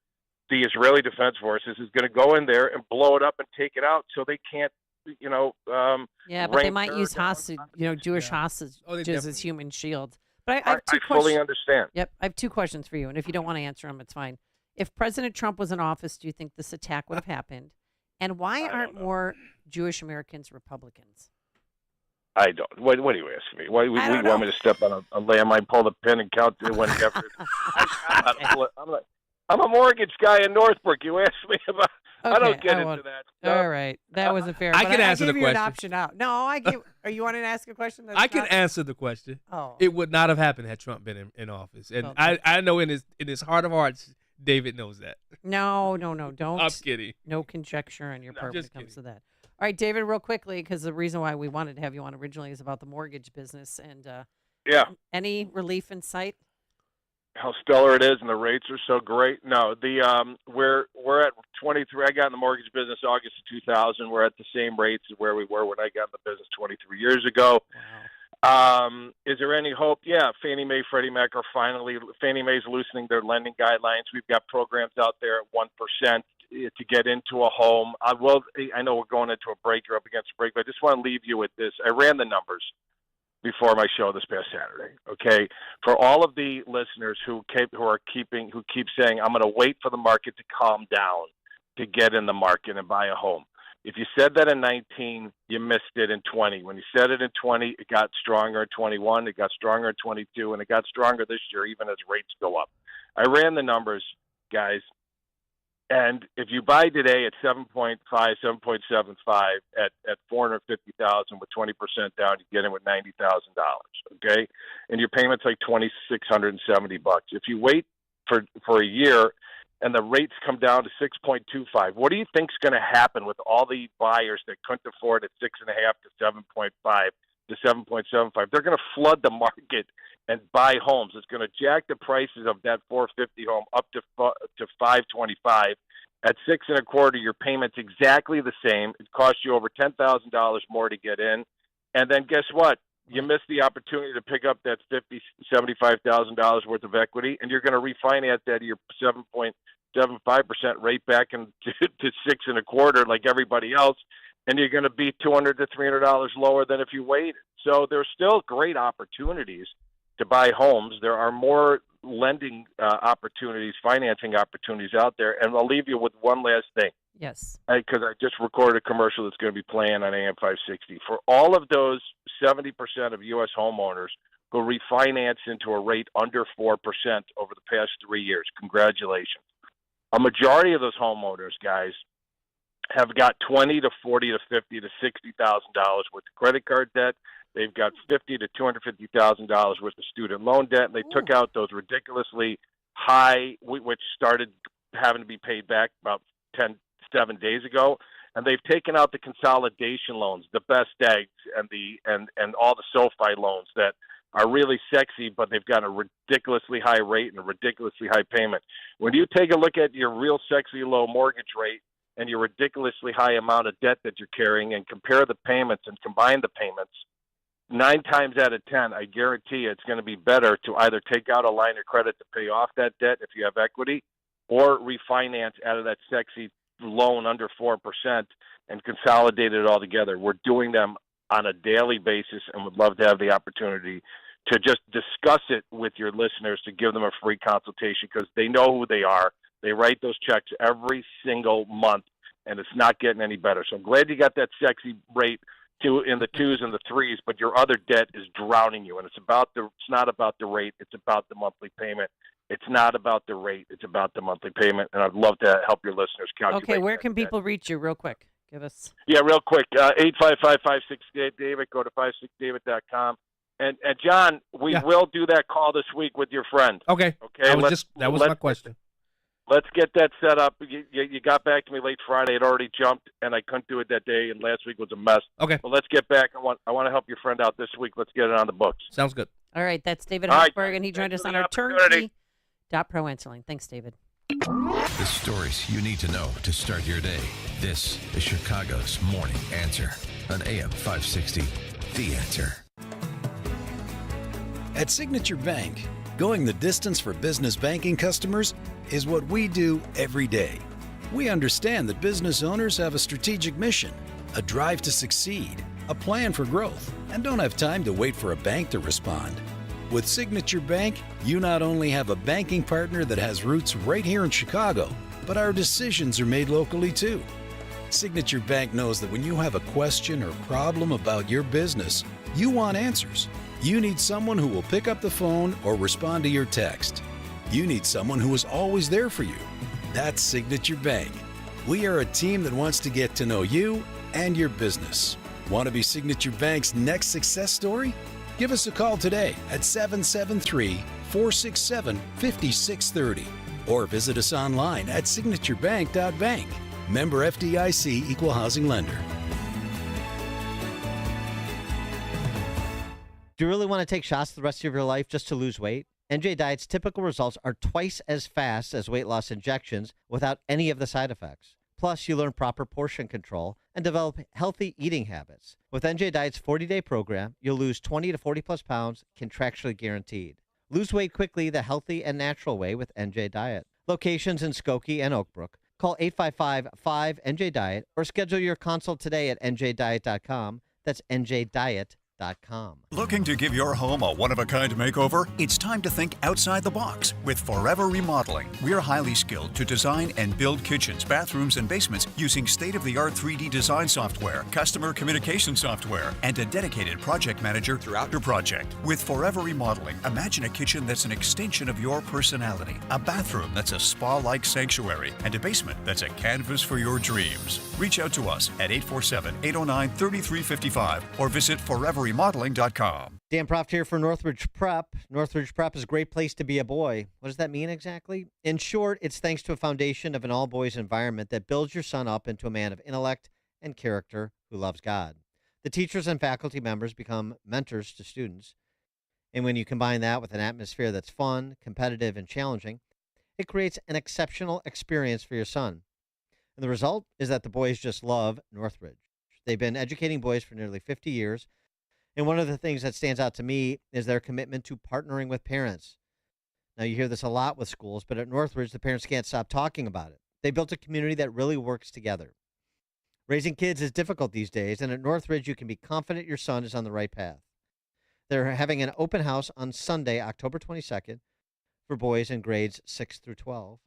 the Israeli Defense Forces is going to go in there and blow it up and take it out so they can't, Yeah, but they rain might terror use down. hostage, Jewish hostages Oh, they as definitely- human shields. But I have two I fully questions. understand. Yep, I have two questions for you, and if you don't want to answer them, it's fine. If President Trump was in office, do you think this attack would have happened? And why aren't more Jewish Americans Republicans? I don't. What do you ask me? Why you I don't want know. me to step on a landmine, pull the pin, and count to whenever? I'm a mortgage guy in Northbrook. You asked me about. I don't Okay, get I into won't. that. All right, that wasn't fair. I but can answer gave the you an question. option out. No, I give. Are you wanting to ask a question? That's I can not- answer the question. Oh. It would not have happened had Trump been in office, and Okay. I know in his heart of hearts, David knows that. No, don't. I'm kidding. No conjecture on your No, part when just it comes kidding. to that. All right, David, real quickly, because the reason why we wanted to have you on originally is about the mortgage business. And Yeah. any relief in sight? How stellar it is, and the rates are so great. No, we're at 23. I got in the mortgage business August of 2000. We're at the same rates as where we were when I got in the business 23 years ago. Is there any hope? Yeah, Fannie Mae, Freddie Mac are finally. Fannie Mae's loosening their lending guidelines. We've got programs out there at 1% to get into a home. I know we're going into a break. You're up against a break, but I just want to leave you with this. I ran the numbers before my show this past Saturday. Okay, for all of the listeners who keep saying I'm going to wait for the market to calm down to get in the market and buy a home. If you said that in 19, you missed it in 20. When you said it in 20, it got stronger in 21, it got stronger in 22, and it got stronger this year even as rates go up. I ran the numbers, guys, and if you buy today at 7.5, 7.75 at 450,000 with 20% down, you get in with $90,000. Okay, and your payment's like $2,670. If you wait for a year and the rates come down to 6.25, what do you think's going to happen with all the buyers that couldn't afford at 6.5 to 7.5 to 7.75? They're going to flood the market and buy homes. It's going to jack the prices of that 450 home up to 525. At 6.25, your payment's exactly the same. It costs you over $10,000 more to get in, and then guess what? You missed the opportunity to pick up that $75,000 worth of equity, and you're going to refinance that at your 7.75% rate back into to 6.25 like everybody else, and you're going to be $200 to $300 lower than if you waited. So there's still great opportunities to buy homes. There are more lending opportunities, financing opportunities out there. And I'll leave you with one last thing. Yes. Because I just recorded a commercial that's going to be playing on AM 560. For all of those 70% of U.S. homeowners who refinanced into a rate under 4% over the past 3 years. Congratulations. A majority of those homeowners, guys, have got $20,000 to $40,000 to $50,000 to $60,000 worth of credit card debt. They've got $50,000 to $250,000 worth of student loan debt. And they took out those ridiculously high, which started having to be paid back about 7 days ago. And they've taken out the consolidation loans, the best eggs, and all the SoFi loans that are really sexy, but they've got a ridiculously high rate and a ridiculously high payment. When you take a look at your real sexy low mortgage rate and your ridiculously high amount of debt that you're carrying and compare the payments and combine the payments, 9 times out of 10, I guarantee you it's going to be better to either take out a line of credit to pay off that debt if you have equity, or refinance out of that sexy loan under 4% and consolidate it all together. We're doing them on a daily basis and would love to have the opportunity to just discuss it with your listeners, to give them a free consultation, because they know who they are. They write those checks every single month, and it's not getting any better. So I'm glad you got that sexy rate in the 2s and the 3s, but your other debt is drowning you. And it's not about the rate, it's about the monthly payment. It's not about the rate, it's about the monthly payment. And I'd love to help your listeners calculate. Okay, where can people reach you real quick? Give us. Yeah, real quick. 855-568-DAVID. Go to 56david.com. And John, we will do that call this week with your friend. Okay. That was my question. Let's get that set up. You got back to me late Friday. It already jumped, and I couldn't do it that day, and last week was a mess. Okay. But let's get back. I want to help your friend out this week. Let's get it on the books. Sounds good. All right, that's David All right. Hochberg, and he joined us on our opportunity. Turnkey.pro answering. Thanks, David. The stories you need to know to start your day. This is Chicago's Morning Answer on AM 560. The Answer. At Signature Bank, going the distance for business banking customers is what we do every day. We understand that business owners have a strategic mission, a drive to succeed, a plan for growth, and don't have time to wait for a bank to respond. With Signature Bank, you not only have a banking partner that has roots right here in Chicago, but our decisions are made locally too. Signature Bank knows that when you have a question or problem about your business, you want answers. You need someone who will pick up the phone or respond to your text. You need someone who is always there for you. That's Signature Bank. We are a team that wants to get to know you and your business. Want to be Signature Bank's next success story? Give us a call today at 773-467-5630 or visit us online at signaturebank.bank. Member FDIC Equal Housing Lender. Do you really want to take shots the rest of your life just to lose weight? NJ Diet's typical results are twice as fast as weight loss injections without any of the side effects. Plus, you learn proper portion control and develop healthy eating habits. With NJ Diet's 40-day program, you'll lose 20 to 40-plus pounds, contractually guaranteed. Lose weight quickly the healthy and natural way with NJ Diet. Locations in Skokie and Oak Brook. Call 855-5-NJ-DIET or schedule your consult today at njdiet.com. That's njdiet.com. Looking to give your home a one-of-a-kind makeover? It's time to think outside the box with Forever Remodeling. We're highly skilled to design and build kitchens, bathrooms, and basements using state-of-the-art 3D design software, customer communication software, and a dedicated project manager throughout your project. With Forever Remodeling, imagine a kitchen that's an extension of your personality, a bathroom that's a spa-like sanctuary, and a basement that's a canvas for your dreams. Reach out to us at 847-809-3355 or visit foreverremodeling.com. Dan Proft here for Northridge Prep. Northridge Prep is a great place to be a boy. What does that mean exactly? In short, it's thanks to a foundation of an all-boys environment that builds your son up into a man of intellect and character who loves God. The teachers and faculty members become mentors to students. And when you combine that with an atmosphere that's fun, competitive, and challenging, it creates an exceptional experience for your son. And the result is that the boys just love Northridge. They've been educating boys for nearly 50 years. And one of the things that stands out to me is their commitment to partnering with parents. Now, you hear this a lot with schools, but at Northridge, the parents can't stop talking about it. They built a community that really works together. Raising kids is difficult these days, and at Northridge, you can be confident your son is on the right path. They're having an open house on Sunday, October 22nd, for boys in grades 6 through 12.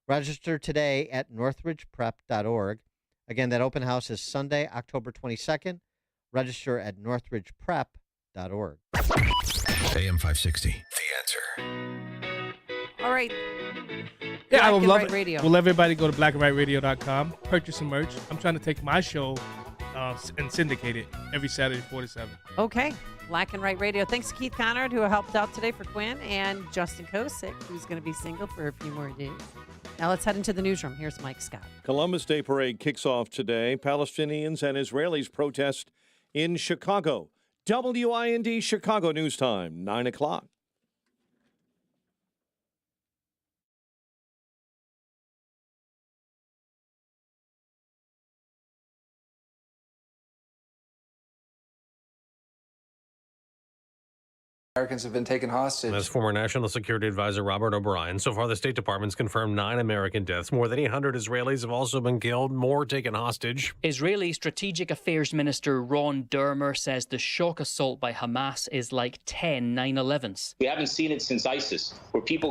Register today at northridgeprep.org. Again, that open house is Sunday, October 22nd. Register at northridgeprep.org. blackandwhite.org. AM 560, The Answer. All right. Yeah, Black I would and love White it. Radio. We'll let everybody go to blackandwhiteradio.com, purchase some merch. I'm trying to take my show and syndicate it every Saturday, 4 to 7. Okay. Black and White Radio. Thanks to Keith Conrad, who helped out today for Quinn, and Justin Kosick, who's going to be single for a few more days. Now let's head into the newsroom. Here's Mike Scott. Columbus Day Parade kicks off today. Palestinians and Israelis protest in Chicago. WIND Chicago News Time, 9 o'clock. Americans have been taken hostage. As former National Security Advisor Robert O'Brien, so far the State Department's confirmed 9 American deaths. More than 800 Israelis have also been killed, more taken hostage. Israeli Strategic Affairs Minister Ron Dermer says the shock assault by Hamas is like 10 9/11s. We haven't seen it since ISIS, where people